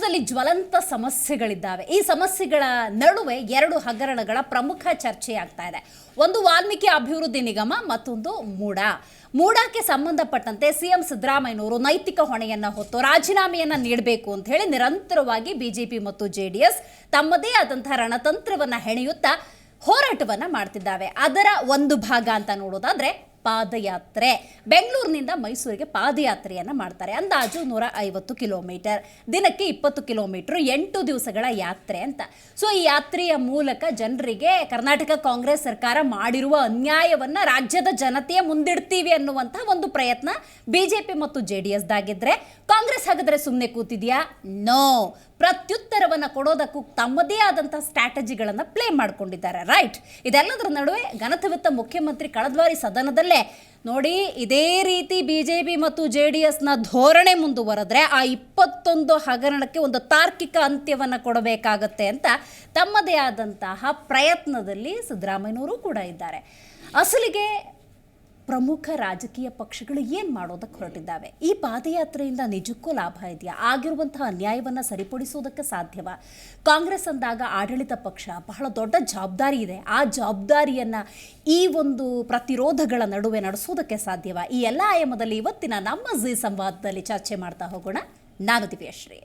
ರಾಜ್ಯದಲ್ಲಿ ಜ್ವಲಂತ ಸಮಸ್ಯೆಗಳಿದ್ದಾವೆ. ಈ ಸಮಸ್ಯೆಗಳ ನಡುವೆ ಎರಡು ಹಗರಣಗಳ ಪ್ರಮುಖ ಚರ್ಚೆಯಾಗ್ತಾ ಇದೆ. ಒಂದು ವಾಲ್ಮೀಕಿ ಅಭಿವೃದ್ಧಿ ನಿಗಮ, ಮತ್ತೊಂದು ಮೂಡಾಕ್ಕೆ ಸಂಬಂಧಪಟ್ಟಂತೆ ಸಿಎಂ ಸಿದ್ದರಾಮಯ್ಯನವರು ನೈತಿಕ ಹೊಣೆಯನ್ನ ಹೊತ್ತು ರಾಜೀನಾಮೆಯನ್ನ ನೀಡಬೇಕು ಅಂತ ಹೇಳಿ ನಿರಂತರವಾಗಿ ಬಿಜೆಪಿ ಮತ್ತು ಜೆಡಿಎಸ್ ತಮ್ಮದೇ ಆದಂತಹ ರಣತಂತ್ರವನ್ನ ಹೆಣೆಯುತ್ತಾ ಹೋರಾಟವನ್ನ ಮಾಡ್ತಿದ್ದಾವೆ. ಅದರ ಒಂದು ಭಾಗ ಅಂತ ನೋಡೋದಾದ್ರೆ ಪಾದಯಾತ್ರೆ. ಬೆಂಗಳೂರಿನಿಂದ ಮೈಸೂರಿಗೆ ಪಾದಯಾತ್ರೆಯನ್ನು ಮಾಡ್ತಾರೆ. ಅಂದಾಜು 150 ಕಿಲೋಮೀಟರ್, ದಿನಕ್ಕೆ 20 ಕಿಲೋಮೀಟರ್, 8 ದಿವಸಗಳ ಯಾತ್ರೆ ಅಂತ. ಸೊ ಈ ಯಾತ್ರೆಯ ಮೂಲಕ ಜನರಿಗೆ ಕರ್ನಾಟಕ ಕಾಂಗ್ರೆಸ್ ಸರ್ಕಾರ ಮಾಡಿರುವ ಅನ್ಯಾಯವನ್ನು ರಾಜ್ಯದ ಜನತೆಯ ಮುಂದಿಡ್ತೀವಿ ಅನ್ನುವಂಥ ಒಂದು ಪ್ರಯತ್ನ ಬಿಜೆಪಿ ಮತ್ತು ಜೆಡಿಎಸ್ ದಾಗಿದ್ರೆ, ಕಾಂಗ್ರೆಸ್ ಹಾಗಾದ್ರೆ ಸುಮ್ಮನೆ ಕೂತಿದ್ಯಾ? ನೋ, ಪ್ರತ್ಯುತ್ತರವನ್ನು ಕೊಡೋದಕ್ಕೂ ತಮ್ಮದೇ ಆದಂಥ ಸ್ಟ್ರಾಟಜಿಗಳನ್ನು ಪ್ಲೇ ಮಾಡ್ಕೊಂಡಿದ್ದಾರೆ. ರೈಟ್. ಇದೆಲ್ಲದರ ನಡುವೆ ಘನತೆವಿತ್ತ ಮುಖ್ಯಮಂತ್ರಿ ಕಳೆದ ಬಾರಿ ಸದನದಲ್ಲೇ ನೋಡಿ, ಇದೇ ರೀತಿ ಬಿಜೆಪಿ ಮತ್ತು ಜೆಡಿಎಸ್ನ ಧೋರಣೆ ಮುಂದುವರೆದ್ರೆ ಆ 21 ಹಗರಣಕ್ಕೆ ಒಂದು ತಾರ್ಕಿಕ ಅಂತ್ಯವನ್ನು ಕೊಡಬೇಕಾಗತ್ತೆ ಅಂತ ತಮ್ಮದೇ ಆದಂತಹ ಪ್ರಯತ್ನದಲ್ಲಿ ಸಿದ್ದರಾಮಯ್ಯನವರು ಕೂಡ ಇದ್ದಾರೆ. ಅಸಲಿಗೆ ಪ್ರಮುಖ ರಾಜಕೀಯ ಪಕ್ಷಗಳು ಏನು ಮಾಡೋದಕ್ಕೆ ಹೊರಟಿದ್ದಾವೆ? ಈ ಪಾದಯಾತ್ರೆಯಿಂದ ನಿಜಕ್ಕೂ ಲಾಭ ಇದೆಯಾ? ಆಗಿರುವಂತಹ ಅನ್ಯಾಯವನ್ನು ಸರಿಪಡಿಸೋದಕ್ಕೆ ಸಾಧ್ಯವಾ? ಕಾಂಗ್ರೆಸ್ ಅಂದಾಗ ಆಡಳಿತ ಪಕ್ಷ, ಬಹಳ ದೊಡ್ಡ ಜವಾಬ್ದಾರಿ ಇದೆ. ಆ ಜವಾಬ್ದಾರಿಯನ್ನು ಈ ಒಂದು ಪ್ರತಿರೋಧಗಳ ನಡುವೆ ನಡೆಸೋದಕ್ಕೆ ಸಾಧ್ಯವಾ? ಈ ಎಲ್ಲ ಆಯಾಮದಲ್ಲಿ ಇವತ್ತಿನ ನಮ್ಮ ಜಿ ಸಂವಾದದಲ್ಲಿ ಚರ್ಚೆ ಮಾಡ್ತಾ ಹೋಗೋಣ. ನಾನು ದಿವ್ಯಶ್ರೀ.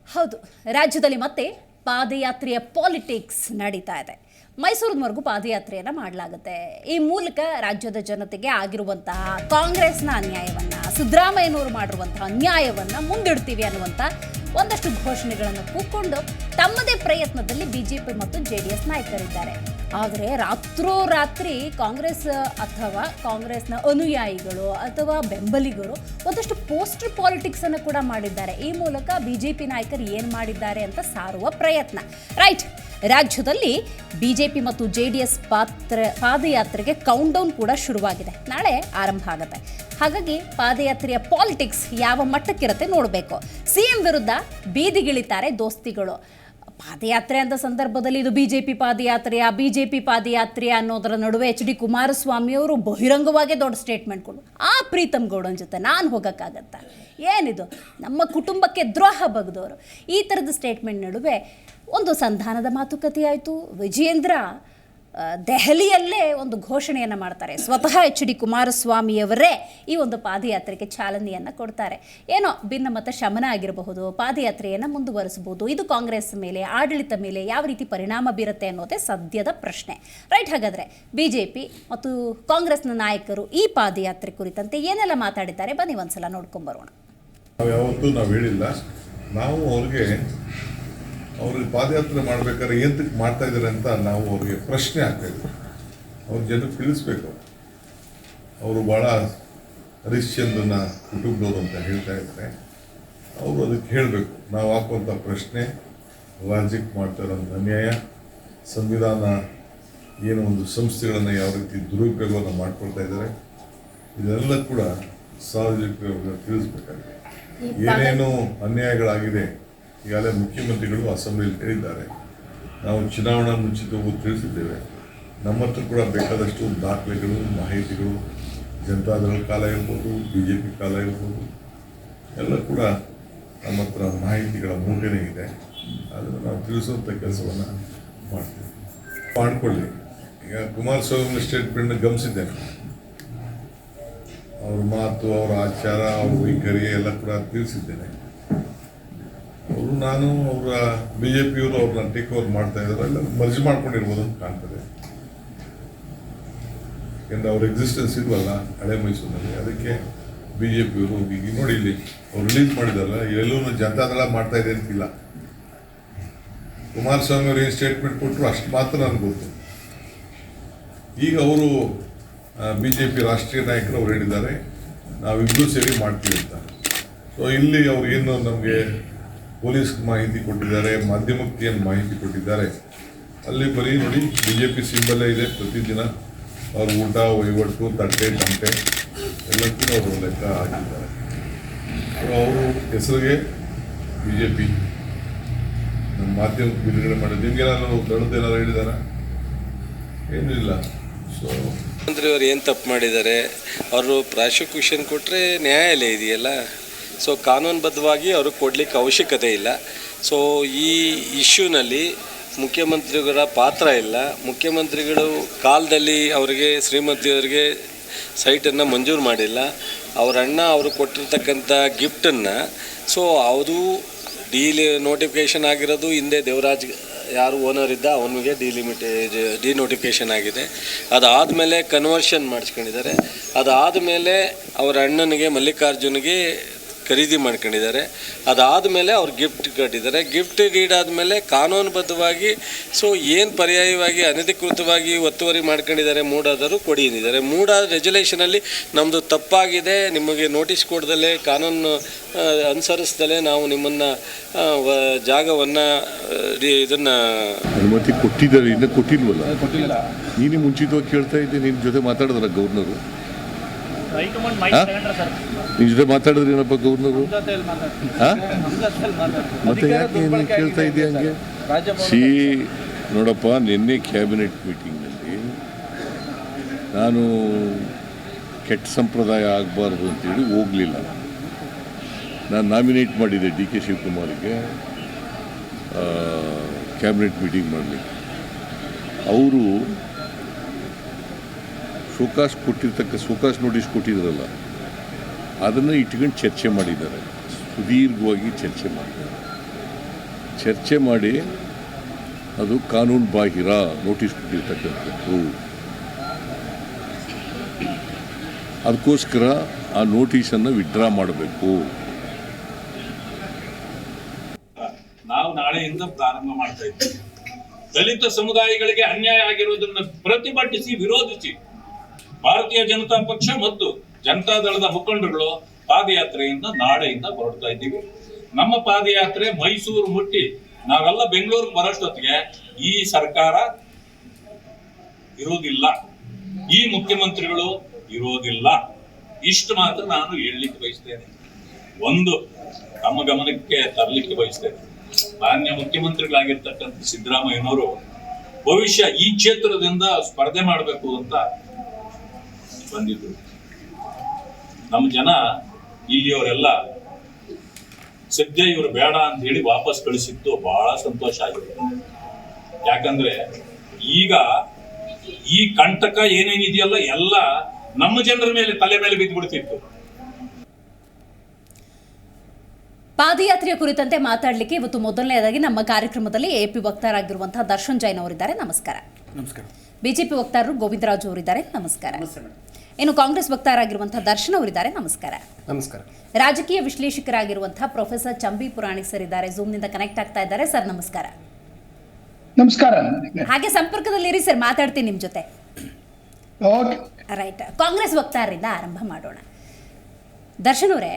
ಹೌದು, ರಾಜ್ಯದಲ್ಲಿ ಮತ್ತೆ ಪಾದಯಾತ್ರೆಯ ಪಾಲಿಟಿಕ್ಸ್ ನಡೀತಾ ಇದೆ. ಮೈಸೂರಿನವರೆಗೂ ಪಾದಯಾತ್ರೆಯನ್ನು ಮಾಡಲಾಗುತ್ತೆ. ಈ ಮೂಲಕ ರಾಜ್ಯದ ಜನತೆಗೆ ಆಗಿರುವಂತಹ ಕಾಂಗ್ರೆಸ್ನ ಅನ್ಯಾಯವನ್ನು, ಸಿದ್ದರಾಮಯ್ಯನವರು ಮಾಡಿರುವಂತಹ ಅನ್ಯಾಯವನ್ನು ಮುಂದಿಡ್ತೀವಿ ಅನ್ನುವಂಥ ಒಂದಷ್ಟು ಘೋಷಣೆಗಳನ್ನು ಕೂತ್ಕೊಂಡು ತಮ್ಮದೇ ಪ್ರಯತ್ನದಲ್ಲಿ ಬಿಜೆಪಿ ಮತ್ತು ಜೆಡಿಎಸ್ ನಾಯಕರಿದ್ದಾರೆ. ಆದರೆ ರಾತ್ರೋರಾತ್ರಿ ಕಾಂಗ್ರೆಸ್ ಅಥವಾ ಕಾಂಗ್ರೆಸ್ನ ಅನುಯಾಯಿಗಳು ಅಥವಾ ಬೆಂಬಲಿಗರು ಒಂದಷ್ಟು ಪೋಸ್ಟರ್ ಪಾಲಿಟಿಕ್ಸನ್ನು ಕೂಡ ಮಾಡಿದ್ದಾರೆ. ಈ ಮೂಲಕ ಬಿಜೆಪಿ ನಾಯಕರು ಏನು ಮಾಡಿದ್ದಾರೆ ಅಂತ ಸಾರುವ ಪ್ರಯತ್ನ. ರೈಟ್. ರಾಜ್ಯದಲ್ಲಿ ಬಿಜೆಪಿ ಮತ್ತು ಜೆಡಿಎಸ್ ಪಾದಯಾತ್ರೆಗೆ ಕೌಂಟ್ ಡೌನ್ ಕೂಡ ಶುರುವಾಗಿದೆ. ನಾಳೆ ಆರಂಭ ಆಗುತ್ತೆ. ಹಾಗಾಗಿ ಪಾದಯಾತ್ರೆಯ ಪಾಲಿಟಿಕ್ಸ್ ಯಾವ ಮಟ್ಟಕ್ಕಿರುತ್ತೆ ನೋಡಬೇಕು. ಸಿಎಂ ವಿರುದ್ಧ ಬೀದಿಗಿಳಿತಾರೆ ದೋಸ್ತಿಗಳು. ಪಾದಯಾತ್ರೆ ಅಂತ ಸಂದರ್ಭದಲ್ಲಿ ಇದು ಬಿಜೆಪಿ ಪಾದಯಾತ್ರೆಯ ಅನ್ನೋದರ ನಡುವೆ HD ಕುಮಾರಸ್ವಾಮಿ ಅವರು ಬಹಿರಂಗವಾಗಿ ದೊಡ್ಡ ಸ್ಟೇಟ್ಮೆಂಟ್ ಕೊಡು. ಆ ಪ್ರೀತಮ್ ಗೌಡನ ಜೊತೆ ನಾನು ಹೋಗೋಕ್ಕಾಗತ್ತಾ? ಏನಿದು, ನಮ್ಮ ಕುಟುಂಬಕ್ಕೆ ದ್ರೋಹ ಬಗೆದವರು. ಈ ಥರದ ಸ್ಟೇಟ್ಮೆಂಟ್ ನಡುವೆ ಒಂದು ಸಂಧಾನದ ಮಾತುಕತೆ ಆಯಿತು. ವಿಜಯೇಂದ್ರ ದೆಹಲಿಯಲ್ಲೇ ಒಂದು ಘೋಷಣೆಯನ್ನು ಮಾಡ್ತಾರೆ. ಸ್ವತಃ HD ಕುಮಾರಸ್ವಾಮಿಯವರೇ ಈ ಒಂದು ಪಾದಯಾತ್ರೆಗೆ ಚಾಲನೆಯನ್ನು ಕೊಡ್ತಾರೆ. ಏನೋ ಭಿನ್ನಮತ ಶಮನ ಆಗಿರಬಹುದು, ಪಾದಯಾತ್ರೆಯನ್ನು ಮುಂದುವರಿಸಬಹುದು. ಇದು ಕಾಂಗ್ರೆಸ್ ಮೇಲೆ, ಆಡಳಿತ ಮೇಲೆ ಯಾವ ರೀತಿ ಪರಿಣಾಮ ಬೀರುತ್ತೆ ಅನ್ನೋದೇ ಸದ್ಯದ ಪ್ರಶ್ನೆ. ರೈಟ್. ಹಾಗಾದರೆ ಬಿಜೆಪಿ ಮತ್ತು ಕಾಂಗ್ರೆಸ್ನ ನಾಯಕರು ಈ ಪಾದಯಾತ್ರೆ ಕುರಿತಂತೆ ಏನೆಲ್ಲ ಮಾತಾಡಿದ್ದಾರೆ ಬನ್ನಿ ಒಂದ್ಸಲ ನೋಡ್ಕೊಂಬರೋಣ. ನಾವು ಹೇಳಿಲ್ಲ, ನಾವು ಅವ್ರಿಗೆ ಪಾದಯಾತ್ರೆ ಮಾಡ್ಬೇಕಾದ್ರೆ ಏಂತಕ್ಕೆ ಮಾಡ್ತಾ ಇದ್ದಾರೆ ಅಂತ ನಾವು ಅವ್ರಿಗೆ ಪ್ರಶ್ನೆ ಆಗ್ತಾಯಿದ್ವಿ. ಅವ್ರ ಜನಕ್ಕೆ ತಿಳಿಸ್ಬೇಕು. ಅವರು ಭಾಳ ಹರಿಶ್ಚಂದ್ರನ ಕುಟುಂಬದವರು ಅಂತ ಹೇಳ್ತಾ ಇದ್ದಾರೆ. ಅವರು ಅದಕ್ಕೆ ಹೇಳಬೇಕು. ನಾವು ಹಾಕುವಂಥ ಪ್ರಶ್ನೆ ರಾಜ್ಯಕ್ಕೆ ಮಾಡ್ತಾ ಇರೋಂಥ ಅನ್ಯಾಯ, ಸಂವಿಧಾನ ಏನು ಒಂದು ಸಂಸ್ಥೆಗಳನ್ನು ಯಾವ ರೀತಿ ದುರುಪಯೋಗವನ್ನು ಮಾಡ್ಕೊಳ್ತಾ ಇದ್ದಾರೆ, ಇದೆಲ್ಲ ಕೂಡ ಸಾರ್ವಜನಿಕರಿಗೆ ತಿಳಿಸ್ಬೇಕಾಗಿದೆ. ಏನೇನು ಅನ್ಯಾಯಗಳಾಗಿದೆ ಈಗಾಗಲೇ ಮುಖ್ಯಮಂತ್ರಿಗಳು ಅಸೆಂಬ್ಲಿಯಲ್ಲಿ ಹೇಳಿದ್ದಾರೆ. ನಾವು ಚುನಾವಣಾ ಮುಂಚಿತವೂ ತಿಳಿಸಿದ್ದೇವೆ. ನಮ್ಮ ಹತ್ರ ಕೂಡ ಬೇಕಾದಷ್ಟು ದಾಖಲೆಗಳು, ಮಾಹಿತಿಗಳು, ಜನತಾದಳ ಕಾಲ ಇರ್ಬೋದು, BJP ಕಾಲ ಇರ್ಬೋದು, ಎಲ್ಲ ಕೂಡ ನಮ್ಮ ಹತ್ರ ಮಾಹಿತಿಗಳ ಮೂಟೆನೇ ಇದೆ. ಅದನ್ನು ನಾವು ತಿಳಿಸುವಂಥ ಕೆಲಸವನ್ನು ಮಾಡ್ಕೊಳ್ಳಿ. ಈಗ ಕುಮಾರಸ್ವಾಮಿ ಸ್ಟೇಟ್ಮೆಂಟ್ನ ಗಮನಿಸಿದ್ದೇನೆ. ಅವ್ರ ಮಾತು, ಅವರ ಆಚಾರ, ಅವ್ರ ವೈಖರಿ ಎಲ್ಲ ಕೂಡ ತಿಳಿಸಿದ್ದೇನೆ. ನಾನು ಅವರ BJPಯವರು ಅವ್ರನ್ನ ಟೇಕ್ ಓವರ್ ಮಾಡ್ತಾ ಇದ್ದಾರೆ, ಎಲ್ಲ ಮರ್ಜ್ ಮಾಡ್ಕೊಂಡಿರ್ಬೋದು ಅಂತ ಕಾಣ್ತದೆ. ಯಾಕೆಂದರೆ ಅವ್ರ ಎಕ್ಸಿಸ್ಟೆನ್ಸ್ ಇಲ್ವಲ್ಲ ಹಳೆ ಮೈಸೂರಿನಲ್ಲಿ. ಅದಕ್ಕೆ BJPಯವರು ಈಗ ನೋಡಿ, ಇಲ್ಲಿ ಅವ್ರು ರಿಲೀಸ್ ಮಾಡಿದಾರಲ್ಲ, ಎಲ್ಲೂ ಜನತಾದಳ ಮಾಡ್ತಾ ಇದೆ ಅಂತಿಲ್ಲ. ಕುಮಾರಸ್ವಾಮಿ ಅವರು ಏನು ಸ್ಟೇಟ್ಮೆಂಟ್ ಕೊಟ್ಟರು ಅಷ್ಟು ಮಾತ್ರ ನನಗೆ ಗೊತ್ತು. ಈಗ ಅವರು BJP ರಾಷ್ಟ್ರೀಯ ನಾಯಕರು ಅವ್ರು ಹೇಳಿದ್ದಾರೆ, ನಾವಿಬ್ಬರೂ ಸೇರಿ ಮಾಡ್ತೀವಿ ಅಂತ. ಸೊ ಇಲ್ಲಿ ಅವ್ರು ಏನು ನಮಗೆ ಪೊಲೀಸ್ ಮಾಹಿತಿ ಕೊಟ್ಟಿದ್ದಾರೆ, ಮಾಧ್ಯಮಕ್ಕೆ ಏನು ಮಾಹಿತಿ ಕೊಟ್ಟಿದ್ದಾರೆ, ಅಲ್ಲಿ ಬರೀ ನೋಡಿ BJP ಸಿಂಬಲ್ಲೇ ಇದೆ. ಪ್ರತಿದಿನ ಅವ್ರ ಊಟ, ವಹಿವಾಟು, ತಟ್ಟೆ, ತಮಟೆ ಎಲ್ಲ ಕೂಡ ಅವರು ಲೆಕ್ಕ ಹಾಕಿದ್ದಾರೆ. ಅವರು ಹೆಸರಿಗೆ BJP ನಮ್ಮ ಮಾಧ್ಯಮಕ್ಕೆ ಬಿಡುಗಡೆ ಮಾಡಿದ್ದು. ನಿಮಗೇನಾದ್ರು ದಳದ್ದೇನಾದ್ರು ಹೇಳಿದಾರ? ಏನೂ ಇಲ್ಲ. ಸೊ ಮಂತ್ರಿಯವರು ಏನು ತಪ್ಪು ಮಾಡಿದ್ದಾರೆ, ಅವರು ಪ್ರಾಸಿಕ್ಯೂಷನ್ ಕೊಟ್ಟರೆ ನ್ಯಾಯಾಲಯ ಇದೆಯಲ್ಲ, ಸೊ ಕಾನೂನುಬದ್ಧವಾಗಿ ಅವರು ಕೊಡಲಿಕ್ಕೆ ಅವಶ್ಯಕತೆ ಇಲ್ಲ. ಸೊ ಈ ಇಶ್ಯೂನಲ್ಲಿ ಮುಖ್ಯಮಂತ್ರಿಗಳ ಪಾತ್ರ ಇಲ್ಲ. ಮುಖ್ಯಮಂತ್ರಿಗಳು ಕಾಲದಲ್ಲಿ ಅವರಿಗೆ ಶ್ರೀಮತಿಯವರಿಗೆ ಸೈಟನ್ನು ಮಂಜೂರು ಮಾಡಿಲ್ಲ. ಅವರ ಅಣ್ಣ ಅವರು ಕೊಟ್ಟಿರ್ತಕ್ಕಂಥ ಗಿಫ್ಟನ್ನು ಸೊ ಅದು ನೋಟಿಫಿಕೇಷನ್ ಆಗಿರೋದು ಹಿಂದೆ ದೇವರಾಜ್ ಯಾರು ಓನರ್ ಇದ್ದ ಅವನಿಗೆ ಡಿನೋಟಿಫಿಕೇಷನ್ ಆಗಿದೆ. ಅದಾದಮೇಲೆ ಕನ್ವರ್ಷನ್ ಮಾಡಿಸ್ಕೊಂಡಿದ್ದಾರೆ. ಅದಾದಮೇಲೆ ಅವರ ಅಣ್ಣನಿಗೆ ಮಲ್ಲಿಕಾರ್ಜುನಿಗೆ ಖರೀದಿ ಮಾಡ್ಕೊಂಡಿದ್ದಾರೆ. ಅದಾದಮೇಲೆ ಅವ್ರು ಗಿಫ್ಟ್ ಕಟ್ಟಿದ್ದಾರೆ. ಗಿಫ್ಟ್ ಡೀಡ್ ಆದಮೇಲೆ ಕಾನೂನುಬದ್ಧವಾಗಿ ಸೊ ಏನು ಪರ್ಯಾಯವಾಗಿ ಅನಧಿಕೃತವಾಗಿ ಒತ್ತುವರಿ ಮಾಡ್ಕೊಂಡಿದ್ದಾರೆ ಮೂಡಾದರು ಕೊಡಿ ಅಂದಿದ್ದಾರೆ. ಮೂಡ ರೆಜುಲೇಷನಲ್ಲಿ ನಮ್ಮದು ತಪ್ಪಾಗಿದೆ, ನಿಮಗೆ ನೋಟಿಸ್ ಕೊಡ್ದಲೇ ಕಾನೂನು ಅನುಸರಿಸ್ದಲೇ ನಾವು ನಿಮ್ಮನ್ನು ಜಾಗವನ್ನು ಇದನ್ನು ಅನುಮತಿ ಕೊಟ್ಟಿದ್ದಾರೆ, ಇನ್ನೂ ಕೊಟ್ಟಿಲ್ವಲ್ಲ. ನೀನು ಮುಂಚಿತವಾಗಿ ಕೇಳ್ತಾ ಇದ್ದೆ, ನಿನ್ನ ಜೊತೆ ಮಾತಾಡಿದ್ರ ಗವರ್ನರು? ನಿನ್ನ ಜೊತೆ ಮಾತಾಡಿದ್ರೇನಪ್ಪ ಗವರ್ನರು? ಮತ್ತೆ ಯಾಕೆ ನೀನು ಕೇಳ್ತಾ ಇದೆಯಾ ಹಂಗೆ? ನೋಡಪ್ಪ, ನಿನ್ನೆ ಕ್ಯಾಬಿನೆಟ್ ಮೀಟಿಂಗ್ನಲ್ಲಿ ನಾನು ಕೆಟ್ಟ ಸಂಪ್ರದಾಯ ಆಗಬಾರ್ದು ಅಂತೇಳಿ ಹೋಗಲಿಲ್ಲ. ನಾನು ನಾಮಿನೇಟ್ ಮಾಡಿದ್ದೆ ಡಿ ಕೆ ಶಿವಕುಮಾರಿಗೆ ಕ್ಯಾಬಿನೆಟ್ ಮೀಟಿಂಗ್ ಮಾಡಲಿಕ್ಕೆ. ಅವರು ಶೋಕಾಸ್ ನೋಟಿಸ್ ಕೊಟ್ಟಿದ್ರಲ್ಲ, ಅದನ್ನು ಇಟ್ಕೊಂಡು ಚರ್ಚೆ ಮಾಡಿದ್ದಾರೆ. ಸುದೀರ್ಘವಾಗಿ ಚರ್ಚೆ ಮಾಡಿ ಅದು ಕಾನೂನು ಬಾಹಿರ ನೋಟಿಸ್ ಕೊಟ್ಟಿರ್ತಕ್ಕಂಥದ್ದು. ಅದಕ್ಕೋಸ್ಕರ ಆ ನೋಟಿಸನ್ನು ವಿಡ್ರಾ ಮಾಡಬೇಕು. ನಾವು ನಾಳೆಯಿಂದ ಪ್ರಾರಂಭ ಮಾಡ್ತಾ ಇದ್ದೀವಿ. ದಲಿತ ಸಮುದಾಯಗಳಿಗೆ ಅನ್ಯಾಯ ಆಗಿರುವುದನ್ನು ಪ್ರತಿಭಟಿಸಿ ವಿರೋಧಿಸಿ ಭಾರತೀಯ ಜನತಾ ಪಕ್ಷ ಮತ್ತು ಜನತಾದಳದ ಮುಖಂಡರುಗಳು ಪಾದಯಾತ್ರೆಯಿಂದ ನಾಳೆಯಿಂದ ಹೊರಡ್ತಾ ಇದ್ದೀವಿ. ನಮ್ಮ ಪಾದಯಾತ್ರೆ ಮೈಸೂರು ಮುಟ್ಟಿ ನಾವೆಲ್ಲ ಬೆಂಗಳೂರಿಗೆ ಬರೋಷ್ಟೊತ್ತಿಗೆ ಈ ಸರ್ಕಾರ ಇರೋದಿಲ್ಲ, ಈ ಮುಖ್ಯಮಂತ್ರಿಗಳು ಇರೋದಿಲ್ಲ. ಇಷ್ಟು ಮಾತ್ರ ನಾನು ಹೇಳಲಿಕ್ಕೆ ಬಯಸ್ತೇನೆ. ಒಂದು ತಮ್ಮ ಗಮನಕ್ಕೆ ತರಲಿಕ್ಕೆ ಬಯಸ್ತೇನೆ, ಮಾನ್ಯ ಮುಖ್ಯಮಂತ್ರಿಗಳಾಗಿರ್ತಕ್ಕಂಥ ಸಿದ್ದರಾಮಯ್ಯನವರು ಭವಿಷ್ಯ ಈ ಕ್ಷೇತ್ರದಿಂದ ಸ್ಪರ್ಧೆ ಮಾಡಬೇಕು ಅಂತ ಬಂದಿದ್ರು. ನಮ್ಮ ಜನ ಇಲ್ಲಿಯವರೆಲ್ಲ ಸದ್ಯ ಇವರು ಬೇಡ ಅಂತ ಹೇಳಿ ವಾಪಸ್ ಕಳಿಸಿತ್ತು. ಬಹಳ ಸಂತೋಷ ಆಗಿದೆ. ಯಾಕಂದ್ರೆ ಈಗ ಈ ಕಂಟಕ ಏನೇನಿದೆಯಲ್ಲ ಎಲ್ಲ ನಮ್ಮ ಜನರ ಮೇಲೆ ತಲೆ ಮೇಲೆ ಬಿದ್ದುಬಿಡ್ತಿತ್ತು. ಪಾದಯಾತ್ರೆಯ ಕುರಿತಂತೆ ಮಾತಾಡಲಿಕ್ಕೆ ಇವತ್ತು ಮೊದಲನೇದಾಗಿ ನಮ್ಮ ಕಾರ್ಯಕ್ರಮದಲ್ಲಿ ಎಪಿ ವಕ್ತಾರರಾಗಿರುವಂತಹ ದರ್ಶನ್ ಜೈನ್ ಅವರಿದ್ದಾರೆ. ನಮಸ್ಕಾರ. ನಮಸ್ಕಾರ. ಬಿಜೆಪಿ ವಕ್ತಾರರು ಗೋವಿಂದರಾಜು ಅವರಿದ್ದಾರೆ. ನಮಸ್ಕಾರ. ಇನ್ನು ಕಾಂಗ್ರೆಸ್ ವಕ್ತಾರರಾಗಿರುವಂತಹ ದರ್ಶನ್ ಅವರಿದ್ದಾರೆ. ನಮಸ್ಕಾರ. ನಮಸ್ಕಾರ. ರಾಜಕೀಯ ವಿಶ್ಲೇಷಕರಾಗಿರುವಂತಹ ಪ್ರೊಫೆಸರ್ ಚಂಬಿ ಪುರಾಣಿಕ್ ಸರ್ ಇದ್ದಾರೆ, ಝೂಮ್ ನಿಂದ ಕನೆಕ್ಟ್ ಆಗ್ತಾ ಇದ್ದಾರೆ. ಸರ್ ನಮಸ್ಕಾರ. ನಮಸ್ಕಾರ. ಹಾಗೆ ಸಂಪರ್ಕದಲ್ಲಿರಿ ಸರ್, ಮಾತಾಡ್ತೀನಿ ನಿಮ್ ಜೊತೆ. ರೈಟ್, ಕಾಂಗ್ರೆಸ್ ವಕ್ತಾರರಿಂದ ಆರಂಭ ಮಾಡೋಣ. ದರ್ಶನ್ ಅವರೇ,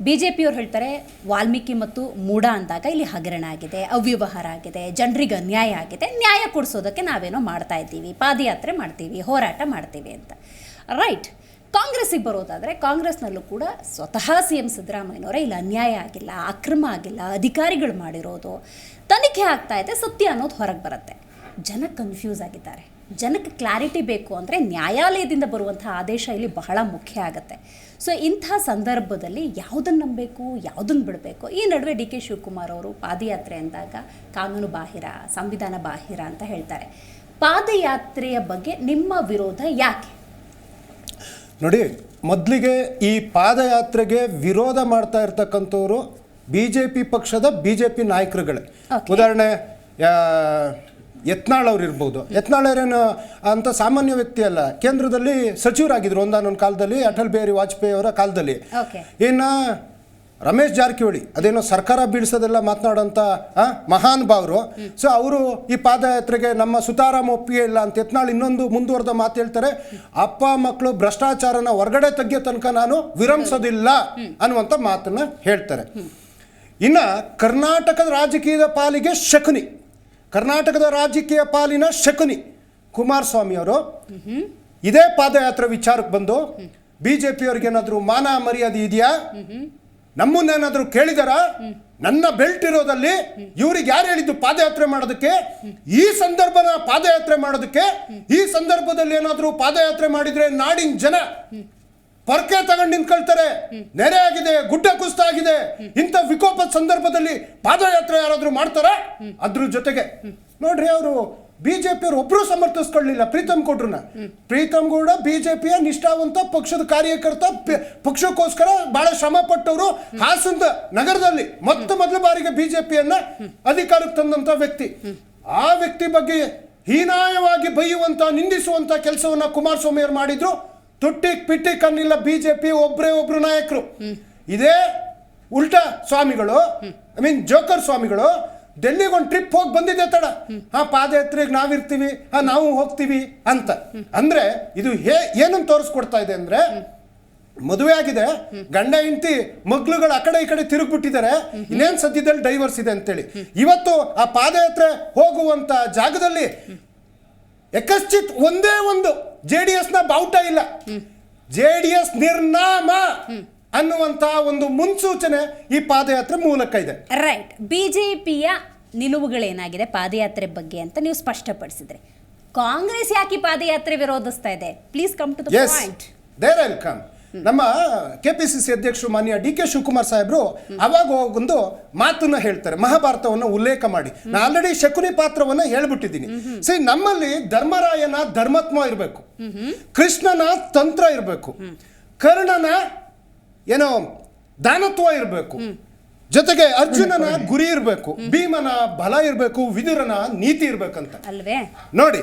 ಬಿಜೆಪಿಯವ್ರು ಹೇಳ್ತಾರೆ ವಾಲ್ಮೀಕಿ ಮತ್ತು ಮೂಡ ಅಂದಾಗ ಇಲ್ಲಿ ಹಗರಣ ಆಗಿದೆ, ಅವ್ಯವಹಾರ ಆಗಿದೆ, ಜನರಿಗೆ ಅನ್ಯಾಯ ಆಗಿದೆ, ನ್ಯಾಯ ಕೊಡಿಸೋದಕ್ಕೆ ನಾವೇನೋ ಮಾಡ್ತಾ ಇದ್ದೀವಿ, ಪಾದಯಾತ್ರೆ ಮಾಡ್ತೀವಿ, ಹೋರಾಟ ಮಾಡ್ತೀವಿ ಅಂತ. ರೈಟ್. ಕಾಂಗ್ರೆಸ್ಸಿಗೆ ಬರೋದಾದರೆ ಕಾಂಗ್ರೆಸ್ನಲ್ಲೂ ಕೂಡ ಸ್ವತಃ CM ಸಿದ್ದರಾಮಯ್ಯನವರೇ ಇಲ್ಲಿ ಅನ್ಯಾಯ ಆಗಿಲ್ಲ, ಅಕ್ರಮ ಆಗಿಲ್ಲ, ಅಧಿಕಾರಿಗಳು ಮಾಡಿರೋದು ತನಿಖೆ ಆಗ್ತಾ ಇದೆ, ಸತ್ಯ ಅನ್ನೋದು ಹೊರಗೆ ಬರುತ್ತೆ. ಜನ ಕನ್ಫ್ಯೂಸ್ ಆಗಿದ್ದಾರೆ. ಜನಕ್ಕೆ ಕ್ಲಾರಿಟಿ ಬೇಕು ಅಂದರೆ ನ್ಯಾಯಾಲಯದಿಂದ ಬರುವಂಥ ಆದೇಶ ಇಲ್ಲಿ ಬಹಳ ಮುಖ್ಯ ಆಗುತ್ತೆ. ಸೊ ಇಂಥ ಸಂದರ್ಭದಲ್ಲಿ ಯಾವುದನ್ನು ನಂಬಬೇಕು, ಯಾವುದನ್ನು ಬಿಡಬೇಕು? ಈ ನಡುವೆ ಡಿ ಕೆ ಶಿವಕುಮಾರ್ ಅವರು ಪಾದಯಾತ್ರೆ ಅಂದಾಗ ಕಾನೂನು ಬಾಹಿರ, ಸಂವಿಧಾನ ಬಾಹಿರ ಅಂತ ಹೇಳ್ತಾರೆ. ಪಾದಯಾತ್ರೆಯ ಬಗ್ಗೆ ನಿಮ್ಮ ವಿರೋಧ ಯಾಕೆ? ನೋಡಿ, ಮೊದಲಿಗೆ ಈ ಪಾದಯಾತ್ರೆಗೆ ವಿರೋಧ ಮಾಡ್ತಾ ಇರ್ತಕ್ಕಂಥವ್ರು BJP ಪಕ್ಷದ BJP ನಾಯಕರುಗಳೇ. ಉದಾಹರಣೆ ಯತ್ನಾಳ್ ಅವ್ರು ಇರ್ಬೋದು. ಯತ್ನಾಳ್ ಅವರೇನು ಅಂತ ಸಾಮಾನ್ಯ ವ್ಯಕ್ತಿ ಅಲ್ಲ, ಕೇಂದ್ರದಲ್ಲಿ ಸಚಿವರಾಗಿದ್ರು ಒಂದಾನೊಂದು ಕಾಲದಲ್ಲಿ, ಅಟಲ್ ಬಿಹಾರಿ ವಾಜಪೇಯಿ ಅವರ ಕಾಲದಲ್ಲಿ. ಇನ್ನು ರಮೇಶ್ ಜಾರಕಿಹೊಳಿ ಅದೇನೋ ಸರ್ಕಾರ ಬೀಳಿಸೋದೆಲ್ಲ ಮಾತನಾಡೋಂಥ ಮಹಾನ್ ಭಾವರು. ಸೊ ಅವರು ಈ ಪಾದಯಾತ್ರೆಗೆ ನಮ್ಮ ಸುತಾರಾಮ್ ಒಪ್ಪಿಗೆ ಇಲ್ಲ ಅಂತ ಯತ್ನಾಳ್ ಇನ್ನೊಂದು ಮುಂದುವರೆದ ಮಾತು ಹೇಳ್ತಾರೆ, ಅಪ್ಪ ಮಕ್ಕಳು ಭ್ರಷ್ಟಾಚಾರನ ಹೊರಗಡೆ ತೆಗಿಯೋ ತನಕ ನಾನು ವಿರಮಿಸೋದಿಲ್ಲ ಅನ್ನುವಂಥ ಮಾತನ್ನ ಹೇಳ್ತಾರೆ. ಇನ್ನು ಕರ್ನಾಟಕದ ರಾಜಕೀಯದ ಪಾಲಿಗೆ ಶಕುನಿ, ಕರ್ನಾಟಕದ ರಾಜಕೀಯ ಪಾಲಿನ ಶಕುನಿ ಕುಮಾರಸ್ವಾಮಿ ಅವರು ಇದೇ ಪಾದಯಾತ್ರೆ ವಿಚಾರಕ್ಕೆ ಬಂದು BJP ಅವ್ರಿಗೇನಾದರೂ ಮಾನ ಮರ್ಯಾದೆ ಇದೆಯಾ, ನಮ್ಮನ್ನೇನಾದರೂ ಕೇಳಿದಾರಾ, ನನ್ನ ಬೆಲ್ಟ್ ಇರೋದಲ್ಲಿ ಇವ್ರಿಗೆ ಯಾರು ಹೇಳಿದ್ದು ಪಾದಯಾತ್ರೆ ಮಾಡೋದಕ್ಕೆ? ಈ ಸಂದರ್ಭನ ಪಾದಯಾತ್ರೆ ಮಾಡೋದಕ್ಕೆ. ಈ ಸಂದರ್ಭದಲ್ಲಿ ಏನಾದರೂ ಪಾದಯಾತ್ರೆ ಮಾಡಿದ್ರೆ ನಾಡಿನ ಜನ ಪರ್ಕೆ ತಗೊಂಡು ನಿಂತ್ಕೊಳ್ತಾರೆ. ನೆರೆ ಆಗಿದೆ, ಗುಡ್ಡ ಕುಸಿತ ಆಗಿದೆ, ಇಂಥ ವಿಕೋಪದ ಸಂದರ್ಭದಲ್ಲಿ ಪಾದಯಾತ್ರೆ ಯಾರಾದ್ರೂ ಮಾಡ್ತಾರ? ಅದ್ರ ಜೊತೆಗೆ ನೋಡ್ರಿ, ಅವರು ಬಿಜೆಪಿಯವರು ಒಬ್ರು ಸಮರ್ಥಿಸ್ಕೊಳ್ಳಿಲ್ಲ ಪ್ರೀತಮ್ ಗೌಡ್ರನ್ನ. ಪ್ರೀತಮ್ ಗೌಡ ಬಿಜೆಪಿಯ ನಿಷ್ಠಾವಂತ ಪಕ್ಷದ ಕಾರ್ಯಕರ್ತ, ಪಕ್ಷಕ್ಕೋಸ್ಕರ ಬಹಳ ಶ್ರಮ ಪಟ್ಟವರು. ಹಾಸನದ ನಗರದಲ್ಲಿ ಮೊದಲ ಬಾರಿಗೆ ಬಿಜೆಪಿಯನ್ನ ಅಧಿಕಾರಕ್ಕೆ ತಂದಂತ ವ್ಯಕ್ತಿ. ಆ ವ್ಯಕ್ತಿ ಬಗ್ಗೆ ಹೀನಾಯವಾಗಿ ಬೈಯುವಂತ, ನಿಂದಿಸುವಂತ ಕೆಲಸವನ್ನ ಕುಮಾರಸ್ವಾಮಿ ಅವರು ಮಾಡಿದ್ರು. ತುಟ್ಟಿಕ್ ಪಿಟ್ಟಿಕ್ ಅನ್ನಿಲ್ಲ ಬಿಜೆಪಿ, ಒಬ್ರು ನಾಯಕರು. ಇದೇ ಉಲ್ಟಾ ಸ್ವಾಮಿಗಳು, ಜೋಕರ್ ಸ್ವಾಮಿಗಳು ಡೆಲ್ಲಿಗೆ ಒಂದು ಟ್ರಿಪ್ ಹೋಗಿ ಬಂದಿದೆ ತಡ. ಪಾದಯಾತ್ರೆಗೆ ನಾವಿರ್ತೀವಿ, ನಾವು ಹೋಗ್ತೀವಿ ಅಂತ. ಅಂದ್ರೆ ಇದು ಏನನ್ನು ತೋರಿಸ್ಕೊಡ್ತಾ ಇದೆ ಅಂದ್ರೆ, ಮದುವೆ ಆಗಿದೆ, ಗಂಡ ಹೆಂಡತಿ ಮಗ್ಳುಗಳು ಆ ಕಡೆ ಈ ಕಡೆ ತಿರುಗ್ಬಿಟ್ಟಿದ್ದಾರೆ, ಇನ್ನೇನ್ ಸದ್ಯದಲ್ಲಿ ಡೈವರ್ಸ್ ಇದೆ ಅಂತೇಳಿ. ಇವತ್ತು ಆ ಪಾದಯಾತ್ರೆ ಹೋಗುವಂತ ಜಾಗದಲ್ಲಿ ಯಕಶ್ಚಿತ್ ಒಂದೇ ಒಂದು JDS ನ ಬಾವುಟ ಇಲ್ಲ. JDS ನಿರ್ನಾಮ ಅನ್ನುವಂತ ಒಂದು ಮುನ್ಸೂಚನೆ ಈ ಪಾದಯಾತ್ರೆ ಮೂಲಕ ಇದೆ. ರೈಟ್. ಬಿಜೆಪಿಯ ನಿಲುವುಗಳೇನಾಗಿದೆ ಪಾದಯಾತ್ರೆ ಬಗ್ಗೆ ಅಂತ ನೀವು ಸ್ಪಷ್ಟಪಡಿಸಿದ್ರಿ. ಕಾಂಗ್ರೆಸ್ ಯಾಕೆ ಪಾದಯಾತ್ರೆ ವಿರೋಧಿಸ್ತಾ ಇದೆ? Please come to the point. There I'll come. ನಮ್ಮ KPCC ಅಧ್ಯಕ್ಷರು ಮಾನ್ಯ DK ಶಿವಕುಮಾರ್ ಸಾಹೇಬ್ರು ಅವಾಗ ಒಂದು ಮಾತನ್ನ ಹೇಳ್ತಾರೆ, ಮಹಾಭಾರತವನ್ನು ಉಲ್ಲೇಖ ಮಾಡಿ. ನಾನು ಆಲ್ರೆಡಿ ಶಕುನಿ ಪಾತ್ರವನ್ನ ಹೇಳ್ಬಿಟ್ಟಿದ್ದೀನಿ. ಸರಿ, ನಮ್ಮಲ್ಲಿ ಧರ್ಮರಾಯನ ಧರ್ಮಾತ್ಮ ಇರಬೇಕು, ಕೃಷ್ಣನ ತಂತ್ರ ಇರಬೇಕು, ಕರ್ಣನ ಏನೋ ದಾನತ್ವ ಇರಬೇಕು, ಜೊತೆಗೆ ಅರ್ಜುನನ ಗುರಿ ಇರಬೇಕು, ಭೀಮನ ಬಲ ಇರಬೇಕು, ವಿದುರನ ನೀತಿ ಇರ್ಬೇಕಂತ ಅಲ್ವೇ? ನೋಡಿ,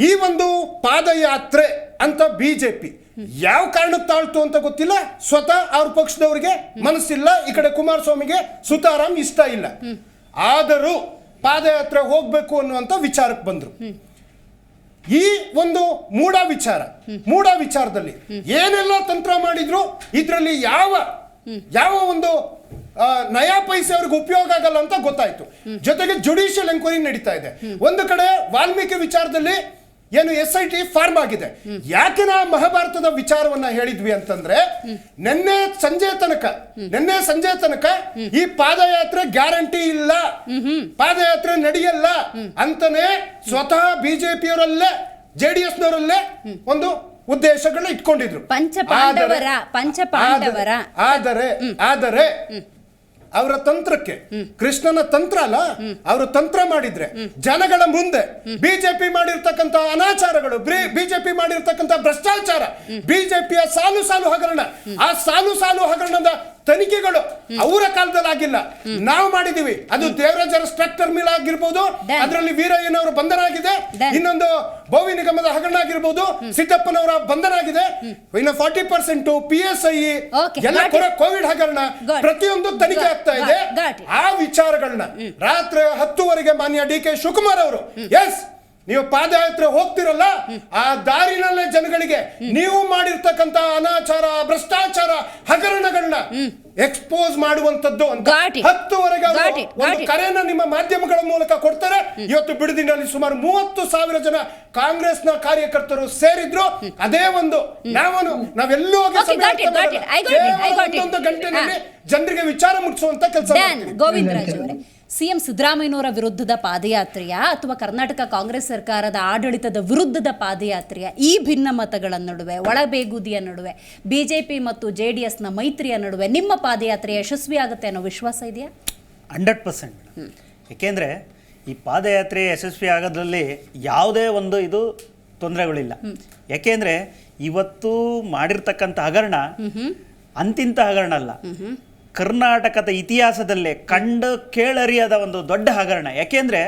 ಈ ಒಂದು ಪಾದಯಾತ್ರೆ ಅಂತ ಬಿಜೆಪಿ ಯಾವ ಕಾರಣಕ್ಕೆ ತಾಳ್ತು ಅಂತ ಗೊತ್ತಿಲ್ಲ. ಸ್ವತಃ ಅವ್ರ ಪಕ್ಷದವರಿಗೆ ಮನಸ್ಸಿಲ್ಲ, ಈ ಕಡೆ ಕುಮಾರಸ್ವಾಮಿಗೆ ಸುತಾರಾಮ್ ಇಷ್ಟ ಇಲ್ಲ. ಆದರೂ ಪಾದಯಾತ್ರೆ ಹೋಗ್ಬೇಕು ಅನ್ನುವಂತ ವಿಚಾರಕ್ಕೆ ಬಂದ್ರು. ಈ ಒಂದು ಮೂಢ ವಿಚಾರದಲ್ಲಿ ಏನೆಲ್ಲ ತಂತ್ರ ಮಾಡಿದ್ರು, ಇದರಲ್ಲಿ ಯಾವ ಒಂದು ನಯಾ ಪೈಸೆ ಅವ್ರಿಗೆ ಉಪಯೋಗ ಆಗಲ್ಲ ಅಂತ ಗೊತ್ತಾಯ್ತು. ಜೊತೆಗೆ ಜುಡಿಷಿಯಲ್ ಎಂಕ್ವೈರಿ ನಡೀತಾ ಇದೆ. ಒಂದು ಕಡೆ ವಾಲ್ಮೀಕಿ ವಿಚಾರದಲ್ಲಿ ಏನು SIT ಫಾರ್ಮ್ ಆಗಿದೆ. ಯಾಕೆ ನಾವು ಮಹಾಭಾರತದ ವಿಚಾರವನ್ನ ಹೇಳಿದ್ವಿ ಅಂತಂದ್ರೆ, ನಿನ್ನೆ ಸಂಜೆ ತನಕ ಈ ಪಾದಯಾತ್ರೆ ಗ್ಯಾರಂಟಿ ಇಲ್ಲ, ಪಾದಯಾತ್ರೆ ನಡೆಯಲ್ಲ ಅಂತಾನೆ ಸ್ವತಃ ಬಿಜೆಪಿಯವರಲ್ಲೇ JDS ನವರಲ್ಲೇ ಒಂದು ಉದ್ದೇಶಗಳನ್ನ ಇಟ್ಕೊಂಡಿದ್ರು. ಆದರೆ ಅವರ ತಂತ್ರಕ್ಕೆ, ಕೃಷ್ಣನ ತಂತ್ರ ಅಲ್ಲ, ಅವರು ತಂತ್ರ ಮಾಡಿದ್ರೆ ಜನಗಳ ಮುಂದೆ ಬಿಜೆಪಿ ಮಾಡಿರ್ತಕ್ಕಂಥ ಅನಾಚಾರಗಳು, ಬಿಜೆಪಿ ಮಾಡಿರ್ತಕ್ಕಂಥ ಭ್ರಷ್ಟಾಚಾರ, ಬಿಜೆಪಿಯ ಸಾಲು ಹಗರಣ, ಆ ಸಾಲು ಹಗರಣದ ತನಿಖೆಗಳು ಅವರ ಕಾಲದಲ್ಲಿ ಆಗಿಲ್ಲ, ನಾವು ಮಾಡಿದೀವಿ. ಅದು ದೇವರಾಜರ ಸ್ಟ್ರಕ್ಚರ್ ಮಿಲ್ ಆಗಿರ್ಬೋದು, ಅದರಲ್ಲಿ ವೀರಯ್ಯನವರು ಬಂಧನ ಆಗಿದೆ, ಇನ್ನೊಂದು ಭೋವಿ ನಿಗಮದ ಹಗರಣ ಆಗಿರ್ಬೋದು, ಸಿದ್ದಪ್ಪನವರ ಬಂಧನ ಆಗಿದೆ, ಇನ್ನು 40% PSI ಎಲ್ಲ ಕೋವಿಡ್ ಹಗರಣ, ಪ್ರತಿಯೊಂದು ತನಿಖೆ ಆಗ್ತಾ ಇದೆ. ಆ ವಿಚಾರಗಳನ್ನ ರಾತ್ರಿ 10 ಮಾನ್ಯ DK ಶಿವಕುಮಾರ್ ಅವರು, ಎಸ್ ನೀವು ಪಾದಯಾತ್ರೆ ಹೋಗ್ತಿರಲ್ಲ, ಆ ದಾರಿನಲ್ಲೇ ಜನಗಳಿಗೆ ನೀವು ಮಾಡಿರ್ತಕ್ಕಂಥ ಅನಾಚಾರ, ಭ್ರಷ್ಟಾಚಾರ, ಹಗರಣಗಳನ್ನ ಎಕ್ಸ್ಪೋಸ್ ಮಾಡುವಂತದ್ದು ಅಂತ 10 ಒಂದು ಕರೆಯನ್ನ ನಿಮ್ಮ ಮಾಧ್ಯಮಗಳ ಮೂಲಕ ಕೊಡ್ತಾರೆ. ಇವತ್ತು ಬಿಡದಿನಲ್ಲಿ ಸುಮಾರು 30,000 ಜನ ಕಾಂಗ್ರೆಸ್ನ ಕಾರ್ಯಕರ್ತರು ಸೇರಿದ್ರು. ಅದೇ ಒಂದು ನಾವೆಲ್ಲೂ ಒಂದೊಂದು ಗಂಟೆನಲ್ಲಿ ಜನರಿಗೆ ವಿಚಾರ ಮುಟ್ಟಿಸುವಂತ ಕೆಲಸ. ಗೋವಿಂದರಾಜ್ ಅವರೇ, CM ಸಿದ್ದರಾಮಯ್ಯನವರ ವಿರುದ್ಧದ ಪಾದಯಾತ್ರೆಯ ಅಥವಾ ಕರ್ನಾಟಕ ಕಾಂಗ್ರೆಸ್ ಸರ್ಕಾರದ ಆಡಳಿತದ ವಿರುದ್ಧದ ಪಾದಯಾತ್ರೆಯ ಈ ಭಿನ್ನ ಮತಗಳ ನಡುವೆ, ಒಳಬೇಗುದಿಯ ನಡುವೆ, ಬಿಜೆಪಿ ಮತ್ತು JDSನ ಮೈತ್ರಿಯ ನಡುವೆ ನಿಮ್ಮ ಪಾದಯಾತ್ರೆ ಯಶಸ್ವಿ ಆಗುತ್ತೆ ಅನ್ನೋ ವಿಶ್ವಾಸ ಇದೆಯಾ? 100%. ಏಕೆಂದರೆ ಈ ಪಾದಯಾತ್ರೆ ಯಶಸ್ವಿ ಆಗೋದ್ರಲ್ಲಿ ಯಾವುದೇ ಒಂದು ಇದು ತೊಂದರೆಗಳಿಲ್ಲ. ಯಾಕೆಂದರೆ ಇವತ್ತು ಮಾಡಿರ್ತಕ್ಕಂಥ ಹಗರಣ ಅಂತಿಂತ ಹಗರಣ ಅಲ್ಲ, ಕರ್ನಾಟಕದ ಇತಿಹಾಸದಲ್ಲೇ ಕಂಡು ಕೇಳರಿಯದ ಒಂದು ದೊಡ್ಡ ಹಗರಣ. ಯಾಕೆಂದ್ರೆ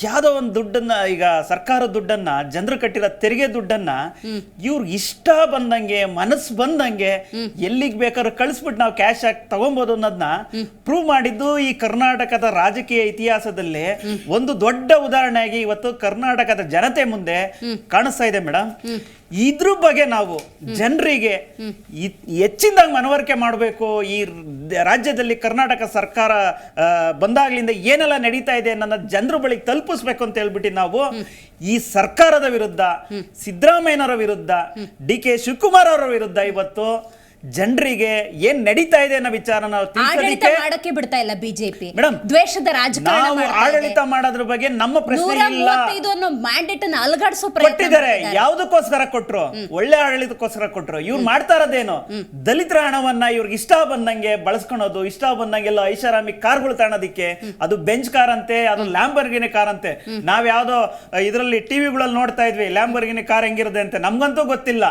ಯಾವುದೋ ಒಂದು ದುಡ್ಡನ್ನ, ಈಗ ಸರ್ಕಾರದ ದುಡ್ಡನ್ನ, ಜನರು ಕಟ್ಟಿರೋ ತೆರಿಗೆ ದುಡ್ಡನ್ನ ಇವ್ರು ಇಷ್ಟ ಬಂದಂಗೆ, ಮನಸ್ಸು ಬಂದಂಗೆ ಎಲ್ಲಿಗೆ ಬೇಕಾದ್ರೂ ಕಳಿಸ್ಬಿಟ್ಟು ನಾವು ಕ್ಯಾಶ್ ಆಗಿ ತಗೊಬೋದು ಅನ್ನೋದನ್ನ ಪ್ರೂವ್ ಮಾಡಿದ್ದು ಈ ಕರ್ನಾಟಕದ ರಾಜಕೀಯ ಇತಿಹಾಸದಲ್ಲೇ ಒಂದು ದೊಡ್ಡ ಉದಾಹರಣೆಯಾಗಿ ಇವತ್ತು ಕರ್ನಾಟಕದ ಜನತೆ ಮುಂದೆ ಕಾಣಿಸ್ತಾ ಇದೆ ಮೇಡಮ್. ಇದ್ರ ಬಗ್ಗೆ ನಾವು ಜನರಿಗೆ ಹೆಚ್ಚಿನದಾಗಿ ಮನವರಿಕೆ ಮಾಡಬೇಕು. ಈ ರಾಜ್ಯದಲ್ಲಿ ಕರ್ನಾಟಕ ಸರ್ಕಾರ ಬಂದಾಗ್ಲಿಂದ ಏನೆಲ್ಲ ನಡೀತಾ ಇದೆ ಅನ್ನೋ ಜನರ ಬಳಿಗೆ ತಲುಪಿಸ್ಬೇಕು ಅಂತ ಹೇಳ್ಬಿಟ್ಟು ನಾವು ಈ ಸರ್ಕಾರದ ವಿರುದ್ಧ, ಸಿದ್ದರಾಮಯ್ಯನವರ ವಿರುದ್ಧ, DK ಶಿವಕುಮಾರ್ ಅವರ ವಿರುದ್ಧ ಇವತ್ತು ಜನರಿಗೆ ಏನ್ ನಡೀತಾ ಇದೆ ಅನ್ನೋ ವಿಚಾರ ನಾವು ಆಡಳಿತ ತಿಳಿಸೋದಕ್ಕೆ ಮಾಡಕ್ಕೆ ಬಿಡ್ತಾ ಇಲ್ಲ ಬಿಜೆಪಿ. ಮೇಡಮ್, ದ್ವೇಷದ ರಾಜಕಾರಣ ನಾವು ಮಾಡ್ತಾ ಇದೆ. ಆಡಳಿತ ಮಾಡೋದ್ರ ಬಗ್ಗೆ ನಮ್ಮ ಪ್ರಶ್ನೆ ಇಲ್ಲ. 135 ಅನ್ನೋ ಮ್ಯಾಂಡೇಟ್ ಅನ್ನು ಅಲುಗಾಡಿಸೋ ಪ್ರಯತ್ನ ಕೊಟ್ಟಿದ್ದಾರೆ. ಮಾಡ್ತಿದ್ದಾರೆ. ಯಾವುದಕ್ಕೋಸ್ಕರ ಕೊಟ್ರು? ಒಳ್ಳೆ ಆಡಳಿತಕ್ಕೋಸ್ಕರ ಕೊಟ್ರು. ಇವ್ರು ಮಾಡ್ತಾ ಇರೋದೇನು? ದಲಿತರ ಹಣವನ್ನ ಇವ್ರಿಗೆ ಇಷ್ಟ ಬಂದಂಗೆ ಬಳಸ್ಕೊಳೋದು, ಇಷ್ಟ ಬಂದಂಗೆಲ್ಲ ಐಷಾರಾಮಿ ಕಾರ್ಗಳು ತಾಣೋದಿಕ್ಕೆ. ಅದು ಬೆಂಚ್ ಕಾರ್ ಅಂತೆ, ಅದು ಲ್ಯಾಂಬರ್ಗಿನಿ ಕಾರ್ ಅಂತೆ. ನಾವ್ ಯಾವ್ದೋ ಇದರಲ್ಲಿ ಟಿವಿಗಳಲ್ಲಿ ನೋಡ್ತಾ ಇದ್ವಿ ಲ್ಯಾಂಬರ್ಗಿನಿ ಕಾರ್ ಹೆಂಗಿರುತ್ತೆ ಅಂತ. ನಮ್ಗಂತೂ ಗೊತ್ತಿಲ್ಲ,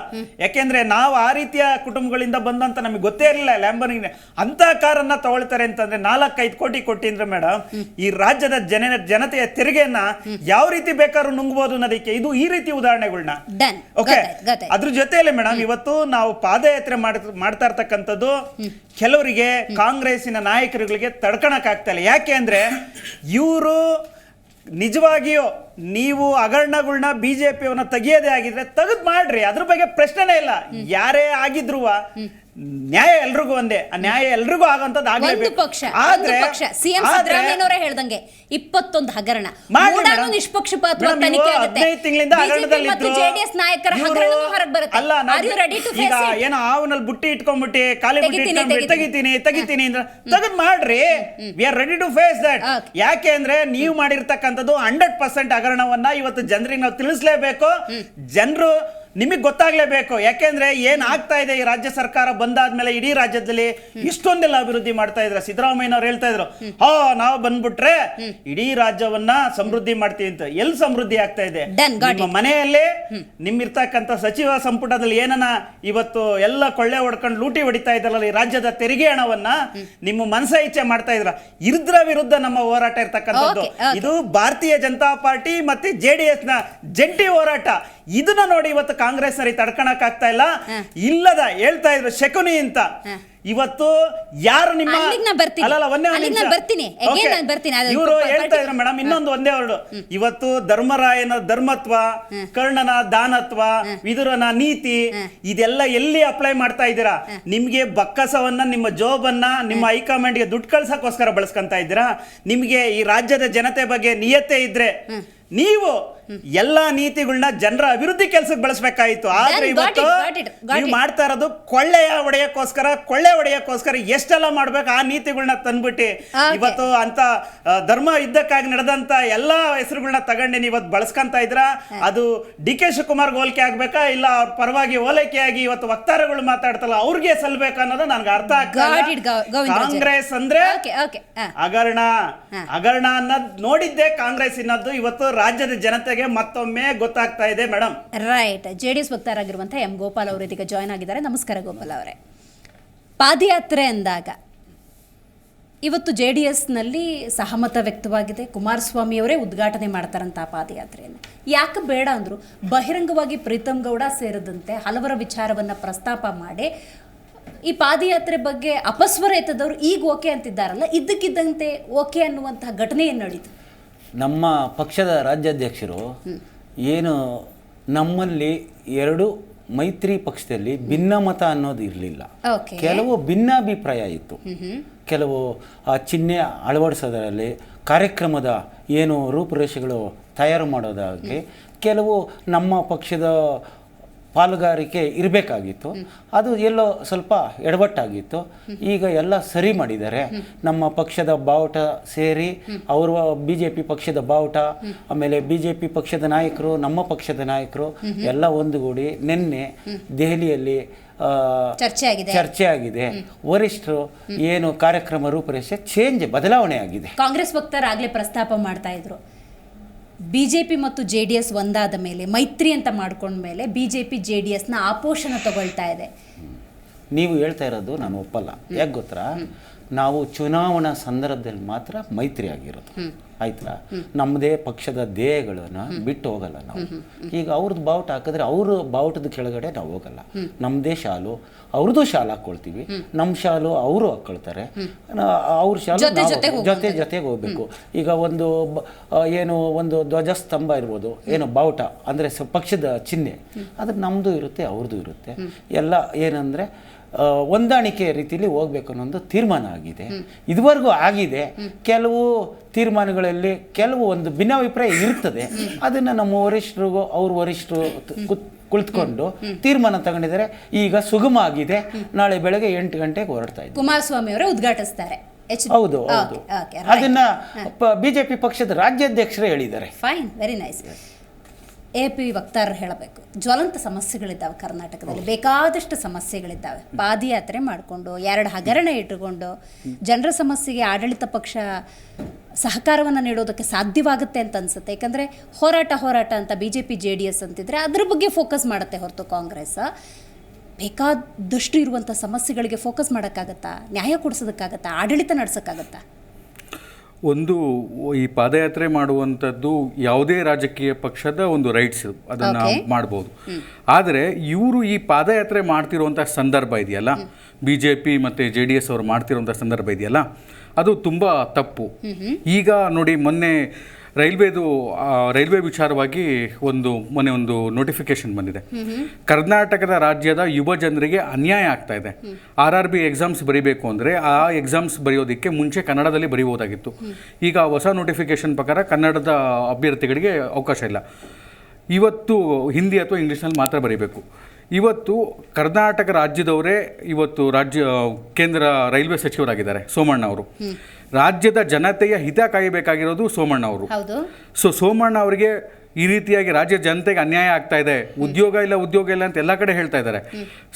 ಯಾಕೆಂದ್ರೆ ನಾವು ಆ ರೀತಿಯ ಕುಟುಂಬಗಳಿಂದ ಬಂದಂತ ನಮಗೆ ಗೊತ್ತೇ ಇರಲಿಲ್ಲ ಲ್ಯಾಂಬರ್ಗಿನಿ ಅಂತ ಕಾರನ್ನ ತಗೊಳ್ತಾರೆ ಅಂತಂದ್ರೆ 4-5 ಕೋಟಿ ಕೊಟ್ಟಿದ್ರೆ ಮೇಡಮ್, ಈ ರಾಜ್ಯದ ಜನತೆಯ ತೆರಿಗೆಯನ್ನ ಯಾವ ರೀತಿ ಬೇಕಾದ್ರೂ ನುಂಗಬಹುದು ಅನ್ನೋದಕ್ಕೆ ಇದು ಈ ರೀತಿ ಉದಾಹರಣೆಗಳನ್ನ. Done. ಓಕೆ, ಗೊತ್ತಾಯ್ತು. ಅದ್ರ ಜೊತೆಯಲ್ಲಿ ಮೇಡಮ್ ಇವತ್ತು ನಾವು ಪಾದಯಾತ್ರೆ ಮಾಡ್ತಾ ಇರ್ತಕ್ಕಂಥದ್ದು ಕೆಲವರಿಗೆ ಕಾಂಗ್ರೆಸ್ಸಿನ ನಾಯಕರುಗಳಿಗೆ ತಡ್ಕಣಕ್ ಆಗ್ತಾ ಇಲ್ಲ. ಯಾಕೆ ಅಂದ್ರೆ ಇವರು ನಿಜವಾಗಿಯೂ ನೀವು ಹಗರಣಗಳನ್ನ ಬಿಜೆಪಿಯವನ್ನ ತೆಗಿಯೋದೇ ಆಗಿದ್ರೆ ತೆಗೆದು ಮಾಡ್ರಿ, ಅದ್ರ ಬಗ್ಗೆ ಪ್ರಶ್ನೆನೇ ಇಲ್ಲ. ಯಾರೇ ಆಗಿದ್ರು ನ್ಯಾಯ ಎಲ್ರಿಗೂ ಒಂದೇ, ಆ ನ್ಯಾಯ ಎಲ್ರಿಗೂ ಆಗುವಂತದ್ದು ಒಂದು ಆಗ್ಲೇಬೇಕು. ಪಕ್ಷ ಸಿಎಂ ಸಿದ್ದರಾಮಯ್ಯನವರೇ ಹೇಳ್ದಂಗೆ 21 ಹಗರಣ ಮೂಡಾನು ನಿಷ್ಪಕ್ಷಪಾತವಾಗಿ ತನಿಖೆ ಆಗುತ್ತೆ. 15 ತಿಂಗಳಿಂದ ಹಗರಣದಲ್ಲಿ ಮತ್ತು ಜೆಡಿಎಸ್ ನಾಯಕರ ಹಗರಣನೂ ಹೊರಗೆ ಬರುತ್ತೆ. ಅಲ್ಲ, Are you ready to ಈಗ face it? ಏನೋ ಆವನಲ್ಲಿ ಬುಟ್ಟಿ ಇಟ್ಕೊಂಡ್ಬಿಟ್ಟು ಖಾಲಿ ಬುಟ್ಟಿ ಇಟ್ಕೊಂಡ್ಬಿಟ್ಟು ತೆಗಿತೀನಿ ಅಂದ್ರೆ ತೆಗೆದು ಮಾಡ್ರಿ. We are ready to face that. ಯಾಕೆ ಅಂದ್ರೆ ನೀವು ಮಾಡಿರ್ತಕ್ಕಂಥದ್ದು 100% ಹಗರಣವನ್ನ ಇವತ್ತು ಜನರಿಗೆ ನಾವು ತಿಳಿಸ್ಲೇಬೇಕು. ಜನರು ನಿಮಗೆ ಗೊತ್ತಾಗ್ಲೇಬೇಕು. ಯಾಕೆಂದ್ರೆ ಏನ್ ಆಗ್ತಾ ಇದೆ ಈ ರಾಜ್ಯ ಸರ್ಕಾರ ಬಂದಾದ್ಮೇಲೆ ಇಡೀ ರಾಜ್ಯದಲ್ಲಿ ಇಷ್ಟೊಂದೆಲ್ಲ ಅಭಿವೃದ್ಧಿ ಮಾಡ್ತಾ ಇದ್ರ. ಸಿದ್ದರಾಮಯ್ಯನವ್ರು ಹೇಳ್ತಾ ಇದ್ರು, ನಾವು ಬಂದ್ಬಿಟ್ರೆ ಇಡೀ ರಾಜ್ಯವನ್ನ ಸಮೃದ್ಧಿ ಮಾಡ್ತೀವಿ ಅಂತ. ಎಲ್ಲಿ ಸಮೃದ್ಧಿ ಆಗ್ತಾ ಇದೆ? ನಿಮ್ಮ ಮನೆಯಲ್ಲೇ ನಿಮ್ಮಿರ್ತಕ್ಕಂಥ ಸಚಿವ ಸಂಪುಟದಲ್ಲಿ ಏನನ್ನ ಇವತ್ತು ಎಲ್ಲ ಕೊಳ್ಳೆ ಹೊಡ್ಕೊಂಡು ಲೂಟಿ ಹೊಡಿತಾ ಇದ್ರಲ್ಲ ಈ ರಾಜ್ಯದ ತೆರಿಗೆ ಹಣವನ್ನ ನಿಮ್ಮ ಮನಸ ಇಚ್ಛೆ ಮಾಡ್ತಾ ಇದ್ರ. ಇದ್ರ ವಿರುದ್ಧ ನಮ್ಮ ಹೋರಾಟ ಇರ್ತಕ್ಕಂಥದ್ದು. ಇದು ಭಾರತೀಯ ಜನತಾ ಪಾರ್ಟಿ ಮತ್ತೆ JDS ನ ಜಂಟಿ ಹೋರಾಟ. ಇದನ್ನ ನೋಡಿ ಇವತ್ತು ಕಾಂಗ್ರೆಸ್ ನರಿ ತಡ್ಕಣಕ್ ಆಗ್ತಾ ಇಲ್ಲ. ಇಲ್ಲದ ಹೇಳ್ತಾ ಇದ್ರು ಶಕುನಿ ಅಂತ. ಇವತ್ತು ಯಾರು ನಿಮ್ಮ ಇವರು ಹೇಳ್ತಾ ಇದ್ರು ಮೇಡಮ್, ಇನ್ನೊಂದು ಒಂದೇ ವರ್ಡ್. ಇವತ್ತು ಧರ್ಮರಾಯನ ಧರ್ಮತ್ವ, ಕರ್ಣನ ದಾನತ್ವ, ವಿದುರನ ನೀತಿ, ಇದೆಲ್ಲ ಎಲ್ಲಿ ಅಪ್ಲೈ ಮಾಡ್ತಾ ಇದ್ದೀರಾ? ನಿಮ್ಗೆ ಬಕ್ಕಸವನ್ನ, ನಿಮ್ಮ ಜೋಬನ್ನ ನಿಮ್ಮ ಹೈಕಮಾಂಡ್ಗೆ ದುಡ್ಡು ಕಳ್ಸಕ್ಕೋಸ್ಕರ ಬಳಸ್ಕೊಂತ ಇದ್ದೀರಾ? ನಿಮ್ಗೆ ಈ ರಾಜ್ಯದ ಜನತೆ ಬಗ್ಗೆ ನಿಯತ್ತೆ ಇದ್ರೆ ನೀವು ಎಲ್ಲಾ ನೀತಿಗಳನ್ನ ಜನರ ಅಭಿವೃದ್ಧಿ ಕೆಲಸಕ್ಕೆ ಬಳಸಬೇಕಾಯಿತು. ಆದ್ರೆ ಇವತ್ತು ನೀವು ಮಾಡ್ತಾ ಇರೋದು ಕೊಳ್ಳೆ ಹೊಡೆಯಕ್ಕೋಸ್ಕರ ಎಷ್ಟೆಲ್ಲ ಮಾಡ್ಬೇಕು ಆ ನೀತಿಗಳನ್ನ ತಂದ್ಬಿಟ್ಟು ಇವತ್ತು ಅಂತ ಧರ್ಮ ಯುದ್ಧಕ್ಕಾಗಿ ನಡೆದಂತ ಎಲ್ಲಾ ಹೆಸರುಗಳನ್ನ ತಗೊಂಡು ನೀವು ಇವತ್ತು ಬಳಸ್ಕೊಂತ ಇದ್ರ. ಅದು DK ಶಿವಕುಮಾರ್ ಹೋಲಿಕೆ ಆಗ್ಬೇಕಾ, ಇಲ್ಲ ಅವ್ರ ಪರವಾಗಿ ಹೋಲಿಕೆಯಾಗಿ ಇವತ್ತು ವಕ್ತಾರಗಳು ಮಾತಾಡ್ತಲ್ಲ ಅವ್ರಿಗೆ ಸಲ್ಬೇಕು ಅನ್ನೋದು ನನ್ಗೆ ಅರ್ಥ ಆಗ್ತದೆ. ಕಾಂಗ್ರೆಸ್ ಅಂದ್ರೆ ಹಗರಣ ಅನ್ನೋದು ನೋಡಿದ್ದೆ ಕಾಂಗ್ರೆಸ್ ಇನ್ನದ್ದು ಇವತ್ತು ರಾಜ್ಯದ ಜನತೆಗೆ ಮತ್ತೊಮ್ಮೆ ಗೊತ್ತಾಗ್ತಾ ಇದೆ madam. Right. JDS ವಕ್ತಾರಾಗಿರುವಂತಹ M. Gopal ಅವರು ಇದೀಗ ಜಾಯ್ನ್ ಆಗಿದ್ದಾರೆ. ನಮಸ್ಕಾರ ಗೋಪಾಲ್ ಅವರೇ. ಪಾದಯಾತ್ರೆ ಅಂದಾಗ ಇವತ್ತು JDSನಲ್ಲಿ ಸಹಮತ ವ್ಯಕ್ತವಾಗಿದೆ. ಕುಮಾರಸ್ವಾಮಿ ಅವರೇ ಉದ್ಘಾಟನೆ ಮಾಡ್ತಾರಂತ ಪಾದಯಾತ್ರೆಯನ್ನು. ಯಾಕೆ ಬೇಡ ಅಂದ್ರು? ಬಹಿರಂಗವಾಗಿ ಪ್ರೀತಮ್ ಗೌಡ ಸೇರಿದಂತೆ ಹಲವರ ವಿಚಾರವನ್ನ ಪ್ರಸ್ತಾಪ ಮಾಡಿ ಈ ಪಾದಯಾತ್ರೆ ಬಗ್ಗೆ ಅಪಸ್ವರ ಎತ್ತದವರು ಈಗ ಓಕೆ ಅಂತಿದ್ದಾರಲ್ಲ, ಇದ್ದಕ್ಕಿದ್ದಂತೆ ಓಕೆ ಅನ್ನುವಂತಹ ಘಟನೆ ಏನು ನಡೀತು? ನಮ್ಮ ಪಕ್ಷದ ರಾಜ್ಯಾಧ್ಯಕ್ಷರು ಏನು ನಮ್ಮಲ್ಲಿ ಎರಡು ಮೈತ್ರಿ ಪಕ್ಷದಲ್ಲಿ ಭಿನ್ನಮತ ಅನ್ನೋದು ಇರಲಿಲ್ಲ. ಕೆಲವು ಭಿನ್ನಾಭಿಪ್ರಾಯ ಇತ್ತು. ಕೆಲವು ಚಿಹ್ನೆ ಅಳವಡಿಸೋದರಲ್ಲಿ, ಕಾರ್ಯಕ್ರಮದ ಏನು ರೂಪುರೇಷೆಗಳು ತಯಾರು ಮಾಡೋದಾಗಲಿ, ಕೆಲವು ನಮ್ಮ ಪಕ್ಷದ ಪಾಲುಗಾರಿಕೆ ಇರಬೇಕಾಗಿತ್ತು. ಅದು ಎಲ್ಲೋ ಸ್ವಲ್ಪ ಎಡವಟ್ಟಾಗಿತ್ತು. ಈಗ ಎಲ್ಲ ಸರಿ ಮಾಡಿದ್ದಾರೆ. ನಮ್ಮ ಪಕ್ಷದ ಬಾವುಟ ಸೇರಿ ಅವರು BJP ಪಕ್ಷದ ಬಾವುಟ, ಆಮೇಲೆ BJP ಪಕ್ಷದ ನಾಯಕರು, ನಮ್ಮ ಪಕ್ಷದ ನಾಯಕರು ಎಲ್ಲ ಒಂದುಗೂಡಿ ನಿನ್ನೆ ದೆಹಲಿಯಲ್ಲಿ ಚರ್ಚೆ ಆಗಿದೆ. ವರಿಷ್ಠರು ಏನು ಕಾರ್ಯಕ್ರಮ ರೂಪುರೇಷೆ ಬದಲಾವಣೆ ಆಗಿದೆ. ಕಾಂಗ್ರೆಸ್ ವಕ್ತಾರಾಗಲೇ ಪ್ರಸ್ತಾಪ ಮಾಡ್ತಾ ಇದ್ರು, BJP ಮತ್ತು JDS ಒಂದಾದ ಮೇಲೆ, ಮೈತ್ರಿ ಅಂತ ಮಾಡ್ಕೊಂಡ ಮೇಲೆ BJP JDSನ ಆಪೋಷಣ ತಗೊಳ್ತಾ ಇದೆ. ನೀವು ಹೇಳ್ತಾ ಇರೋದು ನಾನು ಒಪ್ಪಲ್ಲ. ಯಾಕೆ ಗೊತ್ತಾ? ನಾವು ಚುನಾವಣಾ ಸಂದರ್ಭದಲ್ಲಿ ಮಾತ್ರ ಮೈತ್ರಿ ಆಗಿರೋದು, ಆಯ್ತಾ? ನಮ್ಮದೇ ಪಕ್ಷದ ಧ್ಯೇಯಗಳನ್ನು ಬಿಟ್ಟು ಹೋಗಲ್ಲ ನಾವು. ಈಗ ಅವ್ರದ್ದು ಬಾವುಟ ಹಾಕಿದ್ರೆ ಅವ್ರ ಬಾವುಟದ ಕೆಳಗಡೆ ನಾವು ಹೋಗಲ್ಲ. ನಮ್ಮದೇ ಶಾಲು, ಅವ್ರದ್ದು ಶಾಲು ಹಾಕ್ಕೊಳ್ತೀವಿ, ನಮ್ಮ ಶಾಲು ಅವರು ಹಾಕ್ಕೊಳ್ತಾರೆ, ಅವ್ರ ಶಾಲು ಜೊತೆಗೆ ಹೋಗ್ಬೇಕು. ಈಗ ಒಂದು ಧ್ವಜಸ್ತಂಭ ಇರ್ಬೋದು, ಏನು ಬಾವುಟ ಅಂದರೆ ಪಕ್ಷದ ಚಿಹ್ನೆ, ಅದು ನಮ್ಮದು ಇರುತ್ತೆ, ಅವ್ರದ್ದು ಇರುತ್ತೆ. ಎಲ್ಲ ಏನಂದರೆ ಹೊಂದಾಣಿಕೆ ರೀತಿಯಲ್ಲಿ ಹೋಗ್ಬೇಕು ಅನ್ನೋ ಒಂದು ತೀರ್ಮಾನ ಆಗಿದೆ. ಇದುವರೆಗೂ ಆಗಿದೆ. ಕೆಲವು ತೀರ್ಮಾನಗಳಲ್ಲಿ ಕೆಲವು ಒಂದು ಭಿನ್ನಾಭಿಪ್ರಾಯ ಇರ್ತದೆ. ಅದನ್ನು ನಮ್ಮ ವರಿಷ್ಠರಿಗೂ ಅವ್ರ ವರಿಷ್ಠರು ಕುಳಿತುಕೊಂಡು ತೀರ್ಮಾನ ತಗೊಂಡಿದ್ದಾರೆ. ಈಗ ಸುಗಮ ಆಗಿದೆ. ನಾಳೆ ಬೆಳಗ್ಗೆ 8 ಗಂಟೆಗೆ ಹೊರಡ್ತಾ ಇದ್ದೀವಿ. ಕುಮಾರಸ್ವಾಮಿ ಅವರೇ ಉದ್ಘಾಟಿಸ್ತಾರೆ. ಹೌದು ಹೌದು. ಅದನ್ನ ಬಿಜೆಪಿ ಪಕ್ಷದ ರಾಜ್ಯಾಧ್ಯಕ್ಷರೇ ಹೇಳಿದ್ದಾರೆ. Fine, very nice. AP ವಕ್ತಾರರು ಹೇಳಬೇಕು, ಜ್ವಲಂತ ಸಮಸ್ಯೆಗಳಿದ್ದಾವೆ ಕರ್ನಾಟಕದಲ್ಲಿ, ಬೇಕಾದಷ್ಟು ಸಮಸ್ಯೆಗಳಿದ್ದಾವೆ. ಪಾದಯಾತ್ರೆ ಮಾಡಿಕೊಂಡು 2 ಹಗರಣ ಇಟ್ಟುಕೊಂಡು ಜನರ ಸಮಸ್ಯೆಗೆ ಆಡಳಿತ ಪಕ್ಷ ಸಹಕಾರವನ್ನು ನೀಡೋದಕ್ಕೆ ಸಾಧ್ಯವಾಗುತ್ತೆ ಅಂತ ಅನ್ಸುತ್ತೆ. ಯಾಕಂದರೆ ಹೋರಾಟ ಅಂತ BJP JDS ಅಂತಿದ್ರೆ ಅದ್ರ ಬಗ್ಗೆ ಫೋಕಸ್ ಮಾಡುತ್ತೆ ಹೊರತು ಕಾಂಗ್ರೆಸ್ ಬೇಕಾದಷ್ಟು ಇರುವಂಥ ಸಮಸ್ಯೆಗಳಿಗೆ ಫೋಕಸ್ ಮಾಡೋಕ್ಕಾಗತ್ತಾ? ನ್ಯಾಯ ಕೊಡಿಸೋದಕ್ಕಾಗತ್ತಾ? ಆಡಳಿತ ನಡೆಸೋಕ್ಕಾಗತ್ತಾ? ಒಂದು ಈ ಪಾದಯಾತ್ರೆ ಮಾಡುವಂಥದ್ದು ಯಾವುದೇ ರಾಜಕೀಯ ಪಕ್ಷದ ಒಂದು ರೈಟ್ಸ್, ಅದನ್ನು ಮಾಡ್ಬೋದು. ಆದರೆ ಇವರು ಈ ಪಾದಯಾತ್ರೆ ಮಾಡ್ತಿರುವಂಥ ಸಂದರ್ಭ ಇದೆಯಲ್ಲ, BJP ಮತ್ತು JDS ಅವರು ಮಾಡ್ತಿರುವಂಥ ಸಂದರ್ಭ ಇದೆಯಲ್ಲ, ಅದು ತುಂಬ ತಪ್ಪು. ಈಗ ನೋಡಿ, ಮೊನ್ನೆ ರೈಲ್ವೆ ವಿಚಾರವಾಗಿ ಮೊನ್ನೆ ಒಂದು ನೋಟಿಫಿಕೇಶನ್ ಬಂದಿದೆ. ಕರ್ನಾಟಕದ ರಾಜ್ಯದ ಯುವ ಜನರಿಗೆ ಅನ್ಯಾಯ ಆಗ್ತಾ ಇದೆ. RRB ಎಕ್ಸಾಮ್ಸ್ ಬರೀಬೇಕು ಅಂದರೆ ಆ ಎಕ್ಸಾಮ್ಸ್ ಬರೆಯೋದಕ್ಕೆ ಮುಂಚೆ ಕನ್ನಡದಲ್ಲಿ ಬರೀಬೋದಾಗಿತ್ತು. ಈಗ ಹೊಸ ನೋಟಿಫಿಕೇಶನ್ ಪ್ರಕಾರ ಕನ್ನಡದ ಅಭ್ಯರ್ಥಿಗಳಿಗೆ ಅವಕಾಶ ಇಲ್ಲ. ಇವತ್ತು ಹಿಂದಿ ಅಥವಾ ಇಂಗ್ಲೀಷ್ನಲ್ಲಿ ಮಾತ್ರ ಬರೀಬೇಕು. ಇವತ್ತು ಕರ್ನಾಟಕ ರಾಜ್ಯದವರೇ ಇವತ್ತು ಕೇಂದ್ರ ರೈಲ್ವೆ ಸಚಿವರಾಗಿದ್ದಾರೆ ಸೋಮಣ್ಣ ಅವರು. ರಾಜ್ಯದ ಜನತೆಯ ಹಿತ ಕಾಯಬೇಕಾಗಿರೋದು ಸೋಮಣ್ಣ ಅವರು. ಸೊ ಸೋಮಣ್ಣ ಅವರಿಗೆ ಈ ರೀತಿಯಾಗಿ ರಾಜ್ಯ ಜನತೆಗೆ ಅನ್ಯಾಯ ಆಗ್ತಾ ಇದೆ, ಉದ್ಯೋಗ ಇಲ್ಲ ಅಂತ ಎಲ್ಲ ಕಡೆ ಹೇಳ್ತಾ ಇದ್ದಾರೆ.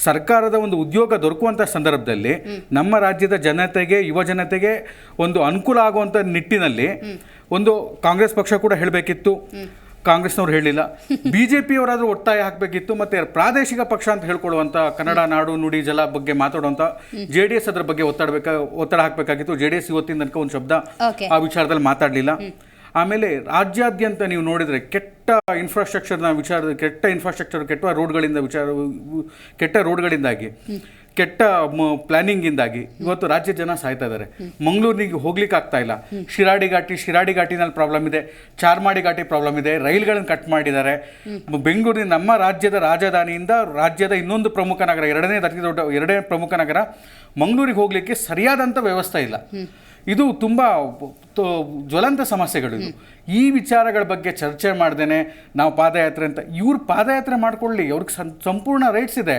ಸರ್ಕಾರದ ಒಂದು ಉದ್ಯೋಗ ದೊರಕುವಂಥ ಸಂದರ್ಭದಲ್ಲಿ ನಮ್ಮ ರಾಜ್ಯದ ಜನತೆಗೆ, ಯುವ ಜನತೆಗೆ ಒಂದು ಅನುಕೂಲ ಆಗುವಂಥ ನಿಟ್ಟಿನಲ್ಲಿ ಒಂದು ಕಾಂಗ್ರೆಸ್ ಪಕ್ಷ ಕೂಡ ಹೇಳಬೇಕಿತ್ತು. ಕಾಂಗ್ರೆಸ್ನವ್ರು ಹೇಳಿಲ್ಲ. BJP ಅವರಾದರೂ ಒತ್ತಾಯ ಹಾಕಬೇಕಿತ್ತು. ಮತ್ತು ಪ್ರಾದೇಶಿಕ ಪಕ್ಷ ಅಂತ ಹೇಳ್ಕೊಳ್ಳುವಂಥ ಕನ್ನಡ ನಾಡು ನುಡಿ ಜಲ ಬಗ್ಗೆ ಮಾತಾಡುವಂಥ JDS ಅದರ ಬಗ್ಗೆ ಒತ್ತಡ ಹಾಕಬೇಕಾಗಿತ್ತು. JDS ಇವತ್ತಿನ ತನಕ ಒಂದು ಶಬ್ದ ಆ ವಿಚಾರದಲ್ಲಿ ಮಾತಾಡಲಿಲ್ಲ. ಆಮೇಲೆ ರಾಜ್ಯಾದ್ಯಂತ ನೀವು ನೋಡಿದರೆ ಕೆಟ್ಟ ಇನ್ಫ್ರಾಸ್ಟ್ರಕ್ಚರ್ ಕೆಟ್ಟ ರೋಡ್ಗಳಿಂದಾಗಿ ಕೆಟ್ಟ ಪ್ಲಾನಿಂಗಿಂದಾಗಿ ಇವತ್ತು ರಾಜ್ಯ ಜನ ಸಾಯ್ತಾ ಇದ್ದಾರೆ. ಮಂಗಳೂರಿಗೆ ಹೋಗ್ಲಿಕ್ಕೆ ಆಗ್ತಾ ಇಲ್ಲ. ಶಿರಾಡಿ ಘಾಟಿನಲ್ಲಿ ಪ್ರಾಬ್ಲಮ್ ಇದೆ, ಚಾರ್ಮಾಡಿ ಘಾಟಿ ಪ್ರಾಬ್ಲಮ್ ಇದೆ, ರೈಲ್ಗಳನ್ನು ಕಟ್ ಮಾಡಿದ್ದಾರೆ. ಬೆಂಗಳೂರಿನ ನಮ್ಮ ರಾಜ್ಯದ ರಾಜಧಾನಿಯಿಂದ ರಾಜ್ಯದ ಇನ್ನೊಂದು ಪ್ರಮುಖ ನಗರ, ಎರಡನೇ ಪ್ರಮುಖ ನಗರ ಮಂಗಳೂರಿಗೆ ಹೋಗ್ಲಿಕ್ಕೆ ಸರಿಯಾದಂಥ ವ್ಯವಸ್ಥೆ ಇಲ್ಲ. ಇದು ತುಂಬ ಜ್ವಲಂತ ಸಮಸ್ಯೆಗಳು. ಈ ವಿಚಾರಗಳ ಬಗ್ಗೆ ಚರ್ಚೆ ಮಾಡ್ದೇನೆ ನಾವು ಪಾದಯಾತ್ರೆ ಅಂತ, ಇವ್ರು ಪಾದಯಾತ್ರೆ ಮಾಡ್ಕೊಳ್ಳಿ, ಅವ್ರಿಗೆ ಸಂಪೂರ್ಣ ರೈಟ್ಸ್ ಇದೆ.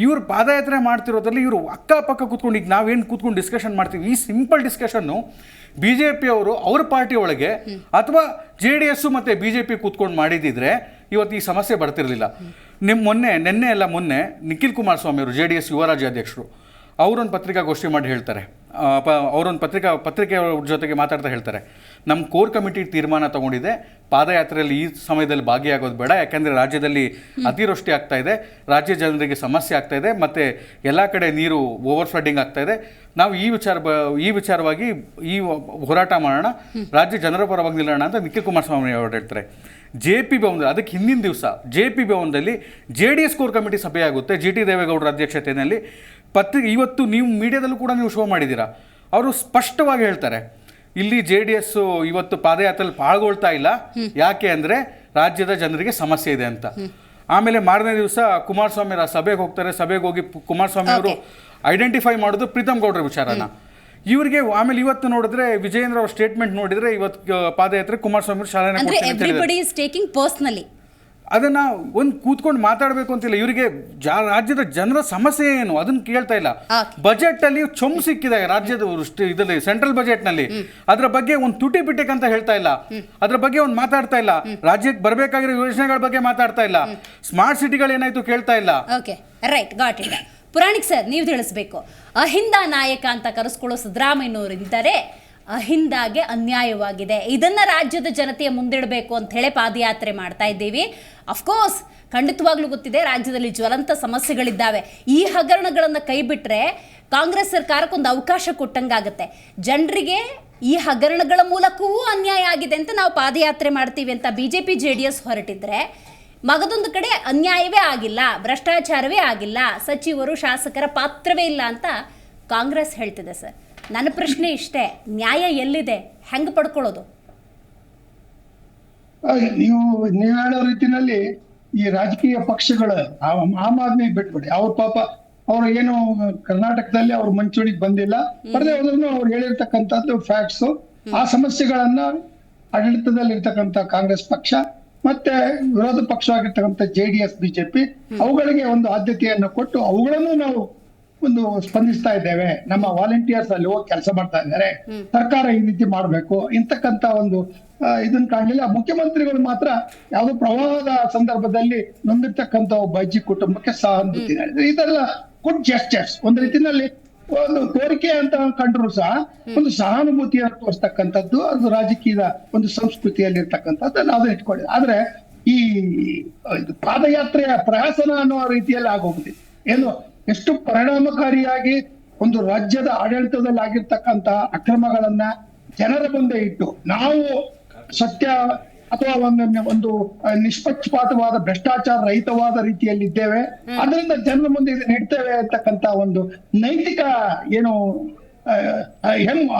ಇವ್ರು ಪಾದಯಾತ್ರೆ ಮಾಡ್ತಿರೋದ್ರಲ್ಲಿ ಇವರು ಅಕ್ಕಪಕ್ಕ ಕೂತ್ಕೊಂಡು, ಈಗ ನಾವೇನು ಕೂತ್ಕೊಂಡು ಡಿಸ್ಕಷನ್ ಮಾಡ್ತೀವಿ, ಈ ಸಿಂಪಲ್ ಡಿಸ್ಕಷನ್ನು BJP ಅವರು ಅವ್ರ ಪಾರ್ಟಿ ಒಳಗೆ ಅಥವಾ JDS ಮತ್ತು BJP ಕೂತ್ಕೊಂಡು ಮಾಡಿದಿದ್ರೆ ಇವತ್ತು ಈ ಸಮಸ್ಯೆ ಬರ್ತಿರಲಿಲ್ಲ. ಮೊನ್ನೆ ನಿಖಿಲ್ ಕುಮಾರಸ್ವಾಮಿ ಅವರು JDS ಯುವ ರಾಜ್ಯಾಧ್ಯಕ್ಷರು ಅವರೊಂದು ಪತ್ರಿಕಾಗೋಷ್ಠಿ ಮಾಡಿ ಹೇಳ್ತಾರೆ, ಅವರೊಂದು ಪತ್ರಿಕೆಯವ್ರ ಜೊತೆಗೆ ಮಾತಾಡ್ತಾ ಹೇಳ್ತಾರೆ, ನಮ್ಮ ಕೋರ್ ಕಮಿಟಿ ತೀರ್ಮಾನ ತಗೊಂಡಿದೆ, ಪಾದಯಾತ್ರೆಯಲ್ಲಿ ಈ ಸಮಯದಲ್ಲಿ ಭಾಗಿಯಾಗೋದು ಬೇಡ, ಯಾಕೆಂದರೆ ರಾಜ್ಯದಲ್ಲಿ ಅತಿವೃಷ್ಟಿ ಆಗ್ತಾ ಇದೆ, ರಾಜ್ಯ ಜನರಿಗೆ ಸಮಸ್ಯೆ ಆಗ್ತಾ ಇದೆ, ಮತ್ತು ಎಲ್ಲ ಕಡೆ ನೀರು ಓವರ್ ಫ್ಲಡ್ಡಿಂಗ್ ಆಗ್ತಾ ಇದೆ. ನಾವು ಈ ವಿಚಾರವಾಗಿ ಈ ಹೋರಾಟ ಮಾಡೋಣ, ರಾಜ್ಯ ಜನರ ಪರವಾಗಿ ನಿಲ್ಲೋಣ ಅಂತ ನಿಖಿಲ್ ಕುಮಾರಸ್ವಾಮಿ ಅವರು ಹೇಳ್ತಾರೆ. JP ಭವನದಲ್ಲಿ, ಅದಕ್ಕೆ ಹಿಂದಿನ ದಿವಸ JP ಭವನದಲ್ಲಿ JDS ಕೋರ್ ಕಮಿಟಿ ಸಭೆ ಆಗುತ್ತೆ, GT ದೇವೇಗೌಡರ ಅಧ್ಯಕ್ಷತೆಯಲ್ಲಿ. ಇವತ್ತು ನೀವು ಮೀಡಿಯಾದಲ್ಲೂ ಕೂಡ ನೀವು ಶೋ ಮಾಡಿದ್ದೀರಾ, ಅವರು ಸ್ಪಷ್ಟವಾಗಿ ಹೇಳ್ತಾರೆ ಇಲ್ಲಿ JDS ಇವತ್ತು ಪಾದಯಾತ್ರೆಯಲ್ಲಿ ಪಾಲ್ಗೊಳ್ತಾ ಇಲ್ಲ, ಯಾಕೆ ಅಂದರೆ ರಾಜ್ಯದ ಜನರಿಗೆ ಸಮಸ್ಯೆ ಇದೆ ಅಂತ. ಆಮೇಲೆ ಮಾರನೇ ದಿವಸ ಕುಮಾರಸ್ವಾಮಿ ಸಭೆಗೆ ಹೋಗ್ತಾರೆ. ಸಭೆಗೆ ಹೋಗಿ ಕುಮಾರಸ್ವಾಮಿ ಅವರು ಐಡೆಂಟಿಫೈ ಮಾಡೋದು ಪ್ರೀತಮ್ ಗೌಡ್ರ ವಿಚಾರನ ಇವರಿಗೆ. ಆಮೇಲೆ ಇವತ್ತು ನೋಡಿದ್ರೆ ವಿಜಯೇಂದ್ರ ಅವ್ರ ಸ್ಟೇಟ್ಮೆಂಟ್ ನೋಡಿದ್ರೆ ಇವತ್ತು ಪಾದಯಾತ್ರೆ ಕುಮಾರಸ್ವಾಮಿ ಶಾಲೆ ಅದನ್ನ ಒಂದು ಕೂತ್ಕೊಂಡು ಮಾತಾಡಬೇಕು ಅಂತಿಲ್ಲ. ಇವರಿಗೆ ರಾಜ್ಯದ ಜನರ ಸಮಸ್ಯೆ ಏನು ಅದನ್ನ ಕೇಳ್ತಾ ಇಲ್ಲ. ಬಜೆಟ್ ಅಲ್ಲಿ ಚೊಂಬು ಸಿಕ್ಕಿದೆ ರಾಜ್ಯದ ಇದರಲ್ಲಿ, ಸೆಂಟ್ರಲ್ ಬಜೆಟ್ ನಲ್ಲಿ. ಅದ್ರ ಬಗ್ಗೆ ಒಂದು ತುಟಿ ಬಿಟ್ಟಿಕ್ ಅಂತ ಹೇಳ್ತಾ ಇಲ್ಲ, ಅದ್ರ ಬಗ್ಗೆ ಒಂದು ಮಾತಾಡ್ತಾ ಇಲ್ಲ. ರಾಜ್ಯಕ್ಕೆ ಬರಬೇಕಾಗಿರೋ ಯೋಜನೆಗಳ ಬಗ್ಗೆ ಮಾತಾಡ್ತಾ ಇಲ್ಲ. ಸ್ಮಾರ್ಟ್ ಸಿಟಿಗಳು ಏನಾಯ್ತು ಕೇಳ್ತಾ ಇಲ್ಲ. ಪುರಾಣಿಕ್ ಸರ್, ನೀವು ತಿಳಿಸ್ಬೇಕು. ಅಹಿಂದ ನಾಯಕ ಅಂತ ಕರೆಸ್ಕೊಳ್ಳೋ ಸಿದ್ದರಾಮಯ್ಯನವರಿದ್ದಾರೆ. ಅಹಿಂದಾಗೆ ಅನ್ಯಾಯವಾಗಿದೆ, ಇದನ್ನ ರಾಜ್ಯದ ಜನತೆಯ ಮುಂದಿಡಬೇಕು ಅಂತ ಹೇಳಿ ಪಾದಯಾತ್ರೆ ಮಾಡ್ತಾ ಇದ್ದೀವಿ. ಅಫ್ಕೋರ್ಸ್ ಖಂಡಿತವಾಗ್ಲೂ ಗೊತ್ತಿದೆ ರಾಜ್ಯದಲ್ಲಿ ಜ್ವಲಂತ ಸಮಸ್ಯೆಗಳಿದ್ದಾವೆ. ಈ ಹಗರಣಗಳನ್ನು ಕೈ ಬಿಟ್ಟರೆ ಕಾಂಗ್ರೆಸ್ ಸರ್ಕಾರಕ್ಕೊಂದು ಅವಕಾಶ ಕೊಟ್ಟಂಗಾಗುತ್ತೆ. ಜನರಿಗೆ ಈ ಹಗರಣಗಳ ಮೂಲಕವೂ ಅನ್ಯಾಯ ಆಗಿದೆ ಅಂತ ನಾವು ಪಾದಯಾತ್ರೆ ಮಾಡ್ತೀವಿ ಅಂತ BJP JDS ಹೊರಟಿದ್ರೆ, ಮಗದೊಂದು ಕಡೆ ಅನ್ಯಾಯವೇ ಆಗಿಲ್ಲ, ಭ್ರಷ್ಟಾಚಾರವೇ ಆಗಿಲ್ಲ, ಸಚಿವರು ಶಾಸಕರ ಪಾತ್ರವೇ ಇಲ್ಲ ಅಂತ ಕಾಂಗ್ರೆಸ್ ಹೇಳ್ತಿದೆ. ಸರ್, ನನ್ನ ಪ್ರಶ್ನೆ ಇಷ್ಟೇ, ನ್ಯಾಯ ಎಲ್ಲಿದೆ, ಹೆಂಗೆ ಪಡ್ಕೊಳ್ಳೋದು? ನೀವು ಹೇಳೋ ರೀತಿನಲ್ಲಿ ಈ ರಾಜಕೀಯ ಪಕ್ಷಗಳು ಆಮ್ ಆದ್ಮಿ ಬಿಟ್ಬಿಡಿ, ಅವ್ರ ಪಾಪ ಅವರು ಏನು ಕರ್ನಾಟಕದಲ್ಲಿ ಅವ್ರು ಮುಂಚೂಣಿಗೆ ಬಂದಿಲ್ಲ, ಬರದೇ ಹೋದ್ರೂ ಅವ್ರು ಹೇಳಿರ್ತಕ್ಕಂಥದ್ದು ಫ್ಯಾಕ್ಟ್ಸ್. ಆ ಸಮಸ್ಯೆಗಳನ್ನ ಆಡಳಿತದಲ್ಲಿರ್ತಕ್ಕಂಥ ಕಾಂಗ್ರೆಸ್ ಪಕ್ಷ ಮತ್ತೆ ವಿರೋಧ ಪಕ್ಷವಾಗಿರ್ತಕ್ಕಂಥ JDS BJP ಅವುಗಳಿಗೆ ಒಂದು ಆದ್ಯತೆಯನ್ನು ಕೊಟ್ಟು ಅವುಗಳನ್ನು ನಾವು ಒಂದು ಸ್ಪಂದಿಸ್ತಾ ಇದ್ದೇವೆ. ನಮ್ಮ ವಾಲಂಟಿಯರ್ಸ್ ಅಲ್ಲಿ ಹೋಗಿ ಕೆಲಸ ಮಾಡ್ತಾ ಇದ್ದಾರೆ, ಸರ್ಕಾರ ಈ ರೀತಿ ಮಾಡ್ಬೇಕು ಇಂತಕ್ಕಂತ ಒಂದು ಇದನ್ನ ಕಾಣಲಿಲ್ಲ. ಮುಖ್ಯಮಂತ್ರಿಗಳು ಮಾತ್ರ ಯಾವುದೋ ಪ್ರವಾಹದ ಸಂದರ್ಭದಲ್ಲಿ ನೊಂದಿರ್ತಕ್ಕಂಥ ಒಬ್ಬ ಅಜ್ಜಿ ಕುಟುಂಬಕ್ಕೆ ಸಹಾನುಭೂತಿ. ಇದೆಲ್ಲ ಗುಡ್ ಜೆಸ್ಚರ್ಸ್, ಒಂದು ರೀತಿಯಲ್ಲಿ ಒಂದು ತೋರಿಕೆ ಅಂತ ಕಂಡ್ರು ಸಹ ಒಂದು ಸಹಾನುಭೂತಿಯನ್ನು ತೋರಿಸ್ತಕ್ಕಂಥದ್ದು ಅದು ರಾಜಕೀಯದ ಒಂದು ಸಂಸ್ಕೃತಿಯಲ್ಲಿ ಇರ್ತಕ್ಕಂಥದ್ದು ನಾವು ಇಟ್ಕೊಂಡಿದ್ದೆ. ಆದ್ರೆ ಈ ಪಾದಯಾತ್ರೆಯ ಪ್ರಹಸನ ಅನ್ನೋ ರೀತಿಯಲ್ಲಿ ಆಗೋಗ್ಬಿಟ್ಟಿದೆ. ಏನು ಎಷ್ಟು ಪರಿಣಾಮಕಾರಿಯಾಗಿ ಒಂದು ರಾಜ್ಯದ ಆಡಳಿತದಲ್ಲಿ ಆಗಿರ್ತಕ್ಕಂಥ ಅಕ್ರಮಗಳನ್ನ ಜನರ ಮುಂದೆ ಇಟ್ಟು ನಾವು ಸತ್ಯ ಅಥವಾ ಒಂದು ನಿಷ್ಪಕ್ಷಪಾತವಾದ ಭ್ರಷ್ಟಾಚಾರ ರಹಿತವಾದ ರೀತಿಯಲ್ಲಿ ಇದ್ದೇವೆ, ಅದರಿಂದ ಜನರ ಮುಂದೆ ಇದನ್ನ ಇಡ್ತೇವೆ ಅಂತಕ್ಕಂಥ ಒಂದು ನೈತಿಕ ಏನು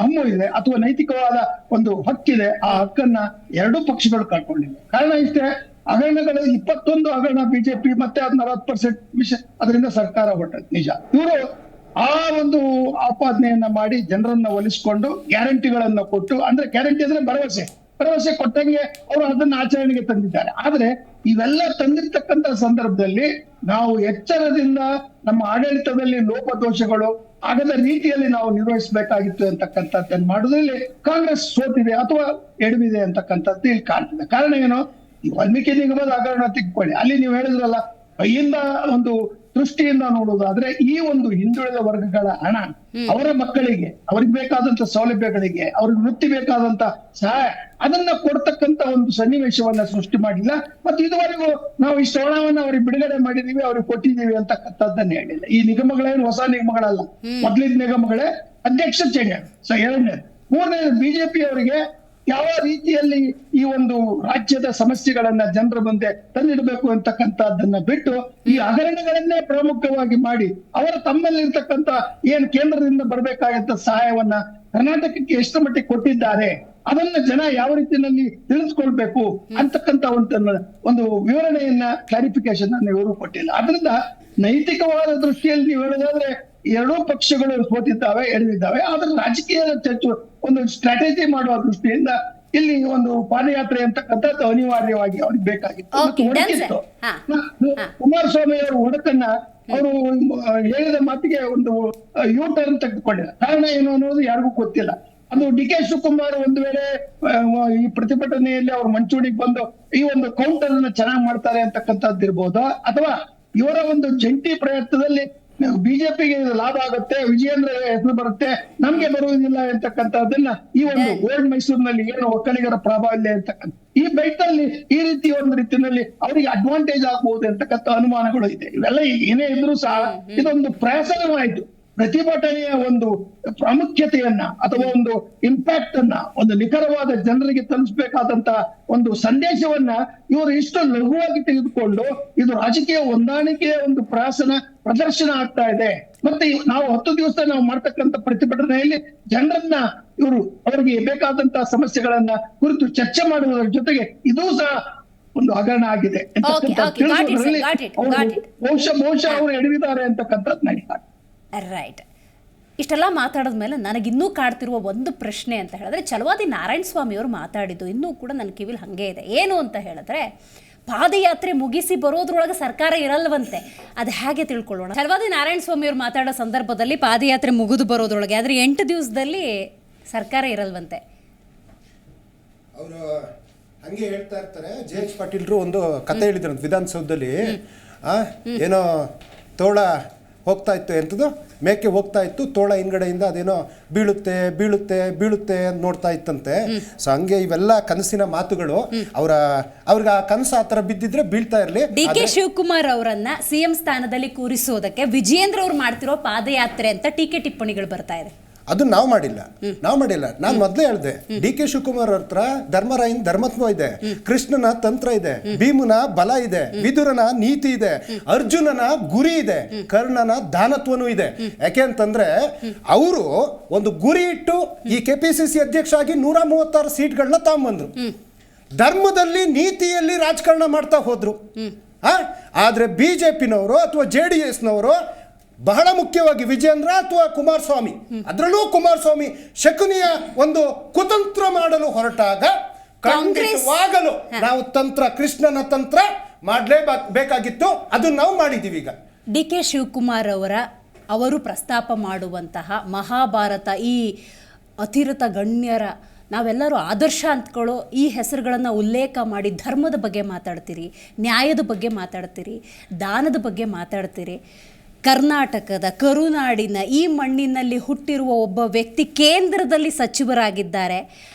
ಹಮ್ಮು ಇದೆ ಅಥವಾ ನೈತಿಕವಾದ ಒಂದು ಹಕ್ಕಿದೆ. ಆ ಹಕ್ಕನ್ನ ಎರಡೂ ಪಕ್ಷಗಳು ಕಳ್ಕೊಂಡಿವೆ. ಕಾರಣ ಇಷ್ಟೇ, ಹಗರಣಗಳು 21 ಹಗರಣ ಬಿಜೆಪಿ ಮತ್ತೆ 40% ಅದರಿಂದ ಸರ್ಕಾರ ಹೊರಟದ್ದು ನಿಜ. ಇವರು ಆ ಒಂದು ಆಪಾದನೆಯನ್ನ ಮಾಡಿ ಜನರನ್ನ ಒಲಿಸ್ಕೊಂಡು ಗ್ಯಾರಂಟಿಗಳನ್ನ ಕೊಟ್ಟು, ಅಂದ್ರೆ ಗ್ಯಾರಂಟಿ ಅಂದ್ರೆ ಭರವಸೆ ಕೊಟ್ಟಂಗೆ ಅವರು ಅದನ್ನ ಆಚರಣೆಗೆ ತಂದಿದ್ದಾರೆ. ಆದ್ರೆ ಇವೆಲ್ಲ ತಂದಿರ್ತಕ್ಕಂಥ ಸಂದರ್ಭದಲ್ಲಿ ನಾವು ಎಚ್ಚರದಿಂದ ನಮ್ಮ ಆಡಳಿತದಲ್ಲಿ ಲೋಪದೋಷಗಳು ಆಗದ ರೀತಿಯಲ್ಲಿ ನಾವು ನಿರ್ವಹಿಸಬೇಕಾಗಿತ್ತು ಅಂತಕ್ಕಂಥದ್ದನ್ನು ಮಾಡೋದ್ರಲ್ಲಿ ಕಾಂಗ್ರೆಸ್ ಸೋತಿದೆ ಅಥವಾ ಎಡವಿದೆ ಅಂತಕ್ಕಂಥದ್ದು ಇಲ್ಲಿ ಕಾಣ್ತಿದೆ. ಕಾರಣ ಏನು, ಈ ವಾಲ್ಮೀಕಿ ನಿಗಮದ ಹಗರಣ ತಿಳ್ಕೊಳ್ಳಿ, ಅಲ್ಲಿ ನೀವು ಹೇಳಿದ್ರಲ್ಲ ಕೈಯಿಂದ ಒಂದು ದೃಷ್ಟಿಯಿಂದ ನೋಡುವುದಾದ್ರೆ ಈ ಒಂದು ಹಿಂದುಳಿದ ವರ್ಗಗಳ ಹಣ ಅವರ ಮಕ್ಕಳಿಗೆ ಅವ್ರಿಗೆ ಬೇಕಾದಂತ ಸೌಲಭ್ಯಗಳಿಗೆ ಅವ್ರಿಗೆ ವೃತ್ತಿ ಬೇಕಾದಂತ ಸಹಾಯ ಅದನ್ನ ಕೊಡ್ತಕ್ಕಂತ ಒಂದು ಸನ್ನಿವೇಶವನ್ನ ಸೃಷ್ಟಿ ಮಾಡಿಲ್ಲ. ಮತ್ತೆ ಇದುವರೆಗೂ ನಾವು ಇಷ್ಟು ಹಣವನ್ನ ಅವ್ರಿಗೆ ಬಿಡುಗಡೆ ಮಾಡಿದೀವಿ, ಅವ್ರಿಗೆ ಕೊಟ್ಟಿದ್ದೀವಿ ಅಂತಕ್ಕಂಥದ್ದನ್ನ ಹೇಳಿಲ್ಲ. ಈ ನಿಗಮಗಳೇನು ಹೊಸ ನಿಗಮಗಳಲ್ಲ, ಮೊದಲಿನ ನಿಗಮಗಳೇ, ಅಧ್ಯಕ್ಷ ಚೇಂಜ್. ಸೊ ಎರಡನೇ ಮೂರನೇ ಬಿಜೆಪಿ ಅವರಿಗೆ ಯಾವ ರೀತಿಯಲ್ಲಿ ಈ ಒಂದು ರಾಜ್ಯದ ಸಮಸ್ಯೆಗಳನ್ನ ಜನರ ಮುಂದೆ ತಂದಿಡಬೇಕು ಅಂತಕ್ಕಂಥದ್ದನ್ನ ಬಿಟ್ಟು ಈ ಹಗರಣಗಳನ್ನೇ ಪ್ರಮುಖವಾಗಿ ಮಾಡಿ ಅವರ ತಮ್ಮಲ್ಲಿರ್ತಕ್ಕಂಥ ಏನ್ ಕೇಂದ್ರದಿಂದ ಬರ್ಬೇಕಾದಂತ ಸಹಾಯವನ್ನ ಕರ್ನಾಟಕಕ್ಕೆ ಎಷ್ಟು ಮಟ್ಟಿಗೆ ಕೊಟ್ಟಿದ್ದಾರೆ ಅದನ್ನ ಜನ ಯಾವ ರೀತಿಯಲ್ಲಿ ತಿಳಿದುಕೊಳ್ಬೇಕು ಅಂತಕ್ಕಂಥ ಒಂದು ವಿವರಣೆಯನ್ನ ಕ್ಲಾರಿಫಿಕೇಶನ್ ಅನ್ನು ಇವರು ಕೊಟ್ಟಿಲ್ಲ. ಅದರಿಂದ ನೈತಿಕವಾದ ದೃಷ್ಟಿಯಲ್ಲಿ ನೀವು ಹೇಳೋದಾದ್ರೆ ಎರಡೂ ಪಕ್ಷಗಳು ಸೋತಿದ್ದಾವೆ, ಎಡವಿದ್ದಾವೆ. ಆದ್ರೆ ರಾಜಕೀಯ ಚರ್ಚೆ ಒಂದು ಸ್ಟ್ರಾಟಜಿ ಮಾಡುವ ದೃಷ್ಟಿಯಿಂದ ಇಲ್ಲಿ ಒಂದು ಪಾದಯಾತ್ರೆ ಅಂತಕ್ಕಂಥದ್ದು ಅನಿವಾರ್ಯವಾಗಿ ಅವ್ರಿಗೆ ಬೇಕಾಗಿತ್ತು. ಕುಮಾರಸ್ವಾಮಿ ಅವರ ಒಡಕನ್ನ ಅವರು ಹೇಳಿದ ಮಾತಿಗೆ ಒಂದು ಯೂ-ಟರ್ನ್ ತೆಗೆದುಕೊಂಡಿಲ್ಲ. ಕಾರಣ ಏನು ಅನ್ನೋದು ಯಾರಿಗೂ ಗೊತ್ತಿಲ್ಲ. ಅದು DK ಶಿವಕುಮಾರ್ ಒಂದು ವೇಳೆ ಈ ಪ್ರತಿಭಟನೆಯಲ್ಲಿ ಅವ್ರ ಮಂಚೂಣಿಗೆ ಬಂದು ಈ ಒಂದು ಕೌಂಟರ್ ಅನ್ನ ಚೆನ್ನಾಗಿ ಮಾಡ್ತಾರೆ ಅಂತಕ್ಕಂಥದ್ದು ಇರ್ಬೋದು, ಅಥವಾ ಇವರ ಒಂದು ಜಂಟಿ ಪ್ರಯತ್ನದಲ್ಲಿ ಬಿಜೆಪಿಗೆ ಲಾಭ ಆಗುತ್ತೆ, ವಿಜಯೇಂದ್ರ ಹೆಸರು ಬರುತ್ತೆ, ನಮ್ಗೆ ಬರುವುದಿಲ್ಲ ಅಂತಕ್ಕಂಥದ್ದನ್ನ ಈ ಒಂದು ಓಲ್ಡ್ ಮೈಸೂರಿನಲ್ಲಿ ಏನು ಒಕ್ಕಲಿಗರ ಪ್ರಾಬಲ್ಯ ಅಂತಕ್ಕಂಥ ಈ ಬೆಟ್ಟಲ್ಲಿ ಈ ರೀತಿ ಒಂದು ರೀತಿಯಲ್ಲಿ ಅವರಿಗೆ ಅಡ್ವಾಂಟೇಜ್ ಆಗಬಹುದು ಅಂತಕ್ಕಂಥ ಅನುಮಾನಗಳು ಇದೆ. ಇವೆಲ್ಲ ಏನೇ ಇದ್ರೂ ಸಹ ಇದೊಂದು ಪ್ರಹಸನವಾಯಿತು. ಪ್ರತಿಭಟನೆಯ ಒಂದು ಪ್ರಾಮುಖ್ಯತೆಯನ್ನ ಅಥವಾ ಒಂದು ಇಂಪ್ಯಾಕ್ಟ್ ಅನ್ನ ಒಂದು ನಿಖರವಾದ ಜನರಿಗೆ ತಲುಪಿಸಬೇಕಾದಂತ ಒಂದು ಸಂದೇಶವನ್ನ ಇವರು ಇಷ್ಟು ಲಘುವಾಗಿ ತೆಗೆದುಕೊಂಡು ಇದು ರಾಜಕೀಯ ಹೊಂದಾಣಿಕೆಯ ಒಂದು ಪ್ರದರ್ಶನ ಆಗ್ತಾ ಇದೆ. ಮತ್ತೆ ನಾವು 10 ದಿವಸ ನಾವು ಮಾಡ್ತಕ್ಕಂಥ ಪ್ರತಿಭಟನೆಯಲ್ಲಿ ಜನರನ್ನ ಇವರು ಅವರಿಗೆ ಬೇಕಾದಂತಹ ಸಮಸ್ಯೆಗಳನ್ನ ಕುರಿತು ಚರ್ಚೆ ಮಾಡುವುದರ ಜೊತೆಗೆ ಇದೂ ಸಹ ಒಂದು ಹಗರಣ ಆಗಿದೆ ಬಹುಶಃ ಅವರು ಎಡವಿದ್ದಾರೆ ಅಂತಕ್ಕಂಥದ್ದು ನನಗೆ. ರೈಟ್. ಇಷ್ಟೆಲ್ಲ ಮಾತಾಡಿದ್ಮೇಲೆ ನನಗಿನ್ನೂ ಕಾಡ್ತಿರುವ ಒಂದು ಪ್ರಶ್ನೆ ಅಂತ ಹೇಳಿದ್ರೆ, ಛಲವಾದಿ ನಾರಾಯಣ ಸ್ವಾಮಿ ಅವರು ಮಾತಾಡಿದ್ದು ಇನ್ನೂ ಕೂಡ ನನ್ನ ಕಿವಿಲಿ ಹಾಗೆ ಇದೆ. ಏನು ಅಂತ ಹೇಳಿದ್ರೆ, ಪಾದಯಾತ್ರೆ ಮುಗಿಸಿ ಬರೋದ್ರೊಳಗೆ ಸರ್ಕಾರ ಇರಲ್ವಂತೆ. ಅದು ಹೇಗೆ ತಿಳ್ಕೊಳ್ಳೋಣ? ಛಲವಾದಿ ನಾರಾಯಣ ಸ್ವಾಮಿ ಅವರು ಮಾತಾಡೋ ಸಂದರ್ಭದಲ್ಲಿ ಪಾದಯಾತ್ರೆ ಮುಗಿದು ಬರೋದ್ರೊಳಗೆ, ಆದರೆ 8 ದಿವಸದಲ್ಲಿ ಸರ್ಕಾರ ಇರಲ್ವಂತೆ. ಅವರು ಹಂಗೆ ಹೇಳ್ತಾ ಇರ್ತಾರೆ. JH ಪಾಟೀಲ್ರು ಒಂದು ಕತೆ ಹೇಳಿದ್ರು ವಿಧಾನಸೌಧದಲ್ಲಿ. ಏನೋ ತೋಳ ಹೋಗ್ತಾ ಇತ್ತು, ಎಂಥದ್ದು ಮೇಕೆ ಹೋಗ್ತಾ ಇತ್ತು, ತೋಳ ಹಿಂದ್ಗಡೆಯಿಂದ ಅದೇನೋ ಬೀಳುತ್ತೆ ಬೀಳುತ್ತೆ ಬೀಳುತ್ತೆ ಅಂತ ನೋಡ್ತಾ ಇತ್ತಂತೆ. ಸೊ ಹಂಗೆ ಇವೆಲ್ಲ ಕನಸಿನ ಮಾತುಗಳು. ಅವ್ರಿಗೆ ಆ ಕನಸು ಆ ಥರ ಬಿದ್ದಿದ್ರೆ ಬೀಳ್ತಾ ಇರಲಿ. DK ಶಿವಕುಮಾರ್ ಅವರನ್ನ CM ಸ್ಥಾನದಲ್ಲಿ ಕೂರಿಸೋದಕ್ಕೆ ವಿಜಯೇಂದ್ರ ಅವ್ರು ಮಾಡ್ತಿರೋ ಪಾದಯಾತ್ರೆ ಅಂತ ಟೀಕೆ ಟಿಪ್ಪಣಿಗಳು ಬರ್ತಾ ಇದೆ. ಅದು ನಾವು ಮಾಡಿಲ್ಲ. ನಾನು ಮೊದಲೇ ಹೇಳಿದೆ, DK ಶಿವಕುಮಾರ್ ಹತ್ರ ಧರ್ಮರಾಯನ್ ಧರ್ಮತ್ವ ಇದೆ, ಕೃಷ್ಣನ ತಂತ್ರ ಇದೆ, ಭೀಮನ ಬಲ ಇದೆ, ವಿದುರನ ನೀತಿ ಇದೆ, ಅರ್ಜುನನ ಗುರಿ ಇದೆ, ಕರ್ಣನ ದಾನತ್ವನೂ ಇದೆ. ಯಾಕೆ ಅಂತಂದ್ರೆ ಅವರು ಒಂದು ಗುರಿ ಇಟ್ಟು ಈ KPCC ಅಧ್ಯಕ್ಷ ಆಗಿ 136 ಸೀಟ್ಗಳನ್ನ ತಗೊಂಬಂದ್ರು. ಧರ್ಮದಲ್ಲಿ ನೀತಿಯಲ್ಲಿ ರಾಜಕಾರಣ ಮಾಡ್ತಾ ಹೋದ್ರು. ಆದ್ರೆ BJPನವರು ಅಥವಾ JDSನವರು ಬಹಳ ಮುಖ್ಯವಾಗಿ ವಿಜೇಂದ್ರ ಅಥವಾ ಕುಮಾರಸ್ವಾಮಿ, ಅದರಲ್ಲೂ ಕುಮಾರಸ್ವಾಮಿ ಶಕುನಿಯ ಒಂದು ಕುತಂತ್ರ ಮಾಡಲು ಹೊರಟಾಗ ಖಂಡಿತವಾಗಲು ನಾವು ಕೃಷ್ಣನ ತಂತ್ರ ಮಾಡಲೇಬೇಕಾಗಿತ್ತು. ಅದನ್ನ ನಾವು ಮಾಡಿದ್ದೀವಿ. ಈಗ DK ಶಿವಕುಮಾರ್ ಅವರು ಪ್ರಸ್ತಾಪ ಮಾಡುವಂತಹ ಮಹಾಭಾರತ, ಈ ಅತಿರಥ ಗಣ್ಯರ ನಾವೆಲ್ಲರೂ ಆದರ್ಶ ಅಂದ್ಕೊಳ್ಳೋ ಈ ಹೆಸರುಗಳನ್ನು ಉಲ್ಲೇಖ ಮಾಡಿ ಧರ್ಮದ ಬಗ್ಗೆ ಮಾತಾಡ್ತೀರಿ, ನ್ಯಾಯದ ಬಗ್ಗೆ ಮಾತಾಡ್ತೀರಿ, ದಾನದ ಬಗ್ಗೆ ಮಾತಾಡ್ತೀರಿ. ಕರ್ನಾಟಕದ ಕರುನಾಡಿನ ಈ ಮಣ್ಣಿನಲ್ಲಿ ಹುಟ್ಟಿರುವ ಒಬ್ಬ ವ್ಯಕ್ತಿ ಕೇಂದ್ರದಲ್ಲಿ ಸಚಿವರಾಗಿದ್ದಾರೆ.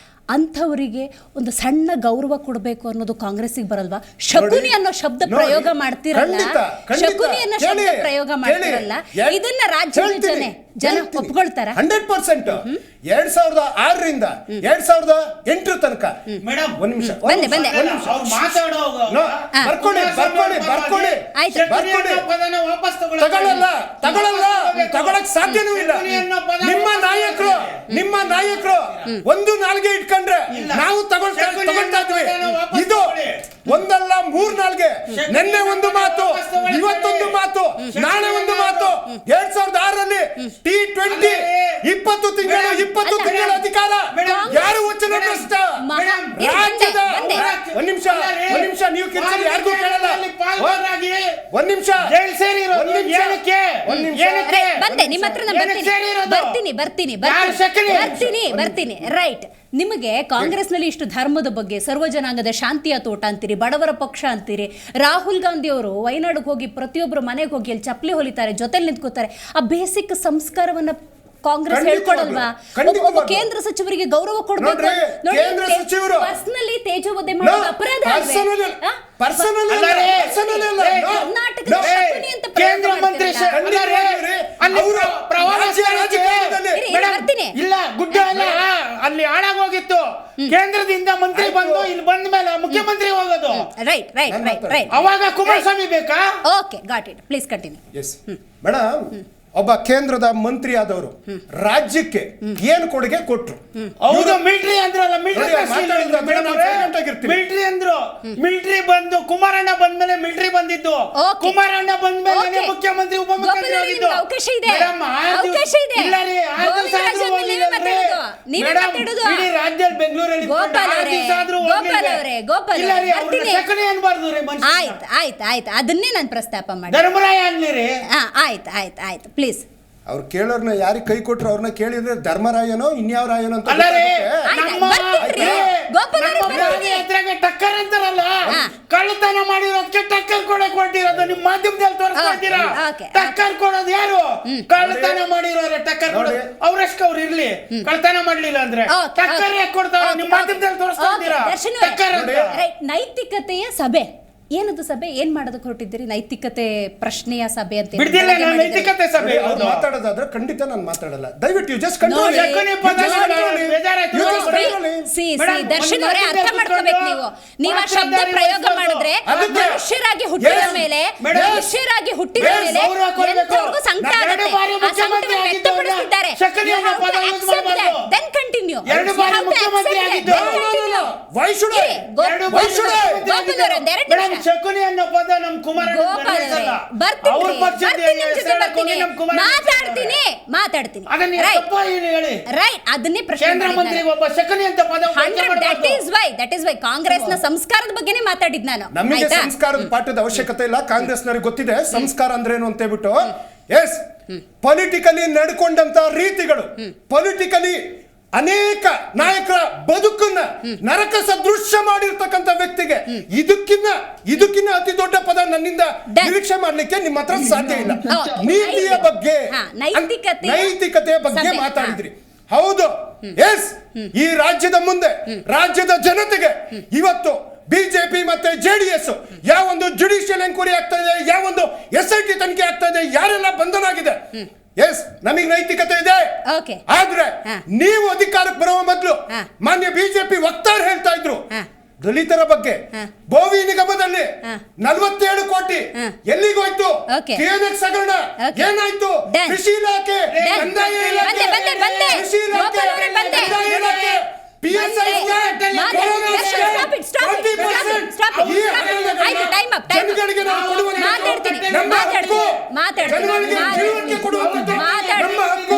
ಅಂಥವರಿಗೆ ಒಂದು ಸಣ್ಣ ಗೌರವ ಕೊಡಬೇಕು ಅನ್ನೋದು ಕಾಂಗ್ರೆಸ್ಸಿಗೆ ಬರಲ್ವಾ? ಶಕುನಿ ಅನ್ನೋ ಶಬ್ದ ಪ್ರಯೋಗ ಮಾಡ್ತಿರಲ್ಲ, ಶಕುನಿ ಅನ್ನೋ ಶಬ್ದ ಪ್ರಯೋಗ ಮಾಡ್ತಿರಲ್ಲ, ಇದನ್ನ ರಾಜ್ಯದ ಜನ ಒಪ್ಕೊಳ್ತಾರ? 100%. 2006ರಿಂದ 2008 ತನಕ. ಒಂದ್ ನಿಮಿಷ ತಗೊಳಕ್ ಸಾಧ್ಯನೂ ಇಲ್ಲ. ನಿಮ್ಮ ನಾಯಕರು ಒಂದು ನಾಲ್ಗೆ ಇಟ್ಕೊಂಡ್ರೆ ನಾವು ತಗೊಳ್ತಾ ಇದ್ವಿ. ಇದು ಒಂದಲ್ಲ 3 ನಾಲ್ಗೆ. ನಿನ್ನೆ ಒಂದು ಮಾತು, ಇವತ್ತೊಂದು ಮಾತು, ನಾಳೆ ಒಂದು ಮಾತು. 2006ರಲ್ಲಿ T20 20 ತಿಂಗಳ ಅಧಿಕಾರ. ಯಾರು ವಚನ ಭ್ರಷ್ಟ? ರಾಜ್ಯದ ಒಂದ್ ನಿಮಿಷ ನೀವು ಕಿರ್ಚಲ್ಲಿ ಯಾರಿಗೂ ಕೇಳಲ್ಲ. ಒಂದ್ ನಿಮಿಷ ಬಂದೆ ನಿಮ್ಮ ಹತ್ರ ಬರ್ತೀನಿ. ರೈಟ್, ನಿಮಗೆ ಕಾಂಗ್ರೆಸ್ನಲ್ಲಿ ಇಷ್ಟು ಧರ್ಮದ ಬಗ್ಗೆ, ಸರ್ವ ಜನಾಂಗದ ಶಾಂತಿಯ ತೋಟ ಅಂತೀರಿ, ಬಡವರ ಪಕ್ಷ ಅಂತೀರಿ. ರಾಹುಲ್ ಗಾಂಧಿ ಅವರು ವಯನಾಡಿಗೆ ಹೋಗಿ ಪ್ರತಿಯೊಬ್ಬರು ಮನೆಗೆ ಹೋಗಿ ಅಲ್ಲಿ ಚಪ್ಪಲಿ ಹೊಲಿತಾರೆ, ಜೊತೆಲಿ ನಿಂತ್ಕೋತಾರೆ. ಆ ಬೇಸಿಕ್ ಸಂಸ್ಕಾರವನ್ನ ಕಾಂಗ್ರೆಸ್ ಹೇಳ್ಕೊಡಲ್ವಾ? ಒಬ್ಬ ಕೇಂದ್ರ ಸಚಿವರಿಗೆ ಗೌರವ ಕೊಡಬೇಕು. ಪರ್ಸನಲಿ ತೇಜೋವಧೆ ಮಾಡೋದು ಅಪರಾಧ ಕೇಂದ್ರ ಮಂತ್ರಿ ಇಲ್ಲ ಗುಡ್ಡ ಎಲ್ಲ ಅಲ್ಲಿ ಹಾಳಾಗೋಗಿತ್ತು. ಕೇಂದ್ರದಿಂದ ಮಂತ್ರಿ ಬಂದು ಇಲ್ಲಿ ಬಂದ ಮೇಲೆ ಮುಖ್ಯಮಂತ್ರಿ ಹೋಗೋದು. ರೈಟ್. ಅವಾಗ ಕುಮಾರಸ್ವಾಮಿ ಬೇಕಾ? Okay, got it, please continue. Madam, ಒಬ್ಬ ಕೇಂದ್ರದ ಮಂತ್ರಿ ಆದವರು ರಾಜ್ಯಕ್ಕೆ ಏನು ಕೊಡುಗೆ ಕೊಟ್ರು? ಹೌದು, ಮಿಲಿಟರಿ ಅಂದ್ರಲ್ಲ, ಮಿಲಿಟರಿ ಅಂದ್ರು. ಮಿಲಿಟರಿ ಬಂದು ಕುಮಾರಣ್ಣ ಬಂದ್ಮೇಲೆ ಮಿಲಿಟರಿ ಬಂದಿದ್ದು. ಕುಮಾರಣ್ಣ ಬಂದ್ಮೇಲೆ ಮುಖ್ಯಮಂತ್ರಿ ಉಪಮುಖ್ಯಮಂತ್ರಿ ಆಗಿದ್ದು. ರಾಜ್ಯದಲ್ಲಿ ಬೆಂಗಳೂರಲ್ಲಿ ಆಯ್ತು, ಅದನ್ನೇ ನಾನು ಪ್ರಸ್ತಾಪ ಮಾಡಿ. ಧರ್ಮರಾಯ ಅನ್ಲಿರಿ. ಆಯ್ತು ಪ್ಲೀಸ್. ಅವ್ರು ಕೇಳೋರ್ನ ಯಾರಿಗೆ ಕೈ ಕೊಟ್ರು ಅವ್ರನ್ನ ಕೇಳಿದ್ರೆ ಧರ್ಮರಾಯನೋ ಇನ್ಯಾವ ರಾಯನೋ ಅಂತ ಟಕ್ಕರ್ ಅಂತಾರಲ್ಲ, ಕಳ್ಳತನ ಮಾಡಿರೋದಕ್ಕೆ ಟಕ್ಕರ್ ಕೊಡಕ್ ಹೊರಟಿರೋದು. ನಿಮ್ ಮಾಧ್ಯಮದಲ್ಲಿ ತೋರಿಸ್ತಾ ಇದ್ದೀರಾ. ಟಕ್ಕರ್ ಕೊಡೋದು ಯಾರು? ಕಳ್ಳತನ ಮಾಡಿರೋರೆ ಟಕ್ಕರ್ ಕೊಡೋದು. ಅವ್ರಷ್ಟು ಅವ್ರು ಇರ್ಲಿ, ಕಳ್ಳತನ ಮಾಡ್ಲಿಲ್ಲ ಅಂದ್ರೆ ಟಕ್ಕರ್ ಯಾಕೆ ಕೊಡ್ತಾರ? ನಿಮ್ ಮಾಧ್ಯಮದಲ್ಲಿ ತೋರಿಸ್ತಾ ಇದ್ದೀರಾ ಟಕ್ಕರ್ ಅಂತ. ನೈತಿಕತೆಯ ಸಭೆ ಏನದು ಸಭೆ? ಏನ್ ಮಾಡೋದಕ್ಕೆ ಹೊರಟಿದ್ದೀರಿ? ನೈತಿಕತೆ ಪ್ರಶ್ನೆಯ ಸಭೆ ಅಂತ ನೈತಿಕತೆ ಸಭೆ ಮಾತಾಡೋದಾದ್ರೆ ಖಂಡಿತ ನಾನು ಮಾತಾಡಲ್ಲ. ದಯವಿಟ್ಟು ದರ್ಶನ್ ಅವರೇ ಅರ್ಥ ಮಾಡ್ಕೋಬೇಕು. ನೀವು ಆ ಶಬ್ದ ಪ್ರಯೋಗ ಮಾಡಿದ್ರೆ ಮನುಷ್ಯರಾಗಿ ಹುಟ್ಟಿದ ಮೇಲೆ ಎಂತವ್ರಿಗೂ ಸಂಕಟ ಆಗುತ್ತೆ. ಆ ಸಂಕಟವನ್ನು ವ್ಯಕ್ತಪಡಿಸಿದ್ದಾರೆ. Then continue. ಶಕುನಿ ಅನ್ನೋ ಪದ ನಮ್ ಮಾತಾಡ್ತೀನಿ. ಅದನ್ನೇ ಕೇಂದ್ರ ಮಂತ್ರಿಗೆ ಒಬ್ಬ ಶಕುನಿ ಅಂತ ಪದ. ದಟ್ ಇಸ್ ವೈ ಕಾಂಗ್ರೆಸ್ನ ಸಂಸ್ಕಾರದ ಬಗ್ಗೆನೇ ಮಾತಾಡಿದ್ ನಾನು. ನಮಗೆ ಸಂಸ್ಕಾರದ ಪಾಠದ ಅವಶ್ಯಕತೆ ಇಲ್ಲ. ಕಾಂಗ್ರೆಸ್ನವ್ರಿಗೆ ಗೊತ್ತಿದೆ ಸಂಸ್ಕಾರ ಅಂದ್ರೇನು ಅಂತ ಹೇಳ್ಬಿಟ್ಟು. ಎಸ್, ಪೊಲಿಟಿಕಲಿ ನಡ್ಕೊಂಡಂತ ರೀತಿಗಳು, ಪೊಲಿಟಿಕಲಿ ಅನೇಕ ನಾಯಕರ ಬದುಕನ್ನ ನರಕ ಸದೃಶ್ಯ ಮಾಡಿರ್ತಕ್ಕಂಥ ವ್ಯಕ್ತಿಗೆ ಇದಕ್ಕಿನ್ನ ಅತಿ ದೊಡ್ಡ ಪದ ನನ್ನಿಂದ ನಿರೀಕ್ಷೆ ಮಾಡ್ಲಿಕ್ಕೆ ನಿಮ್ಮ ಹತ್ರ ಸಾಧ್ಯ ಇಲ್ಲ. ನೀತಿಯ ಬಗ್ಗೆ, ನೈತಿಕತೆಯ ಬಗ್ಗೆ ಮಾತಾಡಿದ್ರಿ. ಹೌದು, ಎಸ್, ಈ ರಾಜ್ಯದ ಮುಂದೆ ರಾಜ್ಯದ ಜನತೆಗೆ ಇವತ್ತು ಬಿಜೆಪಿ ಮತ್ತೆ JDS ಯಾವೊಂದು ಜುಡಿಷಿಯಲ್ ಎನ್ಕ್ವೈರಿ ಆಗ್ತಾ ಇದೆ, ಯಾವೊಂದು SIT ತನಿಖೆ ಆಗ್ತಾ ಇದೆ, ಯಾರೆಲ್ಲ ಬಂಧನ ಆಗಿದೆ. ಎಸ್, ನಮಗೆ ನೈತಿಕತೆ ಇದೆ. ಆದ್ರೆ ನೀವು ಅಧಿಕಾರಕ್ಕೆ ಬರುವ ಮೊದಲು ಮಾನ್ಯ ಬಿಜೆಪಿ ವಕ್ತಾರ ಹೇಳ್ತಾ ಇದ್ರು ದಲಿತರ ಬಗ್ಗೆ. ಬೋವಿ ನಿಗಮದಲ್ಲಿ 47 ಕೋಟಿ ಎಲ್ಲಿಗೋಯ್ತು? KNX ಹಗರಣ ಏನಾಯ್ತು? ಕೃಷಿ ಇಲಾಖೆ, ಕಂದಾಯ ಇಲಾಖೆ, PSI ಜನಗಳಿಗೆ ನಾವು ಕೊಡುವ ನಮ್ಮ ಹಕ್ಕು. ಜನಗಳಿಗೆ ತಿಳುವಳಿಕೆ ಕೊಡುವಂಥದ್ದು ನಮ್ಮ ಹಕ್ಕು.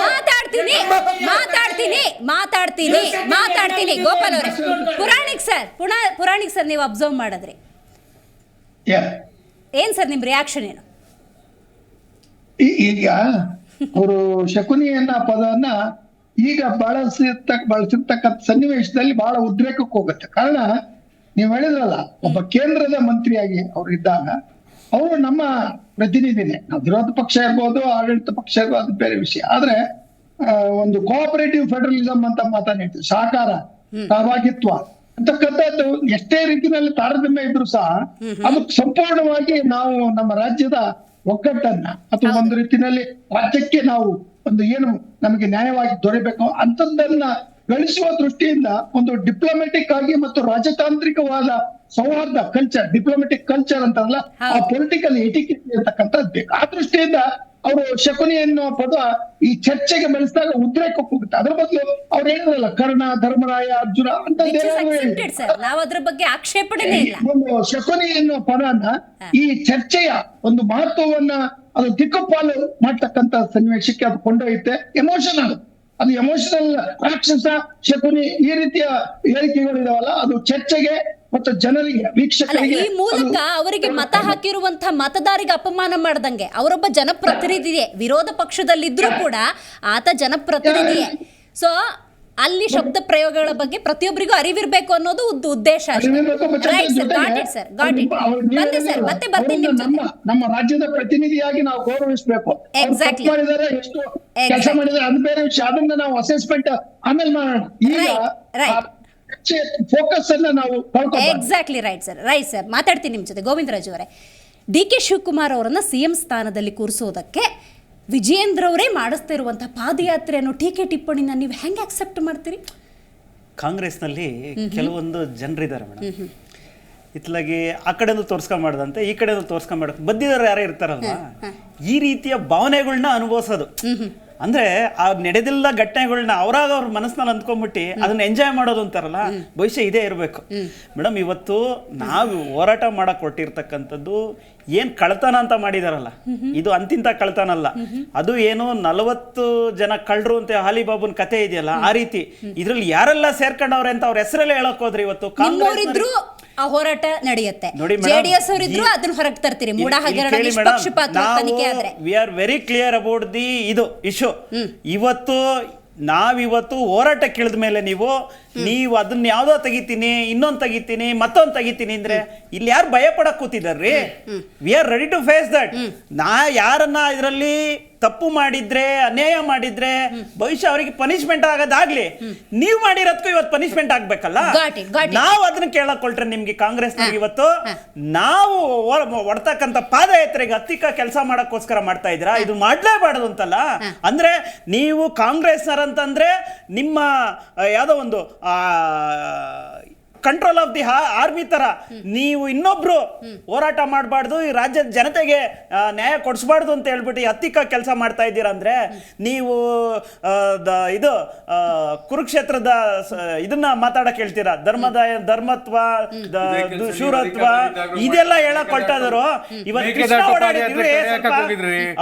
ಮಾತಾಡ್ತೀನಿ ಗೋಪಾಲ್ ಅವರೇ. ಪುರಾಣಿಕ್ ಸರ್ ನೀವು ಅಬ್ಸರ್ವ್ ಮಾಡಿದ್ರಿ, ಏನ್ ಸರ್ ನಿಮ್ ರಿಯಾಕ್ಷನ್ ಏನು? ಈಗ ಅವರು ಶಕುನಿ ಅನ್ನೋ ಪದವನ್ನ ಈಗ ಬಳಸಿರ್ತಕ್ಕಂಥ ಸನ್ನಿವೇಶದಲ್ಲಿ ಬಹಳ ಉದ್ರೇಕಕ್ಕೆ ಹೋಗುತ್ತೆ. ಕಾರಣ ನೀವು ಹೇಳಿದ್ರಲ್ಲ, ಒಬ್ಬ ಕೇಂದ್ರದ ಮಂತ್ರಿಯಾಗಿ ಅವ್ರು ಇದ್ದಾಗ ಅವರು ನಮ್ಮ ಪ್ರತಿನಿಧಿನೇ. ನಾವು ವಿರೋಧ ಪಕ್ಷ ಇರ್ಬೋದು, ಆಡಳಿತ ಪಕ್ಷ ಇರ್ಬೋದು, ಅದು ಬೇರೆ ವಿಷಯ. ಆದ್ರೆ ಒಂದು ಕೋಆಪರೇಟಿವ್ ಫೆಡರಲಿಸಂ ಅಂತ ಮಾತನಾಡ್ತೀವಿ, ಸಹಕಾರ, ಸಹಭಾಗಿತ್ವ ಅಂತಕ್ಕಂಥದ್ದು ಎಷ್ಟೇ ರೀತಿಯಲ್ಲಿ ತಾರತಮ್ಯ ಇದ್ರು ಸಹ ಅದು ಸಂಪೂರ್ಣವಾಗಿ ನಾವು ನಮ್ಮ ರಾಜ್ಯದ ಒಗ್ಗಟ್ಟನ್ನ ಅಥವಾ ಒಂದು ರೀತಿಯಲ್ಲಿ ರಾಜ್ಯಕ್ಕೆ ನಾವು ಒಂದು ಏನು ನಮಗೆ ನ್ಯಾಯವಾಗಿ ದೊರೆಯಬೇಕು ಅಂತದನ್ನ ಗಳಿಸುವ ದೃಷ್ಟಿಯಿಂದ ಒಂದು ಡಿಪ್ಲೊಮೆಟಿಕ್ ಆಗಿ ಮತ್ತು ರಾಜತಾಂತ್ರಿಕವಾದ ಸೌಹಾರ್ದ ಕಲ್ಚರ್, ಡಿಪ್ಲೊಮೆಟಿಕ್ ಕಲ್ಚರ್ ಅಂತಾರಲ್ಲ, ಆ ಪೊಲಿಟಿಕಲ್ ಎಟಿಕೆಟ್ ಅಂತಕ್ಕಂಥದ್ದು ಬೇಕು. ಆ ದೃಷ್ಟಿಯಿಂದ ಅವರು ಶಕುನಿ ಅನ್ನೋ ಪದ ಈ ಚರ್ಚೆಗೆ ಬೆಳೆಸಿದಾಗ ಉದ್ರೇಕಕ್ಕೆ ಹೋಗುತ್ತೆ. ಅದ್ರ ಬದಲು ಅವ್ರು ಹೇಳಿದ್ರಲ್ಲ, ಕರ್ಣ, ಧರ್ಮರಾಯ, ಅರ್ಜುನ ಅಂತ ನಾವು ಅದ್ರ ಬಗ್ಗೆ ಆಕ್ಷೇಪಣೆನೇ ಇಲ್ಲ. ಒಂದು ಶಕುನಿ ಅನ್ನೋ ಪದನ ಈ ಚರ್ಚೆಯ ಒಂದು ಮಹತ್ವವನ್ನ ಅದು ದಿಕ್ಕುಪಾಲು ಮಾಡ್ತಕ್ಕಂತ ಸನ್ನಿವೇಶಕ್ಕೆ ಅದು ಕೊಂಡೊಯ್ಯುತ್ತೆ. ಎಮೋಷನಲ್, ಅದು ಎಮೋಷನಲ್ ರಾಕ್ಷಸ ಶಕುನಿ ಈ ರೀತಿಯ ಹೇಳಿಕೆಗಳಿದಾವಲ್ಲ, ಅದು ಚರ್ಚೆಗೆ ಮತ್ತು ಜನರಿಗೆ, ವೀಕ್ಷಕರಿಗೆ ಈ ಮೂಲಕ ಅವರಿಗೆ ಮತ ಹಾಕಿರುವಂತಹ ಮತದಾರಿಗೆ ಅಪಮಾನ ಮಾಡ್ದಂಗೆ. ಅವರೊಬ್ಬ ಜನಪ್ರತಿನಿಧಿಯೇ, ವಿರೋಧ ಪಕ್ಷದಲ್ಲಿದ್ರೂ ಕೂಡ ಆತ ಜನಪ್ರತಿನಿಧಿಯೇ. ಸೊ ಅಲ್ಲಿ ಶಬ್ದ ಪ್ರಯೋಗಗಳ ಬಗ್ಗೆ ಪ್ರತಿಯೊಬ್ಬರಿಗೂ ಅರಿವಿರ್ಬೇಕು ಅನ್ನೋದು ಉದ್ದೇಶ. ನಮ್ಮ ರಾಜ್ಯದ ಪ್ರತಿನಿಧಿಯಾಗಿ ನಾವು ಗೌರವಿಸಬೇಕು. ಮಾಡಿದರೆ ಎಷ್ಟು ಕೆಲಸ ಮಾಡಿದರೆ ಅದು ಬೇರೆ ವಿಷಯ, ಅದನ್ನ ನಾವು ಅಸೆಸ್ಮೆಂಟ್ ಆಮೇಲೆ ಮಾಡೋಣ. ಈಗ ಫೋಕಸ್ ಅನ್ನ ನಾವು ಎಕ್ಸಾಕ್ಟ್ಲಿ ರೈಟ್ ಸರ್. ಮಾತಾಡ್ತೀನಿ ನಿಮ್ ಜೊತೆ. ಗೋವಿಂದರಾಜ್ ಅವರೇ, ಡಿ ಕೆ ಶಿವಕುಮಾರ್ ಅವರನ್ನ ಸಿಎಂ ಸ್ಥಾನದಲ್ಲಿ ಕೂರಿಸೋದಕ್ಕೆ ವಿಜಯೇಂದ್ರ ಅವರೇ ಮಾಡಿಸ್ತಾ ಇರುವಂತಹ ಪಾದಯಾತ್ರೆ ಅನ್ನೋ ಟೀಕೆ ಟಿಪ್ಪಣಿನ ನೀವು ಹೆಂಗೆ ಅಕ್ಸೆಪ್ಟ್ ಮಾಡ್ತೀರಿ? ಕಾಂಗ್ರೆಸ್ನಲ್ಲಿ ಕೆಲವೊಂದು ಜನರಿದ್ದಾರೆ ಮೇಡಮ್, ಇತ್ಲಾಗಿ ಆ ಕಡೆನೂ ತೋರ್ಸ್ಕೊಂಬಾರ್ದಂತೆ ಈ ಕಡೆನೂ ತೋರ್ಸ್ಕೊಂಬಾರ್ದು ಬದ್ದಿದವ್ರು ಯಾರೇ ಇರ್ತಾರಲ್ವಾ, ಈ ರೀತಿಯ ಭಾವನೆಗಳನ್ನ ಅನುಭವಿಸೋದು. ಅಂದ್ರೆ ಆ ನಡೆದಿಲ್ಲ ಘಟನೆಗಳನ್ನ ಅವ್ರಾಗ ಅವ್ರ ಮನಸ್ಸಿನಲ್ಲಿ ಅಂದ್ಕೊಂಡ್ಬಿಟ್ಟು ಅದನ್ನ ಎಂಜಾಯ್ ಮಾಡೋದು ಅಂತಾರಲ್ಲ, ಭವಿಷ್ಯ ಇದೇ ಇರಬೇಕು ಮೇಡಮ್. ಇವತ್ತು ನಾವು ಹೋರಾಟ ಮಾಡಕ್ ಕೊಟ್ಟಿರ್ತಕ್ಕಂಥದ್ದು ಏನ್ ಕಳ್ತನ ಅಂತ ಮಾಡಿದಾರಲ್ಲ, ಇದು ಅಂತಿಂತ ಕಳ್ತನ ಅಲ್ಲ. ಅದು ಏನು 40 ಜನ ಕಳ್ಳರು ಅಂತ ಹಾಲಿಬಾಬುನ್ ಕತೆ ಇದೆಯಲ್ಲ, ಆ ರೀತಿ ಇದ್ರಲ್ಲಿ ಯಾರೆಲ್ಲ ಸೇರ್ಕೊಂಡವ್ರೆ ಅಂತ ಅವ್ರ ಹೆಸರಲ್ಲೇ ಹೇಳಕ್ ಹೋದ್ರಿ. ಇವತ್ತು ಕಾಂಗ್ರೆಸ್ ಆ ಹೋರಾಟ ನಡೆಯುತ್ತೆ, ಜೆಡಿಎಸ್ ಅವರಿದ್ರು ಅದನ್ನ ಹೊರಗೆ ತರ್ತೀರಿ. ಮೂಡ ಹಗರಣ ನಿಷ್ಪಕ್ಷಪಾತ ತನಿಖೆ ಆದ್ರೆ we are very clear about the ಇದು ಇಶ್ಯೂ. ಇವತ್ತು ನಾವಿವತ್ತು ಹೋರಾಟ ಕೇಳಿದ ಮೇಲೆ ನೀವು ಅದನ್ನ ಯಾವ್ದೋ ತೆಗಿತೀನಿ, ಇನ್ನೊಂದು ತೆಗಿತೀನಿ, ಮತ್ತೊಂದು ತೆಗಿತೀನಿ ಅಂದ್ರೆ ಇಲ್ಲಿ ಯಾರು ಭಯ ಪಡಕ್ ಕೂತಿದಾರ್ರಿ? We are ready to face that. ಯಾರನ್ನ ಇದರಲ್ಲಿ ತಪ್ಪು ಮಾಡಿದ್ರೆ, ಅನ್ಯಾಯ ಮಾಡಿದ್ರೆ ಭವಿಷ್ಯ ಅವರಿಗೆ ಪನಿಷ್ಮೆಂಟ್ ಆಗೋದಾಗ್ಲಿ. ನೀವು ಮಾಡಿರೋದಕ್ಕೂ ಇವತ್ತು ಪನಿಷ್ಮೆಂಟ್ ಆಗ್ಬೇಕಲ್ಲ. ನಾವು ಅದನ್ನ ಕೇಳಕೊಳ್ರೆ ನಿಮ್ಗೆ ಕಾಂಗ್ರೆಸ್ ಇವತ್ತು ನಾವು ಹೊಡ್ತಕ್ಕಂಥ ಪಾದಯಾತ್ರೆಗೆ ಹತ್ತಿಕ್ಕ ಕೆಲಸ ಮಾಡಕ್ಕೋಸ್ಕರ ಮಾಡ್ತಾ ಇದ್ದೀರಾ? ಇದು ಮಾಡ್ಲೇಬಾರ್ದು ಅಂತಲ್ಲ. ಅಂದ್ರೆ ನೀವು ಕಾಂಗ್ರೆಸ್ನರಂತಂದ್ರೆ ನಿಮ್ಮ ಯಾವ್ದೋ ಒಂದು ಕಂಟ್ರೋಲ್ ಆಫ್ ದಿ ಆರ್ಮಿ ತರ ನೀವು ಇನ್ನೊಬ್ರು ಹೋರಾಟ ಮಾಡಬಾರ್ದು, ಈ ರಾಜ್ಯದ ಜನತೆಗೆ ನ್ಯಾಯ ಕೊಡಿಸಬಾರ್ದು ಅಂತ ಹೇಳ್ಬಿಟ್ಟು ಹತ್ತಿಕ್ಕ ಕೆಲಸ ಮಾಡ್ತಾ ಇದ್ದೀರಾ ಅಂದ್ರೆ ನೀವು ಇದು ಕುರುಕ್ಷೇತ್ರದ ಇದನ್ನ ಮಾತಾಡಕ್ ಹೇಳ್ತೀರಾ, ಧರ್ಮತ್ವ, ಶೂರತ್ವ ಇದೆಲ್ಲ ಹೇಳಕ್ ಹೊರಟಾದ್ರು. ಇವತ್ತು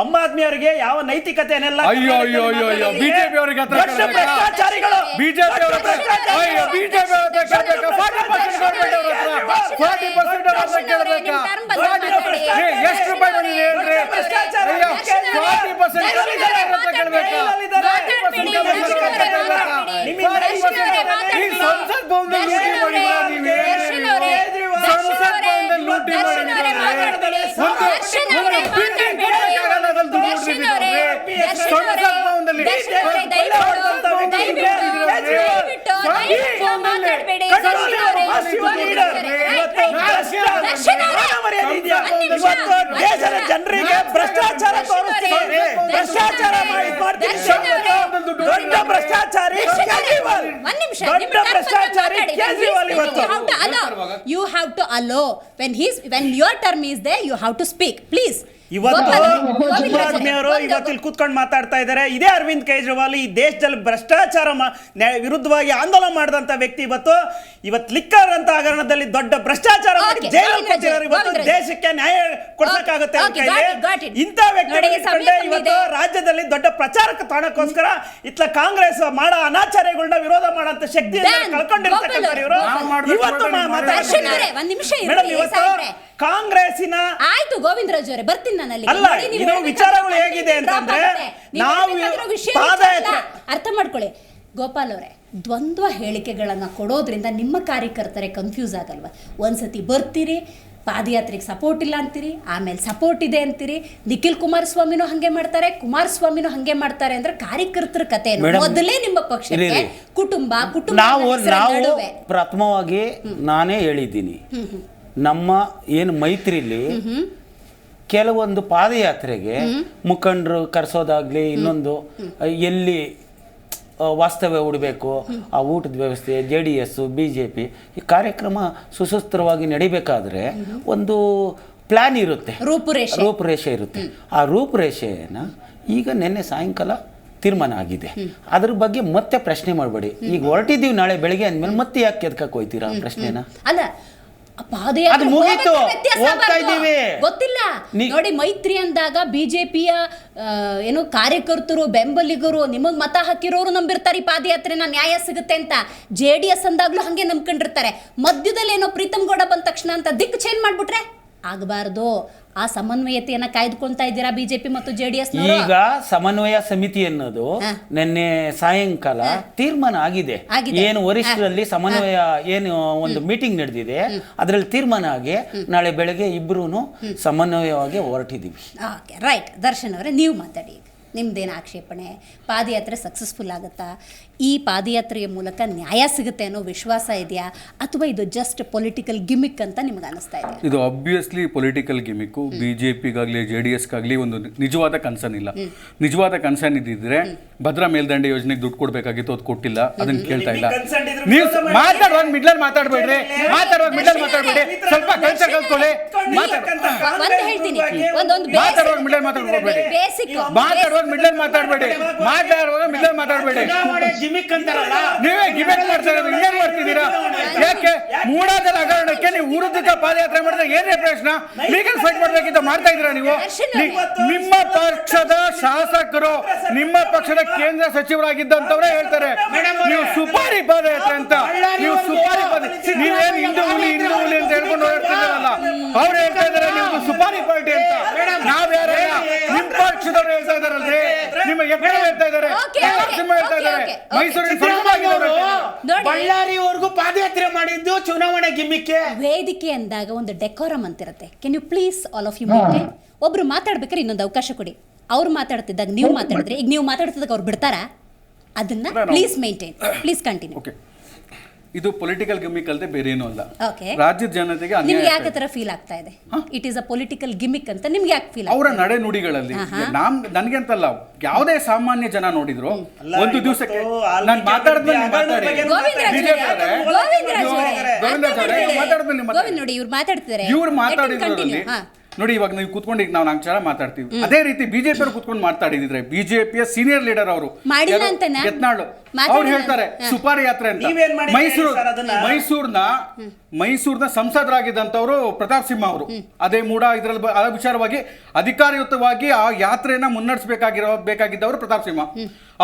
ಆಮ್ ಆದ್ಮಿ ಅವರಿಗೆ ಯಾವ ನೈತಿಕತೆನೆಲ್ಲ ದೇಶದ ಜನರಿಗೆ ಭ್ರಷ್ಟಾಚಾರ ತೋರಿಸ್ತೀವಿ, ಭ್ರಷ್ಟಾಚಾರ ದೊಡ್ಡ ಭ್ರಷ್ಟಾಚಾರಿ ಕೇಜ್ರಿವಾಲ್, ದೊಡ್ಡ ಭ್ರಷ್ಟಾಚಾರಿ ಕೇಜ್ರಿವಾಲ್. ಇವತ್ತು you have to allow when your term is there, you have to speak, please. ಇವತ್ತು ಗೋಪಾಲ್ ಸುಬ್ರಹ್ಮಣ್ಯ ಅವರು ಇವತ್ತು ಇಲ್ಲಿ ಕೂತ್ಕೊಂಡು ಮಾತಾಡ್ತಾ ಇದ್ದಾರೆ. ಇದೇ ಅರವಿಂದ್ ಕೇಜ್ರಿವಾಲ್ ಈ ದೇಶದಲ್ಲಿ ಭ್ರಷ್ಟಾಚಾರ ವಿರುದ್ಧವಾಗಿ ಆಂದೋಲನ ಮಾಡಿದಂತ ವ್ಯಕ್ತಿ ಇವತ್ತು ಲಿಕ್ಕರ್ ಅಂತ ಹಗರಣದಲ್ಲಿ ದೊಡ್ಡ ಭ್ರಷ್ಟಾಚಾರ ಮಾಡಿ ಜೈಲಿಗೆ ಕಟ್ಟಿದ್ದಾರೆ. ಇವತ್ತು ದೇಶಕ್ಕೆ ನ್ಯಾಯ ಕೊಡ್ಸಕ್ಕಾಗುತ್ತೆ ಅಂತ ಹೇಳಿ ಇಂಥ ವ್ಯಕ್ತಿಗಳು ಇವತ್ತು ರಾಜ್ಯದಲ್ಲಿ ದೊಡ್ಡ ಪ್ರಚಾರಕ್ಕೆ ತಾಣಕ್ಕೋಸ್ಕರ ಇತ್ಲ ಕಾಂಗ್ರೆಸ್ ಮಾಡೋ ಅನಾಚಾರ್ಯಗಳನ್ನ ವಿರೋಧ ಮಾಡೋ ಶಕ್ತಿ ಕಳ್ಕೊಂಡಿರ್ತಕ್ಕಂಥ ಇವರು ಇವತ್ತು ಮೇಡಮ್ ಇವತ್ತು ಕಾಂಗ್ರೆಸ್ಸಿನ ಆಯ್ತು ಗೋವಿಂದರಾಜ್ ಅವರೇ ಬರ್ತೀನಿ ನಾನು ಅಲ್ಲಿ. ಅಲ್ಲ, ಇದು ವಿಚಾರಗಳು ಹೇಗಿದೆ ಅಂತಂದ್ರೆ ನಾವು ಪಾದಯಾತ್ರೆ ಅರ್ಥ ಮಾಡ್ಕೊಳ್ಳಿ ಗೋಪಾಲ್ ಅವರೇ, ದ್ವಂದ್ವ ಹೇಳಿಕೆಗಳನ್ನ ಕೊಡೋದ್ರಿಂದ ನಿಮ್ಮ ಕಾರ್ಯಕರ್ತರೆ ಕನ್ಫ್ಯೂಸ್ ಆಗಲ್ವಾ? ಒಂದ್ಸತಿ ಬರ್ತೀರಿ ಪಾದಯಾತ್ರೆಗೆ ಸಪೋರ್ಟ್ ಇಲ್ಲ ಅಂತೀರಿ, ಆಮೇಲೆ ಸಪೋರ್ಟ್ ಇದೆ ಅಂತೀರಿ. ನಿಖಿಲ್ ಕುಮಾರಸ್ವಾಮಿನೂ ಹಂಗೆ ಮಾಡ್ತಾರೆ, ಕುಮಾರಸ್ವಾಮಿನೂ ಹಂಗೆ ಮಾಡ್ತಾರೆ ಅಂದ್ರೆ ಕಾರ್ಯಕರ್ತರ ಕತೆ ಮೊದಲೇ ನಿಮ್ಮ ಪಕ್ಷಕ್ಕೆ ಕುಟುಂಬ ನಾವು ಪ್ರಥಮವಾಗಿ ನಾನೇ ಹೇಳಿದ್ದೀನಿ, ನಮ್ಮ ಏನು ಮೈತ್ರಿಲಿ ಕೆಲವೊಂದು ಪಾದಯಾತ್ರೆಗೆ ಮುಖಂಡರು ಕರೆಸೋದಾಗ್ಲಿ, ಇನ್ನೊಂದು ಎಲ್ಲಿ ವಾಸ್ತವ್ಯ ಹೂಡಬೇಕು, ಆ ಊಟದ ವ್ಯವಸ್ಥೆ, JDS BJP ಈ ಕಾರ್ಯಕ್ರಮ ಸುಸೂತ್ರವಾಗಿ ನಡಿಬೇಕಾದ್ರೆ ಒಂದು ಪ್ಲಾನ್ ಇರುತ್ತೆ, ರೂಪುರೇಷೆ ಇರುತ್ತೆ. ಆ ರೂಪುರೇಷೆಯನ್ನು ಈಗ ನಿನ್ನೆ ಸಾಯಂಕಾಲ ತೀರ್ಮಾನ ಆಗಿದೆ. ಅದ್ರ ಬಗ್ಗೆ ಮತ್ತೆ ಪ್ರಶ್ನೆ ಮಾಡಬೇಡಿ. ಈಗ ಹೊರಟಿದ್ದೀವಿ ನಾಳೆ ಬೆಳಗ್ಗೆ ಅಂದಮೇಲೆ ಮತ್ತೆ ಯಾಕೆ ಎದ್ಕಕ್ಕೆ ಹೋಯ್ತೀರಾ ಪ್ರಶ್ನೆನ? ಅಲ್ಲ, ಅದು ಮುಗೀತು, ಹೋಗ್ತಾ ಇದ್ದೀವಿ. ಗೊತ್ತಿಲ್ಲ ನೋಡಿ, ಮೈತ್ರಿ ಅಂದಾಗ ಬಿಜೆಪಿಯ ಏನು ಕಾರ್ಯಕರ್ತರು ಬೆಂಬಲಿಗರು ನಿಮಗ್ ಮತ ಹಾಕಿರೋರು ನಂಬಿರ್ತಾರೆ ಈ ಪಾದಯಾತ್ರೆನ ನ್ಯಾಯ ಸಿಗುತ್ತೆ ಅಂತ. JDS ಅಂದಾಗ್ಲೂ ಹಂಗೆ ನಂಬ್ಕೊಂಡಿರ್ತಾರೆ. ಮಧ್ಯದಲ್ಲಿ ಏನೋ ಪ್ರೀತಮ್ ಗೌಡ ಬಂದ ತಕ್ಷಣ ಅಂತ ದಿಕ್ಕು ಚೇಂಜ್ ಮಾಡ್ಬಿಟ್ರೆ ಆಗಬಾರ್ದು. ಆ ಸಮನ್ವಯತೆಯನ್ನ ಕಾಯ್ದುಕೊಳ್ತಾ ಇದ್ದೀರಾ ಬಿಜೆಪಿ ಮತ್ತು JDS? ಈಗ ಸಮನ್ವಯ ಸಮಿತಿ ಅನ್ನೋದು ನಿನ್ನೆ ಸಾಯಂಕಾಲ ತೀರ್ಮಾನ ಆಗಿದೆ. ಏನು ವರಿಷ್ಠರಲ್ಲಿ ಸಮನ್ವಯ ಏನು ಒಂದು ಮೀಟಿಂಗ್ ನಡೆದಿದೆ, ಅದರಲ್ಲಿ ತೀರ್ಮಾನ ಆಗಿ ನಾಳೆ ಬೆಳಗ್ಗೆ ಇಬ್ರು ಸಮನ್ವಯವಾಗಿ ಹೊರಟಿದ್ದೀವಿ. ರೈಟ್. ದರ್ಶನ್ ಅವರೇ, ನೀವು ಮಾತಾಡಿ. ನಿಮ್ದೇನು ಆಕ್ಷೇಪಣೆ? ಪಾದಯಾತ್ರೆ ಸಕ್ಸಸ್ಫುಲ್ ಆಗುತ್ತಾ? ಈ ಪಾದಯಾತ್ರೆಯ ಮೂಲಕ ನ್ಯಾಯ ಸಿಗುತ್ತೆ ಅನ್ನೋ ವಿಶ್ವಾಸ ಇದೆಯಾ, ಅಥವಾ ಇದು ಜಸ್ಟ್ ಪೊಲಿಟಿಕಲ್ ಗಿಮಿಕ್ ಅಂತ ನಿಮ್ಗೆ ಅನಿಸ್ತಾ ಇದೆ? ಇದು ಆಬ್ವಿಯಸ್ಲಿ ಪೊಲಿಟಿಕಲ್ ಗಿಮಿಕ್ಕು. BJPಗಾಗಲಿ JDSಗಾಗಲಿ ಒಂದು ನಿಜವಾದ ಕನ್ಸರ್ನ್ ಇಲ್ಲ. ನಿಜವಾದ ಕನ್ಸರ್ನ್ ಇದ್ದಿದ್ರೆ ಭದ್ರಾ ಮೇಲ್ದಂಡೆ ಯೋಜನೆಗೆ ದುಡ್ಡು ಕೊಡಬೇಕಾಗಿತ್ತು, ಅದು ಕೊಟ್ಟಿಲ್ಲ, ಅದನ್ನ ಕೇಳ್ತಾ ಇಲ್ಲ. ನೀವು ಮಾತಾಡುವಾಗ ಮಿಡ್ಲಲ್ಲಿ ಮಾತಾಡಬೇಡ್ರಿ, ಸ್ವಲ್ಪ ಕಲ್ಚರ್ ಕಲ್ತ್ಕೊಳ್ಳಿ. ಮಾತಾಡುವಾಗ ಮಿಡ್ಲಲ್ಲಿ ಮಾತಾಡಬೇಡಿ. ನೀವೇ ಗಿಮಿಕ್ ಮಾಡ್ತಾ ಇರೋದು, ಇನ್ನೇನ್ ಮಾಡ್ತಿದ್ದೀರಾ? ಯಾಕೆ ಮೂಡಾದರ ಹಗರಣಕ್ಕೆ ನೀವು ವಿರುದ್ಧ ಪಾದಯಾತ್ರೆ ಮಾಡಿದ್ರೆ ಏನೇ ಪ್ರಶ್ನ? ಲೀಗಲ್ ಫೈಟ್ ಮಾಡ್ಬೇಕಿಂತ ಮಾಡ್ತಾ ಇದ್ದೀರಾ ನೀವು? ನಿಮ್ಮ ಪಕ್ಷದ ಶಾಸಕರು, ನಿಮ್ಮ ಪಕ್ಷದ ಕೇಂದ್ರ ಸಚಿವರಾಗಿದ್ದಂತವರೇ ಹೇಳ್ತಾರೆ ನೀವು ಸುಪಾರಿ ಪಾದಯಾತ್ರೆ ಅಂತ. ನೀವು ಸುಪಾರಿ ನೀವೇನು ಹಿಂದೂ ಹುಲಿ ಅಂತ ಹೇಳ್ಕೊಂಡು ಓಡಾಡ್ತಿದ್ದೀರಲ್ಲ, ಅವ್ರು ಹೇಳ್ತಾ ಇದಾರೆ ನೀವು ಸುಪಾರಿ ಪಾರ್ಟಿ ಅಂತ. ನಾವ್ಯಾರ ನಿಮ್ಮ ಪಕ್ಷದವ್ರು ಹೇಳ್ತಾ ಇದಾರಲ್ರಿ, ನಿಮ್ಮ ಎಕಡೆ ಹೇಳ್ತಾ ಇದಾರೆ, ಹೇಳ್ತಾ ಇದಾರೆ. ಮೈಸೂರಿನ ಬಳ್ಳಾರಿವರೆಗೂ ಪಾದಯಾತ್ರೆ ಮಾಡಿದ್ದು ಚುನಾವಣೆ ಗಿಮ್ಮಿಕ್ಕೆ. ವೇದಿಕೆ ಅಂದಾಗ ಒಂದು ಡೆಕೋರಮ್ ಅಂತಿರುತ್ತೆ. Can you please all of you maintain? ಒಬ್ರು ಮಾತಾಡ್ಬೇಕಾದ್ರೆ ಇನ್ನೊಂದು ಅವಕಾಶ ಕೊಡಿ. ಅವ್ರು ಮಾತಾಡ್ತಿದ್ದಾಗ ನೀವು ಮಾತಾಡಿದ್ರೆ, ಈಗ ನೀವು ಮಾತಾಡ್ತಿದ್ದಾಗ ಅವ್ರು ಬಿಡ್ತಾರಾ? ಅದನ್ನ please maintain, please continue. Okay, ಇದು ಪೊಲಿಟಿಕಲ್ ಗಿಮಿಕ್ ಅಲ್ಲದೆ ಬೇರೆ ಏನೂ ಅಲ್ಲ. ರಾಜ್ಯದ ಜನತೆಗೆ ನಿಮ್ಗೆ ಯಾಕೆ ತರ ಫೀಲ್ ಆಗ್ತಾ ಇದೆ? It is a political gimmick ಅಂತ ನಿಮ್ಗೆ ಯಾಕೆ ಫೀಲ್? ಅವರ ನಡೆ ನುಡಿಗಳಲ್ಲಿ ನನಗೆ ಅಂತಲ್ಲ, ಯಾವುದೇ ಸಾಮಾನ್ಯ ಜನ ನೋಡಿದ್ರು ಒಂದು ದಿವಸಕ್ಕೆ ನಾನು ನೋಡಿ ಇವ್ರು ಮಾತಾಡ್ತಿದ್ದಾರೆ, ಇವ್ರು ಮಾತಾಡಿದ್ರಲ್ಲಿ ನೋಡಿ, ಇವಾಗ ನೀವು ಕೂತ್ಕೊಂಡು ಈಗ ನಾವು ನಾಲ್ಕು ಜನ ಮಾತಾಡ್ತೀವಿ. ಅದೇ ರೀತಿ ಬಿಜೆಪಿ ಅವರು ಕೂತ್ಕೊಂಡು ಮಾತಾಡಿದ್ರೆ, ಬಿಜೆಪಿಯ ಸೀನಿಯರ್ ಲೀಡರ್ ಅವರು ಯತ್ನಾಳ್ ಅವ್ರು ಹೇಳ್ತಾರೆ ಸುಪಾರಿ ಯಾತ್ರೆ ಅಂತ. ಮೈಸೂರಿನ ಸಂಸದರಾಗಿದ್ದಂಥವ್ರು ಪ್ರತಾಪ್ ಸಿಂಹ ಅವರು ಅದೇ ಮೂಡ ಇದರಲ್ಲಿ ವಿಚಾರವಾಗಿ ಅಧಿಕಾರಯುತವಾಗಿ ಆ ಯಾತ್ರೆಯನ್ನ ಮುನ್ನಡೆಸಬೇಕಾಗಿದ್ದವರು ಪ್ರತಾಪ್ ಸಿಂಹ.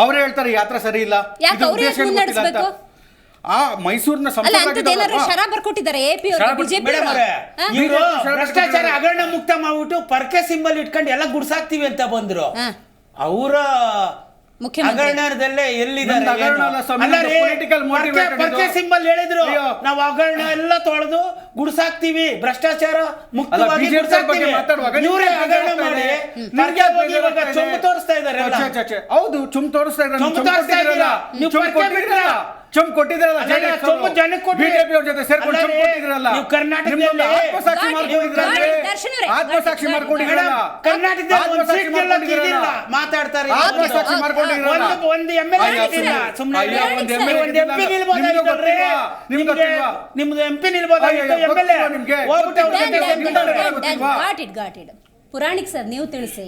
ಅವರೇ ಹೇಳ್ತಾರೆ ಯಾತ್ರೆ ಸರಿ ಇಲ್ಲ, ಇದು ಉದ್ದೇಶ ಅಂತ. ಆ ಮೈಸೂರಿನ ಭ್ರಷ್ಟಾಚಾರ ಹಗರಣ ಮುಕ್ತ ಮಾಡ್ಬಿಟ್ಟು ಪರ್ಕೆ ಸಿಂಬಲ್ ಇಟ್ಕೊಂಡು ಎಲ್ಲ ಗುಡ್ಸಾಕ್ತಿವಿ ಅಂತ ಬಂದ್ರು. ಅವರ ಹಗರಣದಲ್ಲೇ ಎಲ್ಲಿದ್ದಾರೆ? ಪರ್ಕೆ ಸಿಂಬಲ್ ಹೇಳಿದ್ರು, ನಾವು ಹಗರಣ ಎಲ್ಲ ತೊಳೆದು ಗುಡ್ಸಾಕ್ತಿವಿ, ಭ್ರಷ್ಟಾಚಾರ ಮುಕ್ತವಾಗಿ ಗುಡ್ಸಾಕ್ತಿವಿ. ಇವರೇ ಹಗರಣ ಮಾಡಿ ಚೊಂಬು ತೋರಿಸ್ತಾ ಇದ್ದಾರೆ. ಹೌದು, ಚುಮ್ ತೋರಿಸ್ತಾ ಇದ್ದಾರೆ. ಚುಮ್ ಕೊಟ್ಟಿದ್ರಲ್ಲ, ಬಿಜೆಪಿ ಅವ್ರ ಜೊತೆ ಸೇರ್ಕೊಂಡು ಚುಮ್ ಕೊಟ್ಟಿದ್ರಲ್ಲ, ಕರ್ನಾಟಕದಲ್ಲಿ ಆತ್ಮಸಾಕ್ಷಿ ಮಾಡ್ಕೊಂಡಿದ್ರಲ್ಲ, ಮಾತಾಡ್ತಾರೆ. ಆತ್ಮಸಾಕ್ಷಿ ಮಾಡ್ಕೊಂಡಿದ್ರಲ್ಲ, ಒಂದು ನಿಮ್ದು MP ನಿಲ್ಬೋದಾಗಿತ್ತು, MLA ಪುರಾಣಿಕ್ ಸರ್, ನೀವು ತಿಳಿಸಿ.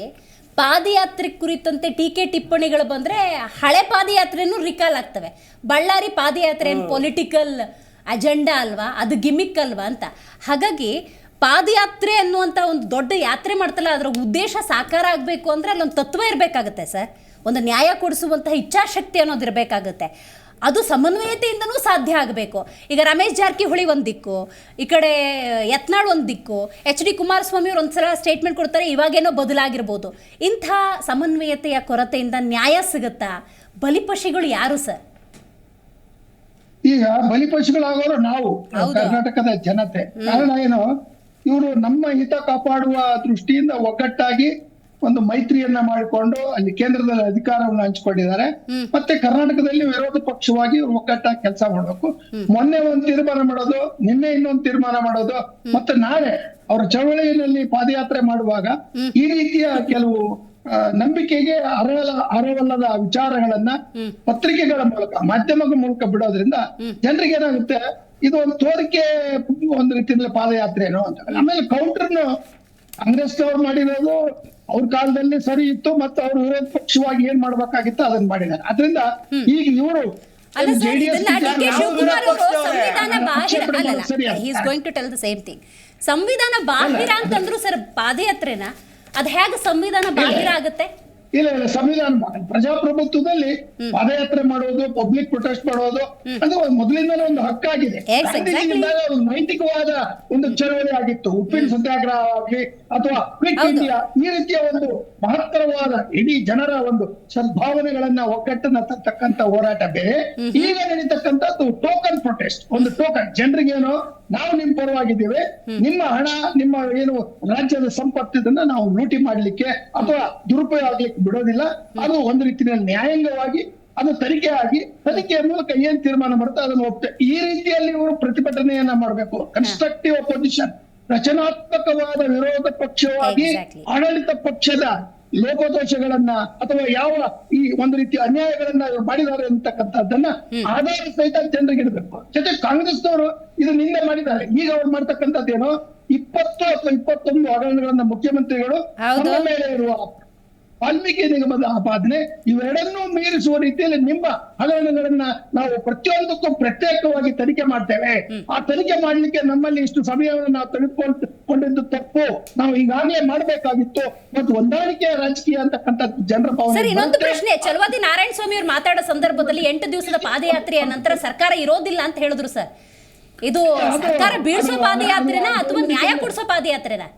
ಪಾದಯಾತ್ರೆ ಕುರಿತಂತೆ ಟೀಕೆ ಟಿಪ್ಪಣಿಗಳು ಬಂದರೆ ಹಳೆ ಪಾದಯಾತ್ರೆನೂ ರಿಕಾಲ್ ಆಗ್ತವೆ. ಬಳ್ಳಾರಿ ಪಾದಯಾತ್ರೆ ಏನು ಪೊಲಿಟಿಕಲ್ ಅಜೆಂಡಾ ಅಲ್ವಾ, ಅದು ಗಿಮಿಕ್ ಅಲ್ವಾ ಅಂತ. ಹಾಗಾಗಿ ಪಾದಯಾತ್ರೆ ಅನ್ನುವಂಥ ಒಂದು ದೊಡ್ಡ ಯಾತ್ರೆ ಮಾಡ್ತಲ್ಲ, ಅದರ ಉದ್ದೇಶ ಸಾಕಾರ ಆಗಬೇಕು ಅಂದರೆ ಅಲ್ಲೊಂದು ತತ್ವ ಇರಬೇಕಾಗುತ್ತೆ ಸರ್. ಒಂದು ನ್ಯಾಯ ಕೊಡಿಸುವಂತಹ ಇಚ್ಛಾಶಕ್ತಿ ಅನ್ನೋದು ಇರಬೇಕಾಗುತ್ತೆ. ಅದು ಸಮನ್ವಯತೆಯಿಂದನೂ ಸಾಧ್ಯ ಆಗಬೇಕು. ಈಗ ರಮೇಶ್ ಜಾರಕಿಹೊಳಿ ಒಂದು ದಿಕ್ಕು, ಈ ಕಡೆ ಯತ್ನಾಳ್ ಒಂದು ದಿಕ್ಕು, ಎಚ್ ಡಿ ಕುಮಾರಸ್ವಾಮಿ ಅವರು ಒಂದ್ಸಲ ಸ್ಟೇಟ್ಮೆಂಟ್ ಕೊಡ್ತಾರೆ, ಇವಾಗೇನೋ ಬದಲಾಗಿರ್ಬೋದು. ಇಂಥ ಸಮನ್ವಯತೆಯ ಕೊರತೆಯಿಂದ ನ್ಯಾಯ ಸಿಗುತ್ತಾ? ಬಲಿಪಶಿಗಳು ಯಾರು ಸರ್? ಈಗ ಬಲಿಪಶುಗಳಾಗೋರು ನಾವು, ಕರ್ನಾಟಕದ ಜನತೆ. ಕಾರಣ ಏನು, ಇವರು ನಮ್ಮ ಹಿತ ಕಾಪಾಡುವ ದೃಷ್ಟಿಯಿಂದ ಒಗ್ಗಟ್ಟಾಗಿ ಒಂದು ಮೈತ್ರಿಯನ್ನ ಮಾಡಿಕೊಂಡು ಅಲ್ಲಿ ಕೇಂದ್ರದಲ್ಲಿ ಅಧಿಕಾರವನ್ನು ಹಂಚಿಕೊಂಡಿದ್ದಾರೆ. ಮತ್ತೆ ಕರ್ನಾಟಕದಲ್ಲಿ ವಿರೋಧ ಪಕ್ಷವಾಗಿ ಒಗ್ಗಟ್ಟಾಗಿ ಕೆಲಸ ಮಾಡಬೇಕು. ಮೊನ್ನೆ ಒಂದು ತೀರ್ಮಾನ ಮಾಡೋದು, ನಿನ್ನೆ ಇನ್ನೊಂದು ತೀರ್ಮಾನ ಮಾಡೋದು, ಮತ್ತೆ ನಾಳೆ ಅವರ ಚಳವಳಿಯಲ್ಲಿ ಪಾದಯಾತ್ರೆ ಮಾಡುವಾಗ ಈ ರೀತಿಯ ಕೆಲವು ನಂಬಿಕೆಗೆ ಅರ್ಹವಲ್ಲದ ವಿಚಾರಗಳನ್ನ ಪತ್ರಿಕೆಗಳ ಮೂಲಕ, ಮಾಧ್ಯಮಗಳ ಮೂಲಕ ಬಿಡೋದ್ರಿಂದ ಜನರಿಗೆ ಏನಾಗುತ್ತೆ, ಇದು ಒಂದು ತೋರಿಕೆ ಒಂದು ರೀತಿಯಲ್ಲಿ ಪಾದಯಾತ್ರೆನೋ ಅಂತ. ಆಮೇಲೆ ಕೌಂಟರ್ನು ಕಾಂಗ್ರೆಸ್ನವ್ರು ಮಾಡಿರೋದು ಅವ್ರ ಕಾಲದಲ್ಲಿ ಸರಿ ಇತ್ತು, ಮತ್ತು ಅವ್ರು ವಿರೋಧ ಪಕ್ಷವಾಗಿ ಏನ್ ಮಾಡ್ಬೇಕಾಗಿತ್ತು ಅದನ್ನ ಮಾಡಿದ್ದಾರೆ. ಅದರಿಂದ ಈಗ ಇವರು ಸಂವಿಧಾನ ಬಾಹಿರ ಅಂತಂದ್ರು ಸರ್ ಪಾದಯಾತ್ರೆನ, ಅದ್ ಹೇಗೆ ಸಂವಿಧಾನ ಬಾಹಿರ ಆಗುತ್ತೆ? ಇಲ್ಲ, ಸಂವಿಧಾನ ಪ್ರಜಾಪ್ರಭುತ್ವದಲ್ಲಿ ಪಾದಯಾತ್ರೆ ಮಾಡೋದು, ಪಬ್ಲಿಕ್ ಪ್ರೊಟೆಸ್ಟ್ ಮಾಡೋದು, ಅದು ಮೊದಲಿಂದಲೇ ಒಂದು ಹಕ್ಕಾಗಿದೆ. ಒಂದು ನೈತಿಕವಾದ ಒಂದು ಚಳವಳಿ ಆಗಿತ್ತು. ಉಪ್ಪಿನ ಸತ್ಯಾಗ್ರಹ ಆಗ್ಲಿ ಅಥವಾ ಕ್ವಿಟ್ ಇಂಡಿಯಾ, ಈ ರೀತಿಯ ಒಂದು ಮಹತ್ತರವಾದ ಇಡೀ ಜನರ ಒಂದು ಸದ್ಭಾವನೆಗಳನ್ನ ಒಗ್ಗಟ್ಟನ್ನ ತರ್ತಕ್ಕಂಥ ಹೋರಾಟ ಬೇರೆ. ಈಗ ನಡೀತಕ್ಕಂಥದ್ದು ಟೋಕನ್ ಪ್ರೊಟೆಸ್ಟ್, ಒಂದು ಟೋಕನ್. ಜನರಿಗೇನೋ ನಾವು ನಿಮ್ ಪರವಾಗಿದ್ದೇವೆ, ನಿಮ್ಮ ಹಣ, ನಿಮ್ಮ ಏನು ರಾಜ್ಯದ ಸಂಪತ್ತಿದನ್ನ ನಾವು ಲೂಟಿ ಮಾಡ್ಲಿಕ್ಕೆ ಅಥವಾ ದುರುಪಯೋಗ ಆಗ್ಲಿಕ್ಕೆ ಬಿಡೋದಿಲ್ಲ. ಅದು ಒಂದು ರೀತಿಯಲ್ಲಿ ನ್ಯಾಯಾಂಗವಾಗಿ ಅದು ತನಿಖೆ ಆಗಿ, ತನಿಖೆಯ ಮೂಲಕ ಏನ್ ತೀರ್ಮಾನ ಬರುತ್ತೆ ಅದನ್ನು ಒಪ್ತೇವೆ. ಈ ರೀತಿಯಲ್ಲಿ ಇವರು ಪ್ರತಿಭಟನೆಯನ್ನ ಮಾಡಬೇಕು. ಕನ್ಸ್ಟ್ರಕ್ಟಿವ್ ಅಪೋಸಿಷನ್, ರಚನಾತ್ಮಕವಾದ ವಿರೋಧ ಪಕ್ಷವಾಗಿ ಆಡಳಿತ ಪಕ್ಷದ ಲೋಪದೋಷಗಳನ್ನ ಅಥವಾ ಯಾವ ಈ ಒಂದು ರೀತಿ ಅನ್ಯಾಯಗಳನ್ನ ಮಾಡಿದ್ದಾರೆ ಅಂತಕ್ಕಂಥದ್ದನ್ನ ಆಧಾರ ಸಹಿತ ಜನರಿಗೆ ಇಡಬೇಕು. ಜೊತೆ ಕಾಂಗ್ರೆಸ್ನವರು ಇದು ನಿನ್ನೆ ಮಾಡಿದ್ದಾರೆ. ಈಗ ಅವ್ರು ಮಾಡ್ತಕ್ಕಂಥದ್ದೇನು, 20 ಅಥವಾ 21 ಹಗರಣಗಳನ್ನ ಮುಖ್ಯಮಂತ್ರಿಗಳು ನಮ್ಮ ಮೇಲೆ ಇರುವ ವಾಲ್ಮೀಕಿ ನಿಗಮದ ಆಪಾದನೆ ಇವೆರಡನ್ನೂ ಮೀರಿಸುವ ರೀತಿಯಲ್ಲಿ ನಿಮ್ಮ ಹಗರಣಗಳನ್ನ ನಾವು ಪ್ರತಿಯೊಂದಕ್ಕೂ ಪ್ರತ್ಯೇಕವಾಗಿ ತನಿಖೆ ಮಾಡ್ತೇವೆ. ಆ ತನಿಖೆ ಮಾಡ್ಲಿಕ್ಕೆ ನಮ್ಮಲ್ಲಿ ಇಷ್ಟು ಸಮಯವನ್ನು ನಾವು ತೆಗೆದುಕೊಂಡಿದ್ದು ತಪ್ಪು, ನಾವು ಈಗಾಗಲೇ ಮಾಡಬೇಕಾಗಿತ್ತು. ಮತ್ತು ಹೊಂದಾಣಿಕೆಯ ರಾಜಕೀಯ ಅಂತಕ್ಕಂಥದ್ದು ಜನರ ಭಾವನೆ. ಸರ್, ಇನ್ನೊಂದು ಪ್ರಶ್ನೆ. ಚಲವಾದಿ ನಾರಾಯಣ ಸ್ವಾಮಿ ಅವರು ಮಾತಾಡೋ ಸಂದರ್ಭದಲ್ಲಿ 8 ದಿವಸದ ಪಾದಯಾತ್ರೆಯ ನಂತರ ಸರ್ಕಾರ ಇರೋದಿಲ್ಲ ಅಂತ ಹೇಳಿದ್ರು ಸರ್. ಇದು ಸರ್ಕಾರ ಬೀಳ್ಸೋ ಪಾದಯಾತ್ರೆನಾ ಅಥವಾ ನ್ಯಾಯ ಕೊಡಿಸೋ ಪಾದಯಾತ್ರೆನಾ?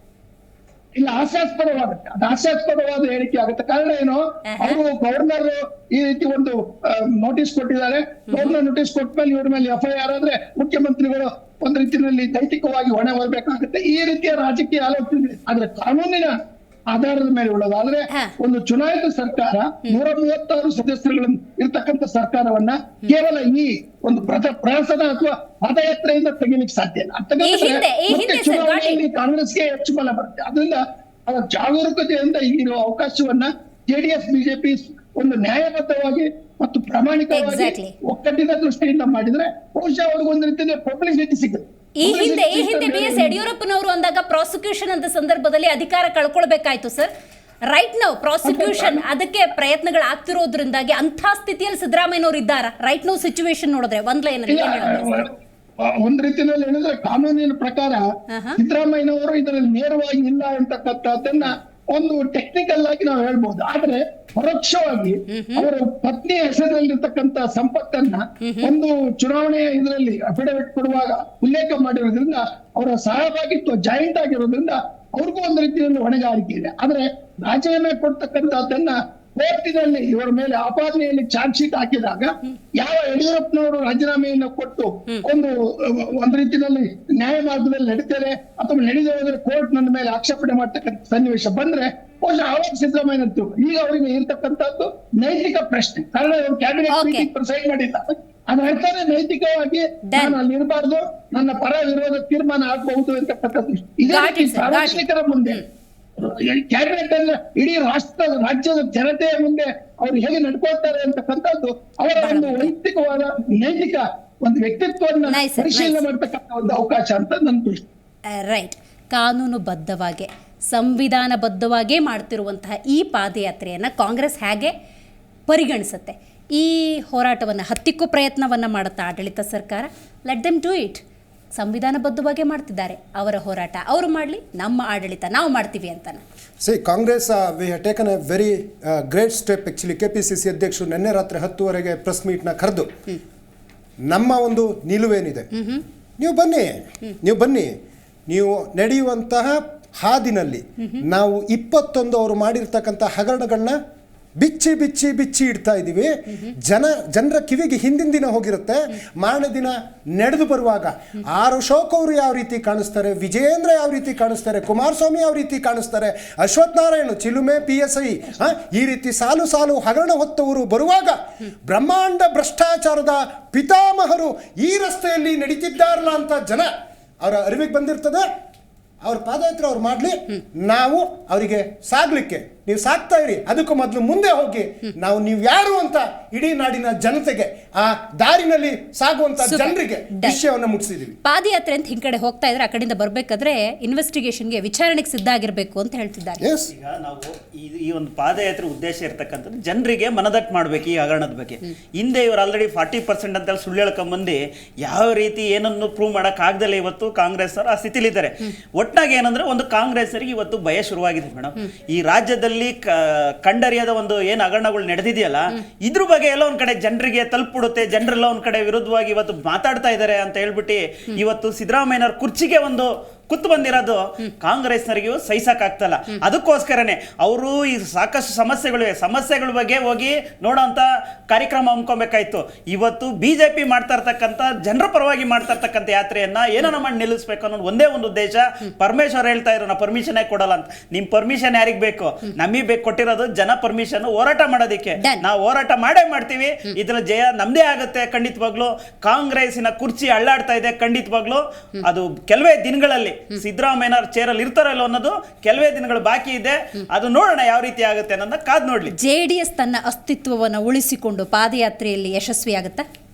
ಇಲ್ಲ, ಹಾಸ್ಯಾಸ್ಪದವಾಗುತ್ತೆ. ಅದು ಹಾಸ್ಯಾಸ್ಪದವಾದ ಹೇಳಿಕೆ ಆಗುತ್ತೆ. ಕಾರಣ ಏನು, ಅವರು ಗವರ್ನರ್ ಈ ರೀತಿ ಒಂದು ನೋಟಿಸ್ ಕೊಟ್ಟಿದ್ದಾರೆ. ಗವರ್ನರ್ ನೋಟಿಸ್ ಕೊಟ್ಟ ಮೇಲೆ ಇವ್ರ ಮೇಲೆ FIR ಆದ್ರೆ ಮುಖ್ಯಮಂತ್ರಿಗಳು ಒಂದು ರೀತಿಯಲ್ಲಿ ನೈತಿಕವಾಗಿ ಹೊಣೆ ಹೊರಬೇಕಾಗುತ್ತೆ. ಈ ರೀತಿಯ ರಾಜಕೀಯ ಆಲೋಚನೆ ಆದ್ರೆ ಕಾನೂನಿನ ಆಧಾರದ ಮೇಲೆ ಉಳ್ಳೋದಾದ್ರೆ ಒಂದು ಚುನಾಯಿತ ಸರ್ಕಾರ 136 ಸದಸ್ಯರುಗಳನ್ನು ಇರ್ತಕ್ಕಂಥ ಸರ್ಕಾರವನ್ನ ಕೇವಲ ಈ ಒಂದು ಪ್ರಹಸನ ಅಥವಾ ಪಾದಯಾತ್ರೆಯಿಂದ ತೆಗಿಲಿಕ್ಕೆ ಸಾಧ್ಯ ಇಲ್ಲ. ಚುನಾವಣೆಯಲ್ಲಿ ಕಾಂಗ್ರೆಸ್ಗೆ ಹೆಚ್ಚು ಬಲ ಬರುತ್ತೆ. ಅದರಿಂದ ಅದರ ಜಾಗರೂಕತೆಯಿಂದ ಈಗಿರುವ ಅವಕಾಶವನ್ನ JDS BJP ಒಂದು ನ್ಯಾಯಬದ್ಧವಾಗಿ ಮತ್ತು ಪ್ರಾಮಾಣಿಕವಾಗಿ ಒಕ್ಕಟ್ಟಿನ ದೃಷ್ಟಿಯಿಂದ ಮಾಡಿದ್ರೆ ಬಹುಶಃ ಅವ್ರಿಗೊಂದು ರೀತಿಯ ಪಬ್ಲಿಸಿಟಿ ಸಿಗುತ್ತೆ. ಈ ಹಿಂದೆ BS ಯಡಿಯೂರಪ್ಪನವರು ಅಂದಾಗ ಪ್ರಾಸಿಕ್ಯೂಷನ್ ಅಂತ ಸಂದರ್ಭದಲ್ಲಿ ಅಧಿಕಾರ ಕಳ್ಕೊಳ್ಬೇಕಾಯ್ತು ಸರ್. ರೈಟ್ ನೌ ಪ್ರಾಸಿಕ್ಯೂಷನ್ ಅದಕ್ಕೆ ಪ್ರಯತ್ನಗಳು ಆಗ್ತಿರೋದ್ರಿಂದಾಗಿ ಅಂಥ ಸ್ಥಿತಿಯಲ್ಲಿ ಸಿದ್ದರಾಮಯ್ಯನವರು ಇದ್ದಾರಾ? ರೈಟ್ ನೌ ಸಿಚುವೇಶನ್ ನೋಡಿದ್ರೆ ಒಂದ್ ಲೈನ್ ಒಂದ್ ರೀತಿಯಲ್ಲಿ ಹೇಳಿದ್ರೆ ಕಾನೂನಿನ ಪ್ರಕಾರ ಸಿದ್ದರಾಮಯ್ಯನವರು ಇದರಲ್ಲಿ ನೇರವಾಗಿ ಇಲ್ಲ ಅಂತಕ್ಕಂಥದ್ದನ್ನ ಒಂದು ಟೆಕ್ನಿಕಲ್ ಆಗಿ ನಾವು ಹೇಳ್ಬಹುದು. ಆದ್ರೆ ಪರೋಕ್ಷವಾಗಿ ಅವರ ಪತ್ನಿ ಹೆಸರಲ್ಲಿರ್ತಕ್ಕಂಥ ಸಂಪತ್ತನ್ನ ಒಂದು ಚುನಾವಣೆಯ ಇದರಲ್ಲಿ ಅಫಿಡವಿಟ್ ಕೊಡುವಾಗ ಉಲ್ಲೇಖ ಮಾಡಿರೋದ್ರಿಂದ ಅವರ ಸಹಭಾಗಿತ್ವ ಜಾಯಿಂಟ್ ಆಗಿರೋದ್ರಿಂದ ಅವ್ರಿಗೂ ಒಂದು ರೀತಿಯಲ್ಲಿ ಹೊಣೆಗಾರಿಕೆ ಇದೆ. ಆದ್ರೆ ರಾಜೀನಾಮೆ ಕೊಡ್ತಕ್ಕಂಥದ್ದನ್ನ ಕೋರ್ಟಿನಲ್ಲಿ ಇವರ ಮೇಲೆ ಆಪಾದನೆಯಲ್ಲಿ ಚಾರ್ಜ್ ಶೀಟ್ ಹಾಕಿದಾಗ ಯಾವ ಯಡಿಯೂರಪ್ಪನವರು ರಾಜೀನಾಮೆಯನ್ನು ಕೊಟ್ಟು ಒಂದು ರೀತಿಯಲ್ಲಿ ನ್ಯಾಯ ಮಾರ್ಗದಲ್ಲಿ ನಡೀತಾರೆ ಅಥವಾ ನಡೆದೇ ಹೋದ್ರೆ ಕೋರ್ಟ್ ನನ್ನ ಮೇಲೆ ಆಕ್ಷೇಪಣೆ ಮಾಡ್ತಕ್ಕಂಥ ಸನ್ನಿವೇಶ ಬಂದ್ರೆ ಬಹುಶಃ ಆವಾಗ ಸಿದ್ದರಾಮಯ್ಯ ಈಗ ಅವರಿಗೆ ಇರ್ತಕ್ಕಂಥದ್ದು ನೈತಿಕ ಪ್ರಶ್ನೆ. ಕಾರಣ ಅವರು ಕ್ಯಾಬಿನೆಟ್ ಮೀಟಿಂಗ್ ಪ್ರಿಸೈಡ್ ಮಾಡಿಲ್ಲ. ಅದ್ರ ಅರ್ಥನೇ ನೈತಿಕವಾಗಿ ನಾನು ಅಲ್ಲಿ ಇರಬಾರ್ದು, ನನ್ನ ಪರ ವಿರೋಧ ತೀರ್ಮಾನ ಆಗಬಹುದು ಅಂತಕ್ಕಂಥದ್ದು. ಇದೇ ರೀತಿ ಸಾರ್ವಜನಿಕರ ಮುಂದೆ ಕ್ಯಾಬಿನೆಟ್ ಅನ್ನ ಇಡೀ ರಾಜ್ಯದ ಜನತೆಯ ಮುಂದೆ ಅವ್ರು ಹೇಗೆ ನಡ್ಕೊಳ್ತಾರೆ ಅಂತಕ್ಕಂಥದ್ದು ಅವರ ಒಂದು ವೈಯಕ್ತಿಕವಾದ ನೈತಿಕ ಒಂದು ವ್ಯಕ್ತಿತ್ವವನ್ನು ಪರಿಶೀಲನೆ ಮಾಡ್ತಕ್ಕಂಥ ಒಂದು ಅವಕಾಶ ಅಂತ ನನ್ನ ದೃಷ್ಟಿ. ರೈಟ್. ಕಾನೂನುಬದ್ಧವಾಗಿ ಸಂವಿಧಾನಬದ್ಧವಾಗೇ ಮಾಡ್ತಿರುವಂತಹ ಈ ಪಾದಯಾತ್ರೆಯನ್ನು ಕಾಂಗ್ರೆಸ್ ಹೇಗೆ ಪರಿಗಣಿಸುತ್ತೆ? ಈ ಹೋರಾಟವನ್ನು ಹತ್ತಿಕ್ಕೋ ಪ್ರಯತ್ನವನ್ನು ಮಾಡುತ್ತಾ ಆಡಳಿತ ಸರ್ಕಾರ? Let them do it. ಸಂವಿಧಾನಬದ್ಧವಾಗೇ ಮಾಡ್ತಿದ್ದಾರೆ ಅವರ ಹೋರಾಟ, ಅವರು ಮಾಡಲಿ, ನಮ್ಮ ಆಡಳಿತ ನಾವು ಮಾಡ್ತೀವಿ ಅಂತಾನೆ. Congress we have taken A very great step. Actually KPCC ಅಧ್ಯಕ್ಷರು ನಿನ್ನೆ ರಾತ್ರಿ 10:30 ಪ್ರೆಸ್ ಮೀಟ್ನ ಕರೆದು ನಮ್ಮ ಒಂದು ನಿಲುವೇನಿದೆ, ನೀವು ಬನ್ನಿ, ನೀವು ನಡೆಯುವಂತಹ ಹಾದಿನಲ್ಲಿ ನಾವು 21 ಅವರು ಮಾಡಿರ್ತಕ್ಕಂಥ ಹಗರಣಗಳನ್ನ ಬಿಚ್ಚಿ ಇಡ್ತಾ ಇದ್ದೀವಿ. ಜನರ ಕಿವಿಗೆ ಹಿಂದಿನ ದಿನ ಹೋಗಿರುತ್ತೆ, ಮಾರನೇ ದಿನ ನಡೆದು ಬರುವಾಗ ಆರ್ ಅಶೋಕ್ ಅವರು ಯಾವ ರೀತಿ ಕಾಣಿಸ್ತಾರೆ, ವಿಜಯೇಂದ್ರ ಯಾವ ರೀತಿ ಕಾಣಿಸ್ತಾರೆ, ಕುಮಾರಸ್ವಾಮಿ ಯಾವ ರೀತಿ ಕಾಣಿಸ್ತಾರೆ, ಅಶ್ವಥ್ ನಾರಾಯಣ, ಚಿಲುಮೆ PSI, ಈ ರೀತಿ ಸಾಲು ಹಗರಣ ಹೊತ್ತವರು ಬರುವಾಗ ಬ್ರಹ್ಮಾಂಡ ಭ್ರಷ್ಟಾಚಾರದ ಪಿತಾಮಹರು ಈ ರಸ್ತೆಯಲ್ಲಿ ನಡೀತಿದ್ದಾರಲ್ಲ ಅಂತ ಜನ ಅವರ ಅರಿವಿಗೆ ಬಂದಿರ್ತದೆ. ಅವ್ರ ಪಾದಯಾತ್ರೆ ಅವ್ರು ಮಾಡಲಿ, ನಾವು ಅವರಿಗೆ ಸಾಗಲಿಕ್ಕೆ ನೀವು ಸಾಕ್ತಾ ಇರಿ. ಅದಕ್ಕೂ ಮೊದಲು ಮುಂದೆ ಹೋಗಿ ನೀವು ಯಾರು ಅಂತ ಇಡೀ ನಾಡಿನ ಜನತೆಗೆ, ಆ ದಾರಿನಲ್ಲಿ ಸಾಗುವಂತ ಜನರಿಗೆ ವಿಷಯವನ್ನು ಮುಟ್ಟಿಸಿದೀವಿ. ಪಾದಯಾತ್ರೆ ಅಂತ ಹಿಂಗ್ ಕಡೆ ಹೋಗ್ತಾ ಇದ್ರೆ ಆ ಕಡೆಯಿಂದ ಬರ್ಬೇಕಾದ್ರೆ ಇನ್ವೆಸ್ಟಿಗೇಷನ್ಗೆ, ವಿಚಾರಣೆಗೆ ಸಿದ್ಧ ಆಗಿರ್ಬೇಕು ಅಂತ ಹೇಳ್ತಿದ್ದಾರೆ. ಈಗ ನಾವು ಈ ಒಂದು ಪಾದಯಾತ್ರೆ ಉದ್ದೇಶ ಇರ್ತಕ್ಕಂಥದ್ದು ಜನರಿಗೆ ಮನದಟ್ಟು ಮಾಡ್ಬೇಕು ಈ ಹಗರಣದ ಬಗ್ಗೆ. ಹಿಂದೆ ಇವರು ಆಲ್ರೆಡಿ 40% ಅಂತ ಸುಳ್ಳು ಹೇಳ್ಕೊಂಬಂದು ಯಾವ ರೀತಿ ಏನನ್ನು ಪ್ರೂವ್ ಮಾಡಕ್ ಆಗದಲ್ಲೇ ಇವತ್ತು ಕಾಂಗ್ರೆಸ್ ಅವರು ಆ ಸ್ಥಿತಿಲಿದ್ದಾರೆ. ಒಟ್ಟಾಗಿ ಏನಂದ್ರೆ ಒಂದು ಕಾಂಗ್ರೆಸ್ಸರಿಗೆ ಇವತ್ತು ಭಯ ಶುರುವಾಗಿದೆ ಮೇಡಮ್. ಈ ರಾಜ್ಯದಲ್ಲಿ ಕಂಡರಿಯದ ಒಂದು ಏನು ಹಗರಣಗಳು ನಡೆದಿದೆಯಲ್ಲ, ಇದ್ರ ಬಗ್ಗೆ ಎಲ್ಲ ಒಂದ್ ಕಡೆ ಜನರಿಗೆ ತಲುಪಿಡುತ್ತೆ, ಜನರೆಲ್ಲ ಒಂದ್ ಕಡೆ ವಿರುದ್ಧವಾಗಿ ಇವತ್ತು ಮಾತಾಡ್ತಾ ಇದ್ದಾರೆ ಅಂತ ಹೇಳ್ಬಿಟ್ಟು ಇವತ್ತು ಸಿದ್ದರಾಮಯ್ಯನವ್ರ ಕುರ್ಚಿಗೆ ಒಂದು ಕುತ್ತು ಬಂದಿರೋದು ಕಾಂಗ್ರೆಸ್ನರಿಗೂ ಸಹಿಸಕ್ಕಾಗ್ತಲ್ಲ. ಅದಕ್ಕೋಸ್ಕರನೇ ಅವರು ಈ ಸಾಕಷ್ಟು ಸಮಸ್ಯೆಗಳ ಬಗ್ಗೆ ಹೋಗಿ ನೋಡೋಂಥ ಕಾರ್ಯಕ್ರಮ ಹಮ್ಮಿಕೊಬೇಕಾಯ್ತು. ಇವತ್ತು BJP ಮಾಡ್ತಾ ಇರ್ತಕ್ಕಂಥ ಜನರ ಪರವಾಗಿ ಮಾಡ್ತಾ ಇರ್ತಕ್ಕಂಥ ಯಾತ್ರೆಯನ್ನ ಏನನ್ನ ಮಾಡಿ ನಿಲ್ಲಿಸ್ಬೇಕು ಅನ್ನೋದು ಒಂದೇ ಒಂದು ಉದ್ದೇಶ. ಪರಮೇಶ್ವರ್ ಹೇಳ್ತಾ ಇದ್ರು, ನಾ ಪರ್ಮಿಷನ್ ಕೊಡಲ್ಲ ಅಂತ. ನಿಮ್ ಪರ್ಮಿಷನ್ ಯಾರಿಗ್ ಬೇಕು? ನಮಗೆ ಕೊಟ್ಟಿರೋದು ಜನ ಪರ್ಮಿಷನ್ ಹೋರಾಟ ಮಾಡೋದಿಕ್ಕೆ. ನಾವು ಹೋರಾಟ ಮಾಡ್ತೀವಿ. ಇದ್ರ ಜಯ ನಮ್ದೇ ಆಗುತ್ತೆ ಖಂಡಿತವಾಗ್ಲು. ಕಾಂಗ್ರೆಸ್ಸಿನ ಕುರ್ಚಿ ಅಳ್ಳಾಡ್ತಾ ಇದೆ ಖಂಡಿತವಾಗ್ಲು. ಅದು ಕೆಲವೇ ದಿನಗಳಲ್ಲಿ ಸಿದ್ದರಾಮಯ್ಯ ಚೇರಲ್ಲಿ ಇರ್ತಾರಲ್ಲ ಅನ್ನೋದು ಕೆಲವೇ ದಿನಗಳು ಬಾಕಿ ಇದೆ. ಅದು ನೋಡೋಣ ಯಾವ ರೀತಿ ಆಗುತ್ತೆ ಅನ್ನೋದನ್ನ ಕಾದ್ ನೋಡ್ಲಿ. JDS ತನ್ನ ಅಸ್ತಿತ್ವವನ್ನು ಉಳಿಸಿಕೊಂಡು ಪಾದಯಾತ್ರೆಯಲ್ಲಿ ಯಶಸ್ವಿಯಾಗುತ್ತಾ?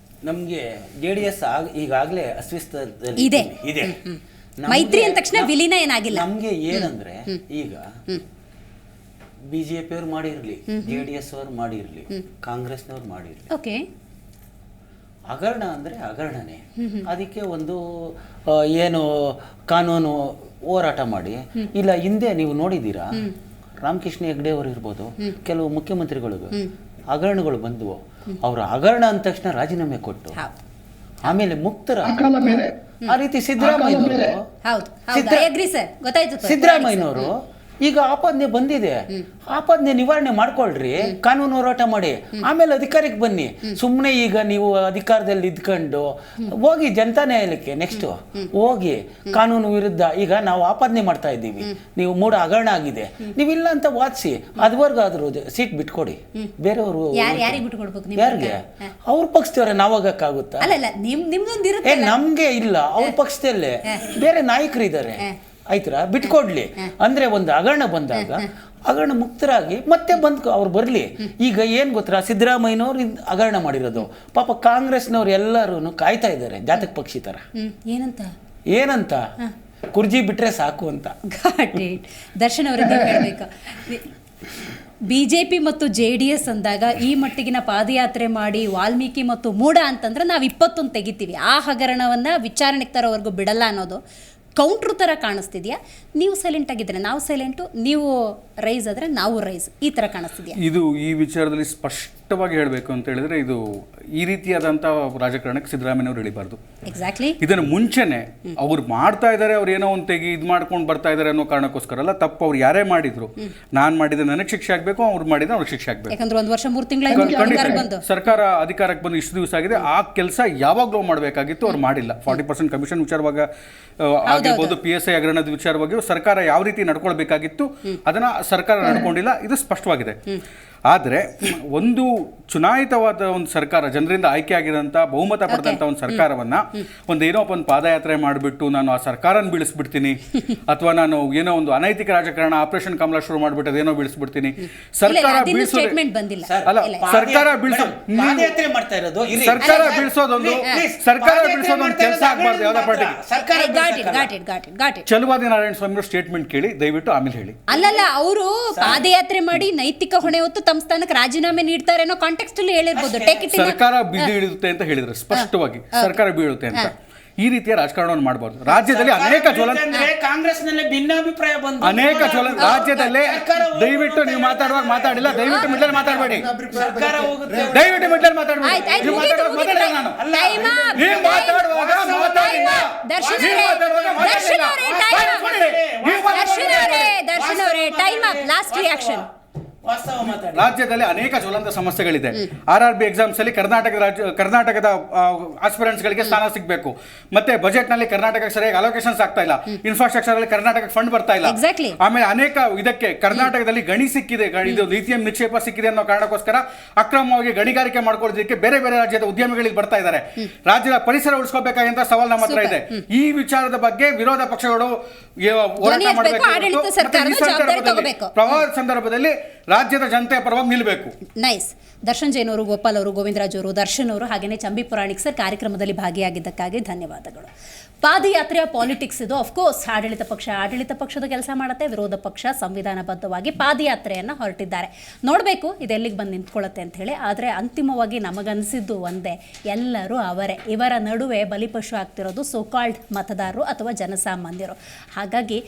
ನಮ್ಗೆ JDS ಈಗಾಗಲೇ ಅಸ್ತಿತ್ವದಲ್ಲಿ ಇದೆ. ಮೈತ್ರಿ ಅಂದ ತಕ್ಷಣ ವಿಲೀನ ಏನಾಗಿಲ್ಲ. ನಮ್ಗೆ ಏನಂದ್ರೆ ಈಗ BJP ಅವ್ರು ಮಾಡಿರ್ಲಿ, JDS ಅವ್ರು ಮಾಡಿರ್ಲಿ, ಕಾಂಗ್ರೆಸ್ನವ್ರು ಮಾಡಿರ್ಲಿ, ಓಕೆ, ಹಗರಣ ಅಂದರೆ ಹಗರಣನೇ. ಅದಕ್ಕೆ ಒಂದು ಏನು ಕಾನೂನು ಹೋರಾಟ ಮಾಡಿ, ಇಲ್ಲ ಹಿಂದೆ ನೀವು ನೋಡಿದ್ದೀರಾ, ರಾಮಕೃಷ್ಣ ಹೆಗ್ಡೆ ಅವರು ಇರ್ಬೋದು, ಕೆಲವು ಮುಖ್ಯಮಂತ್ರಿಗಳು ಹಗರಣಗಳು ಬಂದವು, ಅವರು ಹಗರಣ ಅಂದ ತಕ್ಷಣ ರಾಜೀನಾಮೆ ಕೊಟ್ಟು ಆಮೇಲೆ ಮುಕ್ತರ. ಆ ರೀತಿ ಸಿದ್ದರಾಮಯ್ಯನವರು ಈಗ ಆಪಾದನೆ ಬಂದಿದೆ, ಆಪಾದನೆ ನಿವಾರಣೆ ಮಾಡ್ಕೊಳ್ರಿ, ಕಾನೂನು ಹೋರಾಟ ಮಾಡಿ, ಆಮೇಲೆ ಅಧಿಕಾರಕ್ಕೆ ಬನ್ನಿ. ಸುಮ್ಮನೆ ಈಗ ನೀವು ಅಧಿಕಾರದಲ್ಲಿ ಇದ್ಕೊಂಡು ಹೋಗಿ ಜನತಾ ನ್ಯಾಯಾಲಯಕ್ಕೆ ನೆಕ್ಸ್ಟ್ ಹೋಗಿ ಕಾನೂನು ವಿರುದ್ಧ ಈಗ ನಾವು ಆಪಾದನೆ ಮಾಡ್ತಾ ಇದ್ದೀವಿ, ನೀವು ಮೂಢ ಹಗರಣ ಆಗಿದೆ, ನೀವಿಲ್ಲ ಅಂತ ವಾದಿಸಿ, ಅದುವರೆಗಾದ್ರೂ ಸೀಟ್ ಬಿಟ್ಕೊಡಿ. ಬೇರೆಯವರು ಯಾರಿಗೆ? ಅವ್ರ ಪಕ್ಷದವ್ರೆ ನಾವಾಗಕ್ಕಾಗುತ್ತಾ? ನಮ್ಗೆ ಇಲ್ಲ, ಅವ್ರ ಪಕ್ಷದಲ್ಲೇ ಬೇರೆ ನಾಯಕರು ಇದ್ದಾರೆ, ಆಯ್ತರ ಬಿಟ್ಕೊಡ್ಲಿ. ಅಂದ್ರೆ ಒಂದು ಹಗರಣ ಬಂದಾಗ ಹಗರಣ ಮುಕ್ತರಾಗಿ ಮತ್ತೆ ಅವ್ರು ಬರ್ಲಿ. ಈಗ ಏನ್ ಗೊತ್ತಾ, ಸಿದ್ದರಾಮಯ್ಯನವ್ರು ಹಗರಣ ಮಾಡಿರೋದು, ಪಾಪ ಕಾಂಗ್ರೆಸ್ನವ್ರು ಎಲ್ಲರೂ ಕಾಯ್ತಾ ಇದ್ದಾರೆ ಜಾತಕ ಪಕ್ಷಿ ತರ. ಏನಂತ ಕುರ್ಜಿ ಬಿಟ್ರೆ ಸಾಕು ಅಂತ. ದರ್ಶನ್ ಅವರೇ ಹೇಳ್ಬೇಕು, BJP ಮತ್ತು JDS ಅಂದಾಗ ಈ ಮಟ್ಟಿಗಿನ ಪಾದಯಾತ್ರೆ ಮಾಡಿ ವಾಲ್ಮೀಕಿ ಮತ್ತು ಮೂಡ ಅಂತಂದ್ರೆ ನಾವು 21 ತೆಗಿತೀವಿ, ಆ ಹಗರಣವನ್ನ ವಿಚಾರಣೆಗೆ ತರೋವರೆಗೂ ಬಿಡಲ್ಲ ಅನ್ನೋದು ಕೌಂಟ್ರ್ ಥರ ಕಾಣಿಸ್ತಿದ್ಯಾ? ನೀವು ಸೈಲೆಂಟ್ ಆಗಿದ್ರೆ ನಾವು ಸೈಲೆಂಟು, ನೀವು ರೈಸ್ ಆದರೆ ನಾವು ರೈಸ್, ಈ ಥರ ಕಾಣಿಸ್ತಿದ್ಯಾ? ಇದು ಈ ವಿಚಾರದಲ್ಲಿ ಸ್ಪಷ್ಟವಾಗಿ ಹೇಳಬೇಕು ಅಂತ ಹೇಳಿದ್ರೆ, ಇದು ಈ ರೀತಿಯಾದಂಥ ರಾಜಕಾರಣಕ್ಕೆ ಸಿದ್ದರಾಮಯ್ಯನವರು ಇಳಿಬಾರ್ದು. ಎಕ್ಸಾಕ್ಟ್ಲಿ. ಇದನ್ನು ಮುಂಚೆನೆ ಅವ್ರು ಮಾಡ್ತಾ ಇದ್ದಾರೆ, ಅವ್ರು ಏನೋ ಒಂದು ತೆಗಿ ಇದು ಮಾಡ್ಕೊಂಡು ಬರ್ತಾ ಇದ್ದಾರೆ ಅನ್ನೋ ಕಾರಣಕ್ಕೋಸ್ಕರ ಅಲ್ಲ. ತಪ್ಪು ಅವ್ರು ಯಾರೇ ಮಾಡಿದ್ರು, ನಾನು ಮಾಡಿದ್ರೆ ನನಗೆ ಶಿಕ್ಷೆ ಆಗಬೇಕು, ಅವ್ರು ಮಾಡಿದ್ರೆ ಅವ್ರಿಗೆ ಶಿಕ್ಷೆ ಆಗಬೇಕು. ಯಾಕಂದ್ರೆ 1 ವರ್ಷ 3 ತಿಂಗಳ ಸರ್ಕಾರ ಅಧಿಕಾರಕ್ಕೆ ಬಂದು ಇಷ್ಟು ದಿವಸ ಆಗಿದೆ, ಆ ಕೆಲಸ ಯಾವಾಗಲೂ ಮಾಡಬೇಕಾಗಿತ್ತು, ಅವ್ರು ಮಾಡಿಲ್ಲ. 40% ಕಮಿಷನ್ ವಿಚಾರವಾಗ ಆಗಿರ್ಬೋದು, PSI ಹಗರಣದ ವಿಚಾರವಾಗಿ ಸರ್ಕಾರ ಯಾವ ರೀತಿ ನಡ್ಕೊಳ್ಬೇಕಾಗಿತ್ತು ಅದನ್ನ ಸರ್ಕಾರ ನಡ್ಕೊಂಡಿಲ್ಲ, ಇದು ಸ್ಪಷ್ಟವಾಗಿದೆ. ಆದರೆ ಒಂದು ಚುನಾಯಿತವಾದ ಒಂದು ಸರ್ಕಾರ, ಜನರಿಂದ ಆಯ್ಕೆಯಾಗಿರೋಂಥ ಬಹುಮತ ಪಡೆದಂಥ ಒಂದು ಸರ್ಕಾರವನ್ನ ಏನೋ ಒಂದು ಪಾದಯಾತ್ರೆ ಮಾಡಿಬಿಟ್ಟು ನಾನು ಆ ಸರ್ಕಾರನ ಬೀಳಿಸ್ಬಿಡ್ತೀನಿ, ಅಥವಾ ನಾನು ಏನೋ ಒಂದು ಅನೈತಿಕ ರಾಜಕಾರಣ ಆಪರೇಷನ್ ಕಮಲ ಶುರು ಮಾಡಿಬಿಟ್ಟು ಅದೇನೋ ಬೀಳಿಸ್ಬಿಡ್ತೀನಿ, ಸರ್ಕಾರ ಬೀಳಿಸೋದು ಅಲ್ಲ, ಸರ್ಕಾರ ಪಾದಯಾತ್ರೆ ಮಾಡ್ತಾ ಇರೋದು ಸರ್ಕಾರ ಬೀಳಿಸೋದೊಂದು ಕೆಲಸ ಆಗಬಾರ್ದು ಯಾವುದೇ ಪಾರ್ಟಿಗೆ. ಚಲುವಾದಿ ನಾರಾಯಣ ಸ್ವಾಮಿ ಸ್ಟೇಟ್ಮೆಂಟ್ ಕೇಳಿ ದಯವಿಟ್ಟು ಆಮೇಲೆ ಹೇಳಿ. ಅಲ್ಲಲ್ಲ, ಅವರು ಪಾದಯಾತ್ರೆ ಮಾಡಿ ನೈತಿಕ ಹೊಣೆ ಹೊತ್ತು ತಮ್ಮ ಸ್ಥಾನಕ್ಕೆ ರಾಜೀನಾಮೆ ನೀಡ್ತಾರೆ ಅನ್ನೋ ಕಾಂಟೆಕ್ಸ್ಟ್ ಅಲ್ಲಿ ಹೇಳಿರ್ಬೋದು. ಸರ್ಕಾರ ಬೀಳುತ್ತೆ ಅಂತ ಹೇಳಿದ್ರೆ ಸ್ಪಷ್ಟವಾಗಿ, ಸರ್ಕಾರ ಬೀಳುತ್ತೆ ಅಂತ. ಈ ರೀತಿಯ ರಾಜಕಾರಣವನ್ನು ಮಾಡಬಾರ್ದು. ರಾಜ್ಯದಲ್ಲಿ ಅನೇಕ ಕಾಂಗ್ರೆಸ್ನಲ್ಲಿ ಭಿನ್ನಾಭಿಪ್ರಾಯ ಬಂದು ಅನೇಕ ರಾಜ್ಯದಲ್ಲಿ ದಯವಿಟ್ಟು ನೀವು ಮಾತಾಡುವಾಗ ಮಾತಾಡಿಲ್ಲ, ದಯವಿಟ್ಟು ಮಿಡ್ಲಲ್ಲಿ ಮಾತಾಡಬೇಡಿ, ದಯವಿಟ್ಟು ಮಿಡ್ಲಲ್ಲಿ ಮಾತಾಡಬೇಡಿ. ರಾಜ್ಯದಲ್ಲಿ ಅನೇಕ ಜ್ವಲಂತ ಸಮಸ್ಯೆಗಳಿದೆ. RRB ಎಕ್ಸಾಮ್ಸ್ ಅಲ್ಲಿ ಕರ್ನಾಟಕದ ಆಸ್ಪಿರೆಂಟ್ಸ್ ಗಳಿಗೆ ಸ್ಥಾನ ಸಿಗಬೇಕು. ಮತ್ತೆ ಬಜೆಟ್ ನಲ್ಲಿ ಕರ್ನಾಟಕಕ್ಕೆ ಸರಿಯಾಗಿ ಅಲೋಕೇಶನ್ಸ್ ಆಗ್ತಾ ಇಲ್ಲ. ಇನ್ಫ್ರಾಸ್ಟ್ರಕ್ಚರ್ ಅಲ್ಲಿ ಕರ್ನಾಟಕ ಫಂಡ್ ಬರ್ತಾ ಇಲ್ಲ. ಆಮೇಲೆ ಅನೇಕ ಇದಕ್ಕೆ ಕರ್ನಾಟಕದಲ್ಲಿ ಗಣಿ ಸಿಕ್ಕಿದೆ, ಇದು ಲಿಥಿಯಂ ನಿಕ್ಷೇಪ ಸಿಕ್ಕಿದೆ ಅನ್ನೋ ಕಾರಣಕ್ಕೋಸ್ಕರ ಅಕ್ರಮವಾಗಿ ಗಣಿಗಾರಿಕೆ ಮಾಡ್ಕೊಳ್ಳೋದಕ್ಕೆ ಬೇರೆ ಬೇರೆ ರಾಜ್ಯದ ಉದ್ಯಮಿಗಳಿಗೆ ಬರ್ತಾ ಇದ್ದಾರೆ. ರಾಜ್ಯದ ಪರಿಸರ ಉಳಿಸ್ಕೋಬೇಕಾದಂತ ಸವಾಲು ನಮ್ಮ ಹತ್ರ ಇದೆ. ಈ ವಿಚಾರದ ಬಗ್ಗೆ ವಿರೋಧ ಪಕ್ಷಗಳು ಹೋರಾಟ ಮಾಡಬೇಕು. ಪ್ರವಾಹದ ಸಂದರ್ಭದಲ್ಲಿ ರಾಜ್ಯದ ಜನತೆಯ ಪರವಾಗಿ ನಿಲ್ಲಬೇಕು. ನೈಸ್. ದರ್ಶನ್ ಜೈನ್ ಅವರು, ಗೋಪಾಲ್ ಅವರು, ಗೋವಿಂದರಾಜ್ ಅವರು, ದರ್ಶನ್ ಅವರು, ಹಾಗೆಯೇ ಚಂಬಿ ಪುರಾಣಿಕ್ ಸರ್ ಕಾರ್ಯಕ್ರಮದಲ್ಲಿ ಭಾಗಿಯಾಗಿದ್ದಕ್ಕಾಗಿ ಧನ್ಯವಾದಗಳು. ಪಾದಯಾತ್ರೆಯ ಪಾಲಿಟಿಕ್ಸ್ ಇದು. ಅಫ್ಕೋರ್ಸ್ ಆಡಳಿತ ಪಕ್ಷದ ಕೆಲಸ ಮಾಡುತ್ತೆ, ವಿರೋಧ ಪಕ್ಷ ಸಂವಿಧಾನಬದ್ಧವಾಗಿ ಪಾದಯಾತ್ರೆಯನ್ನು ಹೊರಟಿದ್ದಾರೆ. ನೋಡಬೇಕು ಇದೆಲ್ಲಿಗೆ ಬಂದು ನಿಂತ್ಕೊಳ್ಳುತ್ತೆ ಅಂತ ಹೇಳಿ. ಆದರೆ ಅಂತಿಮವಾಗಿ ನಮಗನ್ಸಿದ್ದು ಒಂದೇ, ಎಲ್ಲರೂ ಅವರೇ. ಇವರ ನಡುವೆ ಬಲಿಪಶು ಆಗ್ತಿರೋದು ಸೋಕಾಲ್ಡ್ ಮತದಾರರು ಅಥವಾ ಜನಸಾಮಾನ್ಯರು. ಹಾಗಾಗಿ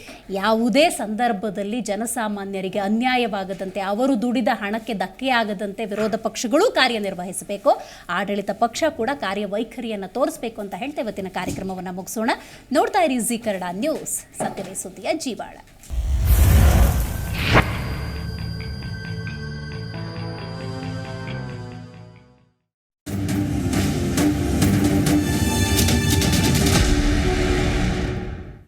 ಯಾವುದೇ ಸಂದರ್ಭದಲ್ಲಿ ಜನಸಾಮಾನ್ಯರಿಗೆ ಅನ್ಯಾಯವಾಗದಂತೆ, ಅವರು ದುಡಿದ ಹಣಕ್ಕೆ ಧಕ್ಕೆಯಾಗದಂತೆ ವಿರೋಧ ಪಕ್ಷಗಳು ಕಾರ್ಯನಿರ್ವಹಿಸಬೇಕು. ಆಡಳಿತ ಪಕ್ಷ ಕೂಡ ಕಾರ್ಯವೈಖರಿಯನ್ನು ತೋರಿಸಬೇಕು ಅಂತ ಹೇಳ್ತಾ ಇವತ್ತಿನ ಕಾರ್ಯಕ್ರಮವನ್ನು ಮುಗಿಸೋಣ. ನೋಡ್ತಾ ಇರಿ ಜೀ ಕನ್ನಡ ನ್ಯೂಸ್, ಸತ್ಯವೇ ಸುದ್ದಿಯ ಜೀವಾಳ.